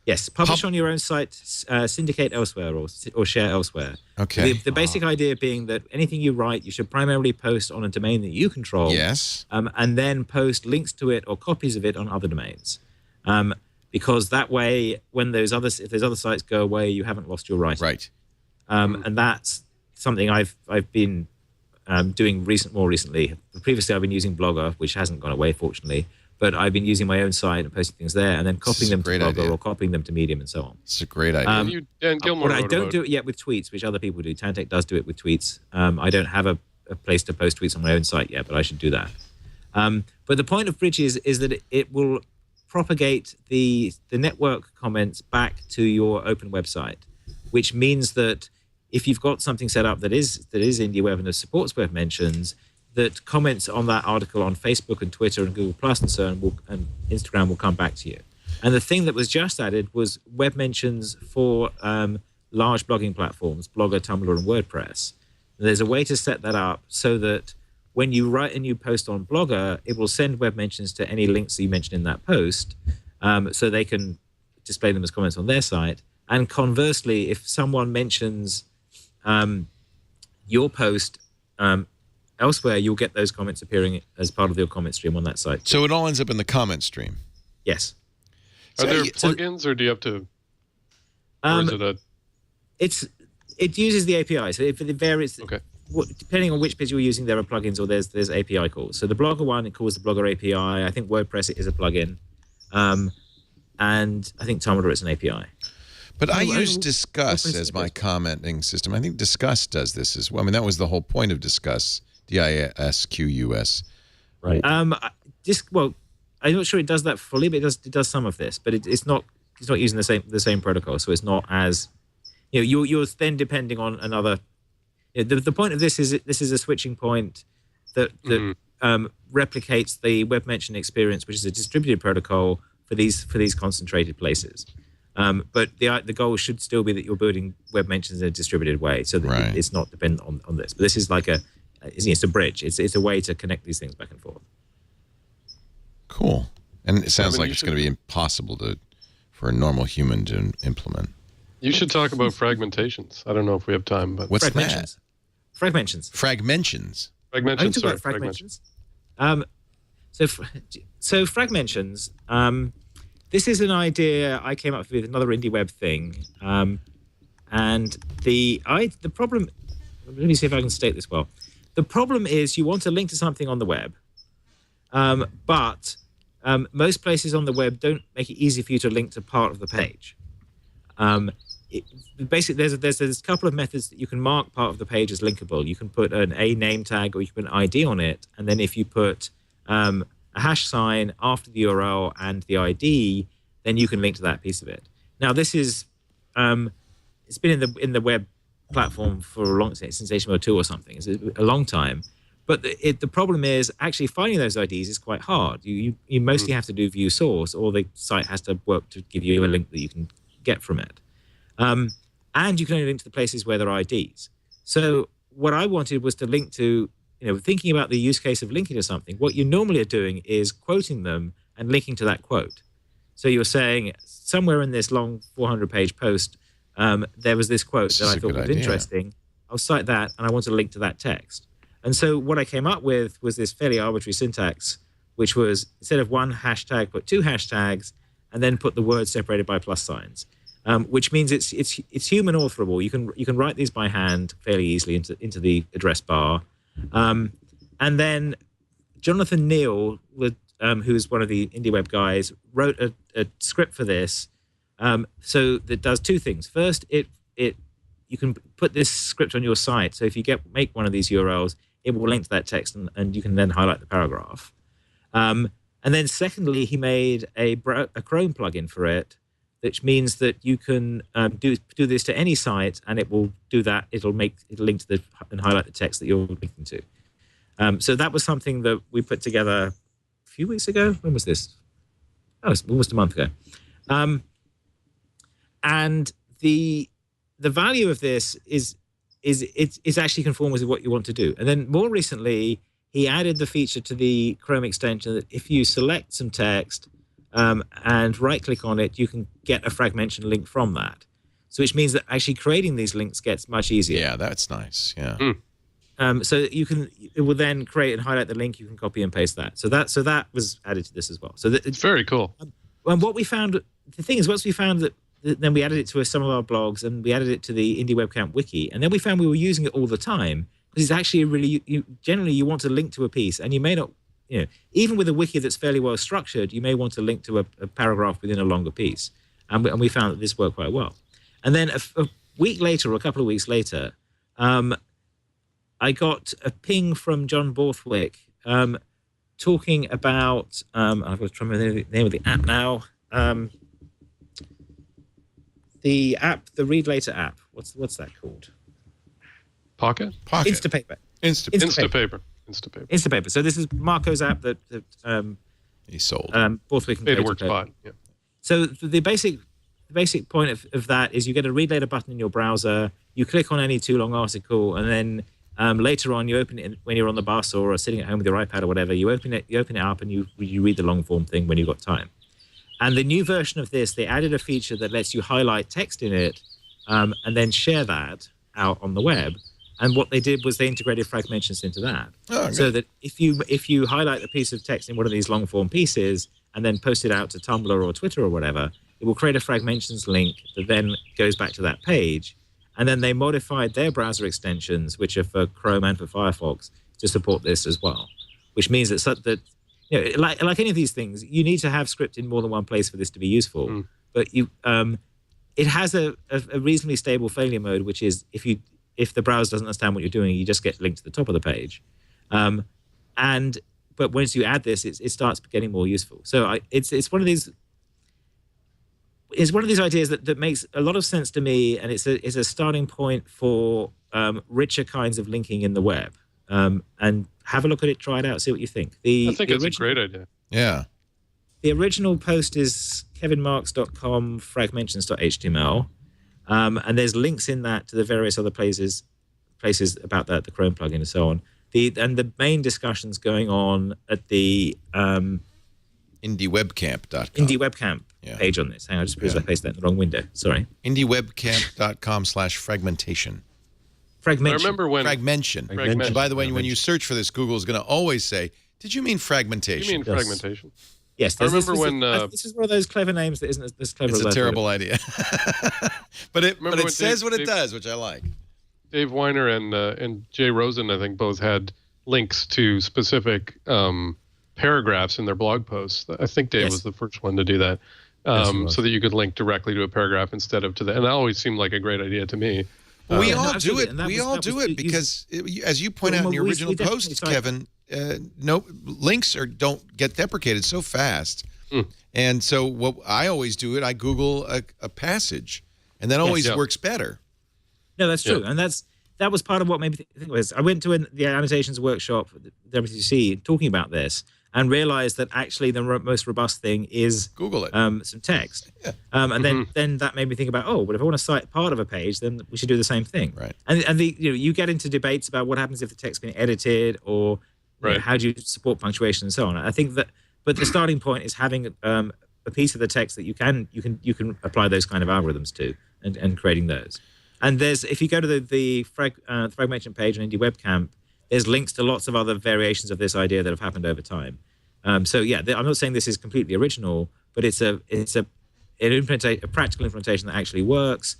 Yes, publish on your own site, syndicate elsewhere, or share elsewhere. Okay. The basic idea being that anything you write, you should primarily post on a domain that you control. Yes. And then post links to it or copies of it on other domains. Because that way, when if those other sites go away, you haven't lost your right. Right. And that's something I've been doing more recently. Previously, I've been using Blogger, which hasn't gone away, fortunately. but I've been using my own site and posting things there, and then copying them to Blogger or copying them to Medium and so on. It's a great idea. Dan Gilmore But I wrote don't about- do it yet with tweets, which other people do. Tantech does do it with tweets. I don't have a place to post tweets on my own site yet, but I should do that. But the point of Bridges is that it will propagate the network comments back to your open website, which means that if you've got something set up that is IndieWeb and that supports web mentions, that comments on that article on Facebook and Twitter and Google Plus and so on and Instagram will come back to you. And the thing that was just added was web mentions for large blogging platforms, Blogger, Tumblr, and WordPress. And there's a way to set that up so that when you write a new post on Blogger, it will send web mentions to any links that you mentioned in that post, so they can display them as comments on their site. And conversely, if someone mentions your post elsewhere, you'll get those comments appearing as part of your comment stream on that site. So it all ends up in the comment stream. Yes. Are there plugins, or do you have to? Or is it a? It uses the API, so it varies. Okay. Depending on which page you're using, there are plugins or there's API calls. So the Blogger one, it calls the Blogger API. I think WordPress is a plugin, and I think Tumblr is an API. But I use Discuss as my commenting system. I think Discuss does this as well. I mean, that was the whole point of Discuss, DISQUS. Right. Well, I'm not sure it does that fully, but it does some of this. But it's not using the same protocol, so it's not as you're then depending on another. The point of this is a switching point that replicates the web mention experience, which is a distributed protocol for these concentrated places. But the goal should still be that you're building web mentions in a distributed way, so that it's not dependent on this. But this is like it's a bridge. It's a way to connect these things back and forth. Cool. And it sounds like it's going to be impossible for a normal human to implement. You should talk about fragmentations. I don't know if we have time, but what's that? Fragmentations. Fragmentations. Fragmentations. Sorry, fragmentations. So fragmentations. This is an idea I came up with another IndieWeb thing, and the problem. Let me see if I can state this well. The problem is you want to link to something on the web, but most places on the web don't make it easy for you to link to part of the page. Basically, there's a couple of methods that you can mark part of the page as linkable. You can put a name tag or you can put an ID on it, and then if you put a hash sign after the URL and the ID, then you can link to that piece of it. Now, this is it's been in the web platform for a long since HTML2 or something. It's a long time, but the problem is actually finding those IDs is quite hard. You mostly have to do view source, or the site has to work to give you a link that you can get from it. And you can only link to the places where there are IDs. So what I wanted was to link to, thinking about the use case of linking to something, what you normally are doing is quoting them and linking to that quote. So you're saying somewhere in this long 400-page post, there was this quote that I thought was interesting. I'll cite that, and I want to link to that text. And so what I came up with was this fairly arbitrary syntax, which was instead of one hashtag, put two hashtags, and then put the words separated by plus signs. Which means it's human authorable. You can write these by hand fairly easily into the address bar, and then Jonathan Neal, who's one of the IndieWeb guys, wrote a script for this. So that does two things. First, you can put this script on your site. So if you make one of these URLs, it will link to that text, and you can then highlight the paragraph. And then secondly, he made a Chrome plugin for it, which means that you can do this to any site, and it will do that. It'll link to and highlight the text that you're linking to. So that was something that we put together a few weeks ago. When was this? Oh, it's almost a month ago. And the value of this is it's actually conforms with what you want to do. And then more recently, he added the feature to the Chrome extension that if you select some text and right-click on it, you can get a fragmentation link from that. So which means that actually creating these links gets much easier. Yeah, that's nice. Yeah. So it will then create and highlight the link. You can copy and paste that. So that was added to this as well. So it's very cool. And what we found, the thing is, once we found that, then we added it to some of our blogs, and we added it to the Indie Webcamp wiki, and then we found we were using it all the time because it's actually generally you want to link to a piece, and you may not even with a wiki that's fairly well structured, you may want to link to a paragraph within a longer piece. And we found that this worked quite well. And then a week later, or a couple of weeks later, I got a ping from John Borthwick talking about, I've got to try to remember the name of the app now. The app, the Read Later app. What's that called? Pocket? Instapaper. Instapaper. So this is Marco's app that he sold. Borthwick and It works fine. Yeah. So the basic point of that is you get a Read Later button in your browser. You click on any too long article, and then later on you open it when you're on the bus or sitting at home with your iPad or whatever. You open it up and you read the long form thing when you've got time. And the new version of this, they added a feature that lets you highlight text in it and then share that out on the web. And what they did was they integrated fragmentations into that. So that if you highlight a piece of text in one of these long form pieces and then post it out to Tumblr or Twitter or whatever, it will create a fragmentations link that then goes back to that page. And then they modified their browser extensions, which are for Chrome and for Firefox, to support this as well. Which means that like any of these things, you need to have script in more than one place for this to be useful. But it has a reasonably stable failure mode, which is if the browser doesn't understand what you're doing, you just get linked to the top of the page. But once you add this, it starts getting more useful. So it's one of these. It's one of these ideas that makes a lot of sense to me, and it's a starting point for richer kinds of linking in the web. And have a look at it, try it out, see what you think. I think it's a great idea. Yeah. The original post is kevinmarks.com fragmentations.html. And there's links in that to the various other places about that, the Chrome plugin and so on. The main discussions going on at the IndieWebCamp.com. IndieWebCamp page on this. Hang on, I just pasted that in the wrong window. Sorry. IndieWebCamp.com/fragmentation. Fragmentation. I remember when Fragmentation. And by the way, when you search for this, Google is going to always say, "Did you mean fragmentation?" You mean fragmentation? Yes. I remember when this is one of those clever names that isn't as clever. It's as a terrible idea, but it says what it does, which I like. Dave Weiner and Jay Rosen, I think, both had links to specific paragraphs in their blog posts. I think Dave was the first one to do that, so that you could link directly to a paragraph instead of to the. And that always seemed like a great idea to me. Well, we all do it. We all do it because, as you point out in the original posts, Kevin, no links don't get deprecated so fast. And so what I always do I Google a passage, and that always works better. No, that's true, and that was part of what made me think was I went to the annotations workshop at the WTC talking about this, and realized that actually the most robust thing is Google it. Some text. And then that made me think about, but if I want to cite part of a page, then we should do the same thing. Right. And you get into debates about what happens if the text's been edited, or how do you support punctuation and so on. I think that, but the starting point is having a piece of the text that you can apply those kind of algorithms to, and creating those. And if you go to the fragmentation page on IndieWebCamp, there's links to lots of other variations of this idea that have happened over time. I'm not saying this is completely original, but it's a practical implementation that actually works.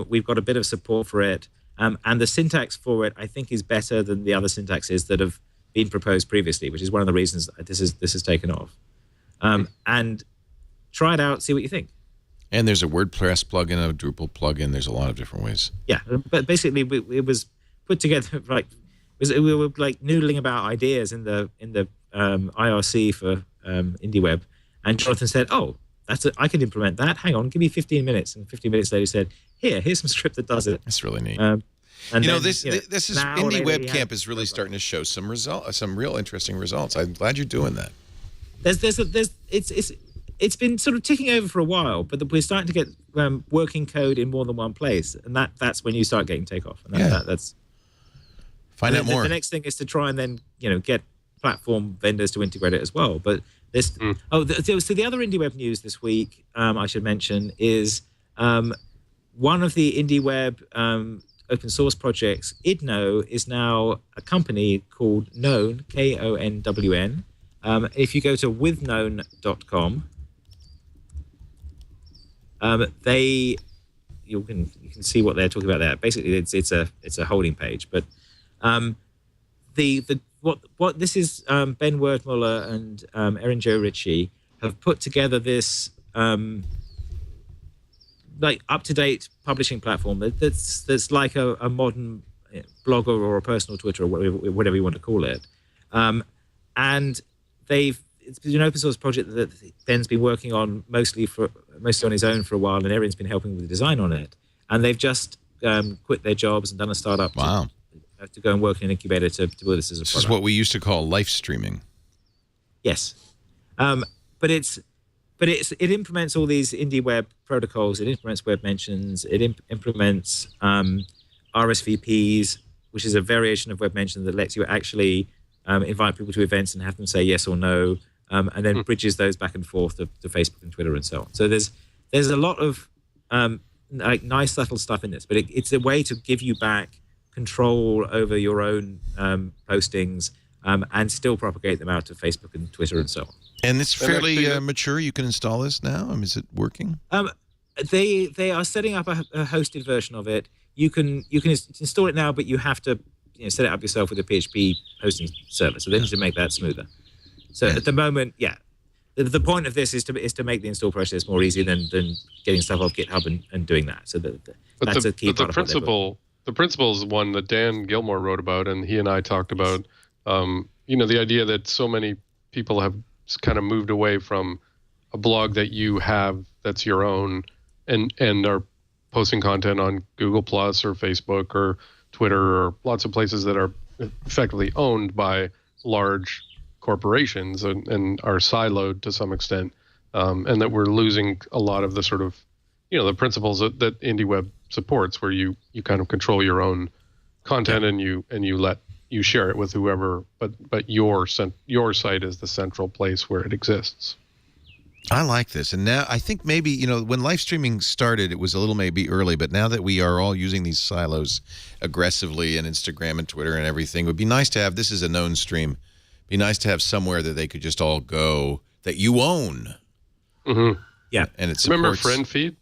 We've got a bit of support for it, and the syntax for it, I think, is better than the other syntaxes that have been proposed previously, which is one of the reasons this has taken off. And try it out, see what you think. And there's a WordPress plugin, a Drupal plugin. There's a lot of different ways. Yeah, but basically, it was put together we were like noodling about ideas in the IRC for IndieWeb, and Jonathan said, I can implement that. Hang on, give me 15 minutes. And 15 minutes later, he said, here's some script that does it. That's really neat. And this is IndieWebCamp is really starting to show some real interesting results. I'm glad you're doing that. It's been sort of ticking over for a while, but we're starting to get working code in more than one place, and that's when you start getting takeoff. And that's find out more. The next thing is to try and then get platform vendors to integrate it as well. But this so the other IndieWeb news this week I should mention is one of the IndieWeb open source projects, Idno, is now a company called Known, KONWN. If you go to withknown.com, you can see what they're talking about there. Basically, it's a holding page, but the what this is, Ben Werdmuller and Erin Joe Ritchie have put together this like up-to-date publishing platform that's like a modern blogger or a personal Twitter or whatever you want to call it, and it's an open source project that Ben's been working on mostly on his own for a while, and Erin's been helping with the design on it, and they've just quit their jobs and done a startup. Wow. To go and work in an incubator to build this as a product. This is what we used to call live streaming. Yes, but it implements all these indie web protocols. It implements web mentions. It implements RSVPs, which is a variation of web mentions that lets you actually invite people to events and have them say yes or no, and then bridges those back and forth to Facebook and Twitter and so on. So there's a lot of like nice subtle stuff in this, but it's a way to give you back control over your own postings and still propagate them out to Facebook and Twitter and so on. And it's fairly mature. You can install this now. I mean, is it working? They are setting up a hosted version of it. You can install it now, but you have to set it up yourself with a PHP hosting server. So they need to make that smoother. So at the moment, the point of this is to make the install process more easy than getting stuff off GitHub and doing that. So that's a key part of it. The principle is one that Dan Gilmore wrote about, and he and I talked about. The idea that so many people have kind of moved away from a blog that you have that's your own, and are posting content on Google Plus or Facebook or Twitter or lots of places that are effectively owned by large corporations and are siloed to some extent, and that we're losing a lot of the sort of the principles that IndieWeb supports, where you kind of control your own content and you share it with whoever, but your site is the central place where it exists. I like this. And now I think maybe, when live streaming started, it was a little maybe early, but now that we are all using these silos aggressively in Instagram and Twitter and everything, it would be nice to have, this is a known stream, be nice to have somewhere that they could just all go that you own. Mm-hmm. Yeah. And it's remember FriendFeed?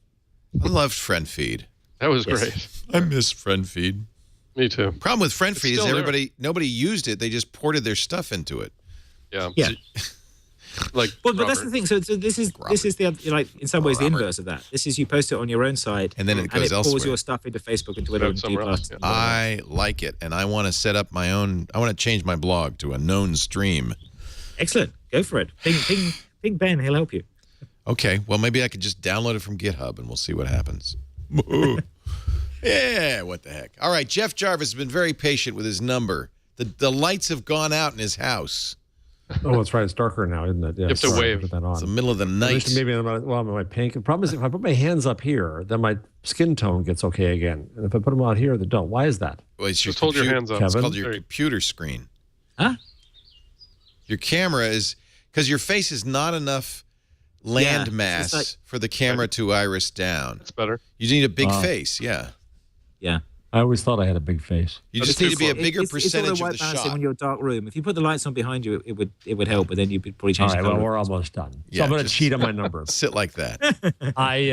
I loved FriendFeed. That was great. I miss FriendFeed. Me too. Problem with FriendFeed is nobody used it. They just ported their stuff into it. Yeah. Yeah. But that's the thing. So this is the other, in some ways the inverse of that. This is you post it on your own site, and then it goes elsewhere. Pours your stuff into Facebook and Twitter and G+. I like it, and I want to set up my own. I want to change my blog to a known stream. Excellent. Go for it. Ping Ben. He'll help you. Okay. Well, maybe I could just download it from GitHub, and we'll see what happens. Yeah. What the heck? All right. Jeff Jarvis has been very patient with his number. The lights have gone out in his house. Oh, that's right. It's darker now, isn't it? Yeah, you have to wave. Put that on. It's the middle of the night. Maybe my pink. The problem is if I put my hands up here, then my skin tone gets okay again. And if I put them out here, they don't. Why is that? Well, it's just hold your hands up. It's called your computer screen. Huh? Your camera is, because your face is not enough land mass for the camera to iris down. It's better. You need a big face, yeah. Yeah. I always thought I had a big face. You just need to be a bigger percentage of the shot. In your dark room. If you put the lights on behind you, it would help, but then you could probably change the color. Well, we're almost done. Yeah, so I'm going to cheat on my number. Sit like that. I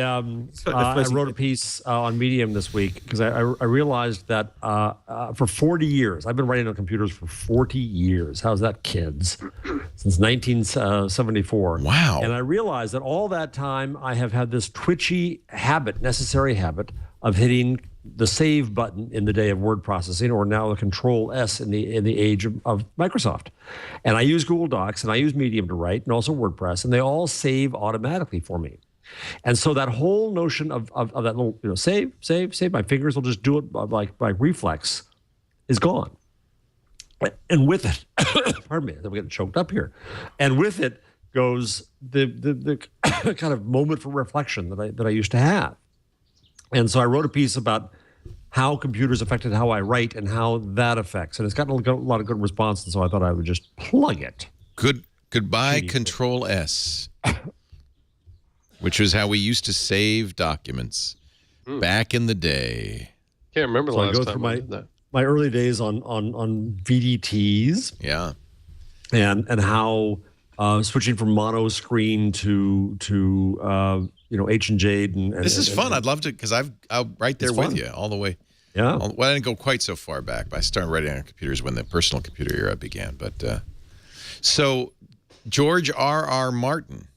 wrote a piece on Medium this week because I realized that for 40 years, I've been writing on computers for 40 years. How's that, kids? Since 1974. Wow. And I realized that all that time I have had this twitchy habit, necessary habit, of hitting the save button in the day of word processing, or now the Control S in the age of Microsoft. And I use Google Docs and I use Medium to write, and also WordPress, and they all save automatically for me. And so that whole notion of that little save, my fingers will just do it like reflex, is gone. And with it, pardon me, I'm getting choked up here. And with it goes the kind of moment for reflection that I used to have. And so I wrote a piece about how computers affected how I write and how that affects. And it's gotten a lot of good response, and so I thought I would just plug it. Goodbye, Control S, which was how we used to save documents back in the day. Can't remember the last time I did that. My early days on VDTs. Yeah. And how switching from mono screen to H and Jade and this is fun. I'd love to, because I'm right there with you all the way. Yeah. Well, I didn't go quite so far back, but I started writing on computers when the personal computer era began. But so George R.R. Martin,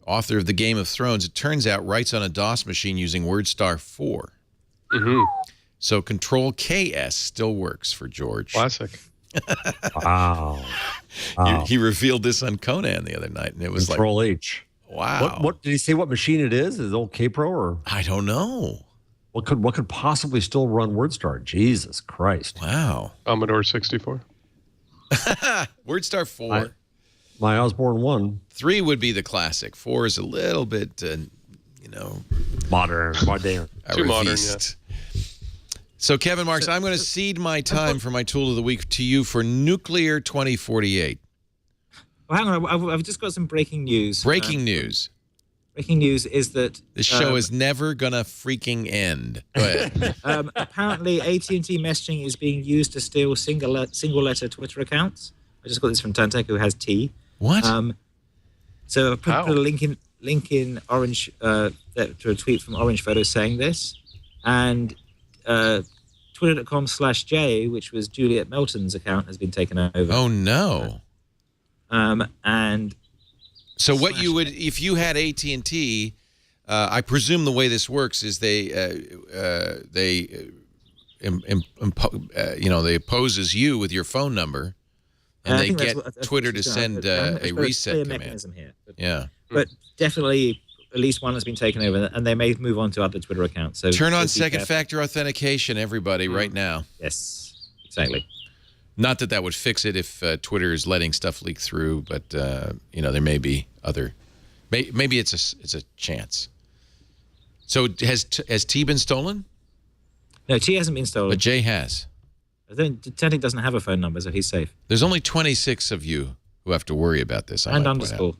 author of the Game of Thrones, it turns out writes on a DOS machine using WordStar 4. Mm-hmm. So Control KS still works for George. Classic. Wow. He revealed this on Conan the other night, and it was Control H. Wow. What did he say? What machine it is? Is it old K-Pro or? I don't know. What could possibly still run WordStar? Jesus Christ! Wow. Commodore 64. WordStar 4. My Osborne 1. 3 would be the classic. 4 is a little bit, modern. Too modern, yeah. So, Kevin Marks, I'm going to cede my time for my tool of the week to you for Nuclear 2048. Well, hang on. I've just got some breaking news. Breaking news. Breaking news is that this show is never going to freaking end. Go ahead. Apparently, AT&T messaging is being used to steal single-letter Twitter accounts. I just got this from Tantec, who has T. What? So I put a link in Orange to a tweet from Orange Photos saying this, and Twitter.com/J, which was Juliet Melton's account, has been taken over. Oh no! And so what you would, if you had AT&T, I presume the way this works is they opposes you with your phone number, and they get Twitter to send a reset command. Mechanism here, but definitely at least one has been taken over, and they may move on to other Twitter accounts. So turn on second factor authentication, everybody, right now. Yes, exactly. Not that would fix it if Twitter is letting stuff leak through, but there may be other. Maybe it's a chance. So has T been stolen? No, T hasn't been stolen. But J has. I think Teddy doesn't have a phone number, so he's safe. There's only 26 of you who have to worry about this. And underscore.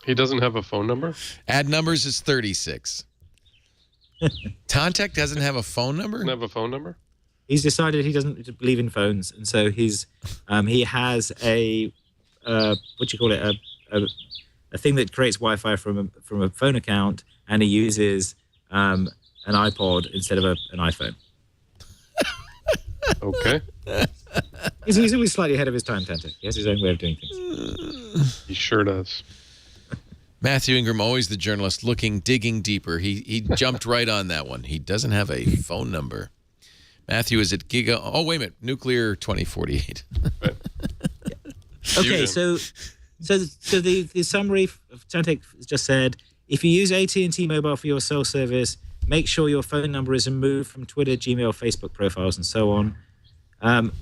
He doesn't have a phone number? Add numbers is 36. Tantec doesn't have a phone number? Doesn't have a phone number? He's decided he doesn't believe in phones, and so he has a a thing that creates Wi-Fi from a phone account, and he uses an iPod instead of an iPhone. Okay. He's always slightly ahead of his time, Tantec. He has his own way of doing things. He sure does. Matthew Ingram, always the journalist, digging deeper. He jumped right on that one. He doesn't have a phone number. Matthew is at Giga. Oh, wait a minute. Nuclear 2048. Okay, so the summary of Tantec just said, if you use AT&T Mobile for your cell service, make sure your phone number is removed from Twitter, Gmail, Facebook profiles, and so on.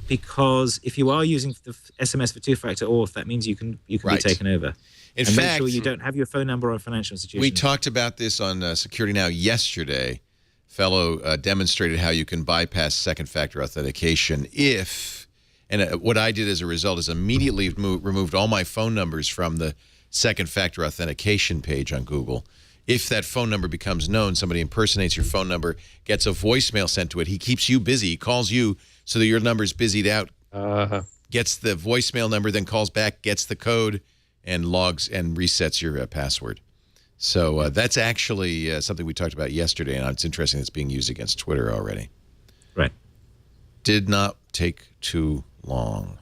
Because if you are using the SMS for two-factor auth, that means you can be taken over. In fact, make sure you don't have your phone number on financial institutions. We talked about this on Security Now yesterday. Fellow demonstrated how you can bypass second factor authentication what I did as a result is immediately removed all my phone numbers from the second factor authentication page on Google. If that phone number becomes known, somebody impersonates your phone number, gets a voicemail sent to it. He keeps you busy. He calls you so that your number's busied out, gets the voicemail number, then calls back, gets the code, and logs and resets your password. So that's actually something we talked about yesterday, and it's interesting it's being used against Twitter already. Right. Did not take too long.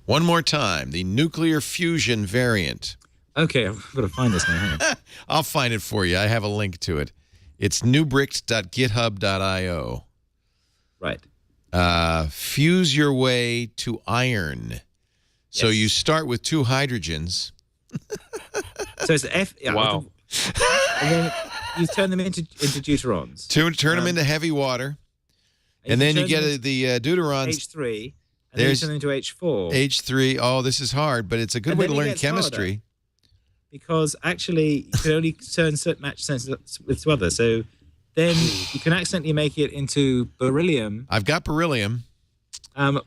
One more time, the nuclear fusion variant. Okay, I've got to find this now. I'll find it for you. I have a link to it. It's newbricks.github.io. Right. Fuse your way to iron. So you start with 2 hydrogens. So it's F. Yeah, wow. And then you turn them into deuterons. Turn them into heavy water. And then you get the deuterons. H3. And then you turn them into H4. H3. Oh, this is hard, but it's a good way to learn chemistry. Because actually, you can only turn certain match senses with others. So then you can accidentally make it into beryllium. I've got beryllium.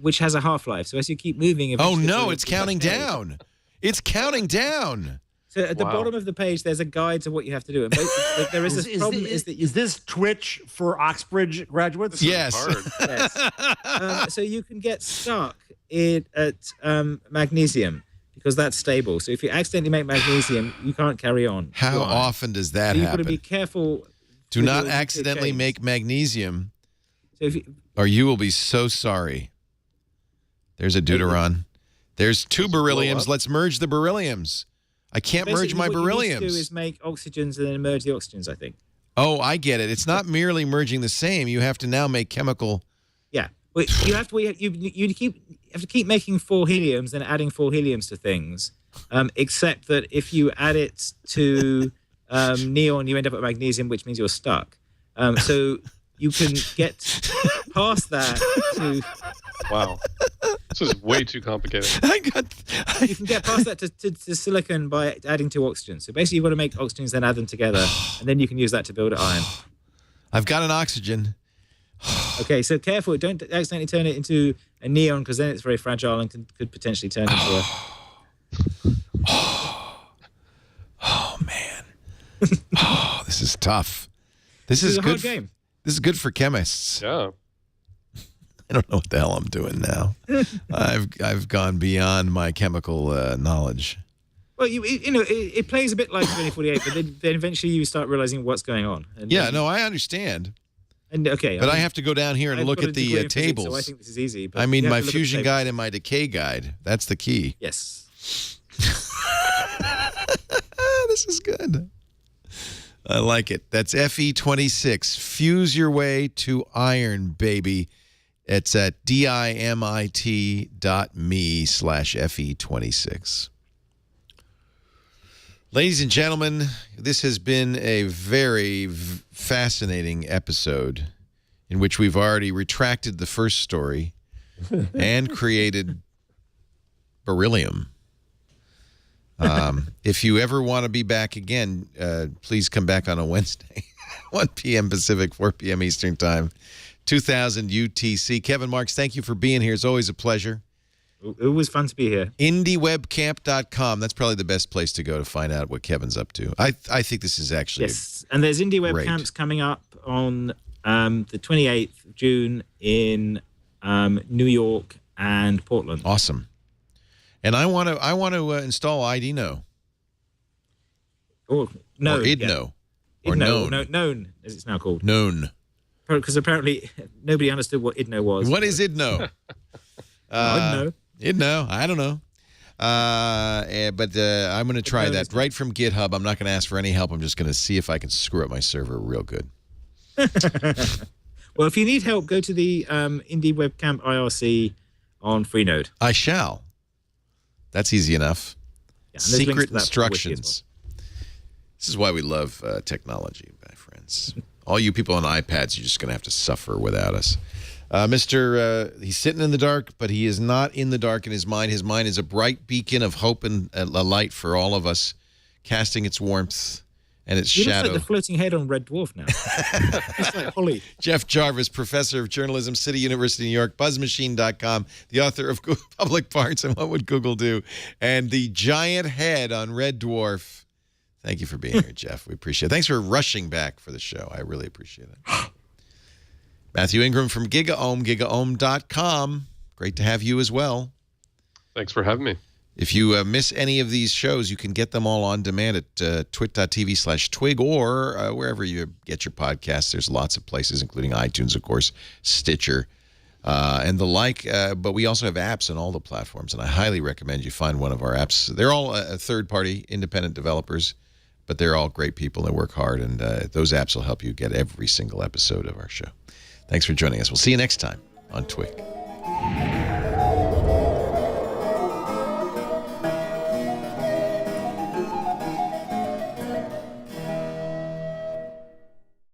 Which has a half-life. So as you keep moving... Oh, no, it's counting down. It's counting down. So at the bottom of the page, there's a guide to what you have to do. And there is this problem is this Twitch for Oxbridge graduates? Yes. Yes. So you can get stuck at magnesium because that's stable. So if you accidentally make magnesium, you can't carry on. How often does that happen? You've got to be careful Do not accidentally make magnesium, So or you will be so sorry. There's a deuteron. There's two berylliums. Let's merge the berylliums. I can't merge my berylliums. What you need to do is make oxygens and then merge the oxygens, I think. Oh, I get it. It's not merely merging the same. You have to now make chemical. Yeah. Well, you have to keep making 4 heliums and adding 4 heliums to things. Except that if you add it to neon, you end up at magnesium, which means you're stuck. So you can get past that to... Wow. This is way too complicated. You can get past that to silicon by adding 2 oxygens. So basically, you've got to make oxygens, then add them together, and then you can use that to build iron. I've got an oxygen. Okay, so careful. Don't accidentally turn it into a neon, because then it's very fragile and could potentially turn into a... Oh, man. Oh, this is tough. This is a good. hard game. This is good for chemists. Yeah. I don't know what the hell I'm doing now. I've gone beyond my chemical knowledge. Well, it plays a bit like 2048, but then eventually you start realizing what's going on. And I understand. And okay, but I have to go down here and look at the tables. So I think this is easy. I mean, my fusion guide and my decay guide. That's the key. Yes. This is good. I like it. That's FE26. Fuse your way to iron, baby. It's at dimit.me/FE26. Ladies and gentlemen, this has been a very fascinating episode in which we've already retracted the first story and created beryllium. If you ever want to be back again, please come back on a Wednesday, 1 p.m. Pacific, 4 p.m. Eastern Time, 2000 UTC. Kevin Marks, thank you for being here. It's always a pleasure. It was fun to be here. IndieWebCamp.com. That's probably the best place to go to find out what Kevin's up to. I think this is actually and there's Indie Web Camps coming up on the 28th of June in New York and Portland. Awesome. And I want to install IDNO. Or no, or IDNO. Or known, as it's now called. Known. Because apparently nobody understood what IDNO was. What is IDNO? IDNO. IDNO. I don't know. But I'm going to try that right from GitHub. I'm not going to ask for any help. I'm just going to see if I can screw up my server real good. Well, if you need help, go to the Indie Webcamp IRC on Freenode. I shall. That's easy enough. Yeah, Secret instructions. This is why we love technology, my friends. All you people on iPads, you're just going to have to suffer without us. He's sitting in the dark, but he is not in the dark in his mind. His mind is a bright beacon of hope and a light for all of us, casting its warmth and its shadow. Looks like the floating head on Red Dwarf now. It's like Holly. Jeff Jarvis, professor of journalism, City University, New York, BuzzMachine.com, the author of Public Parts and What Would Google Do, and the giant head on Red Dwarf. Thank you for being here, Jeff. We appreciate it. Thanks for rushing back for the show. I really appreciate it. Matthew Ingram from GigaOM, Great to have you as well. Thanks for having me. If you miss any of these shows, you can get them all on demand at twit.tv/twig or wherever you get your podcasts. There's lots of places, including iTunes, of course, Stitcher, and the like. But we also have apps on all the platforms, and I highly recommend you find one of our apps. They're all third-party, independent developers, but they're all great people and they work hard, and those apps will help you get every single episode of our show. Thanks for joining us. We'll see you next time on Twig.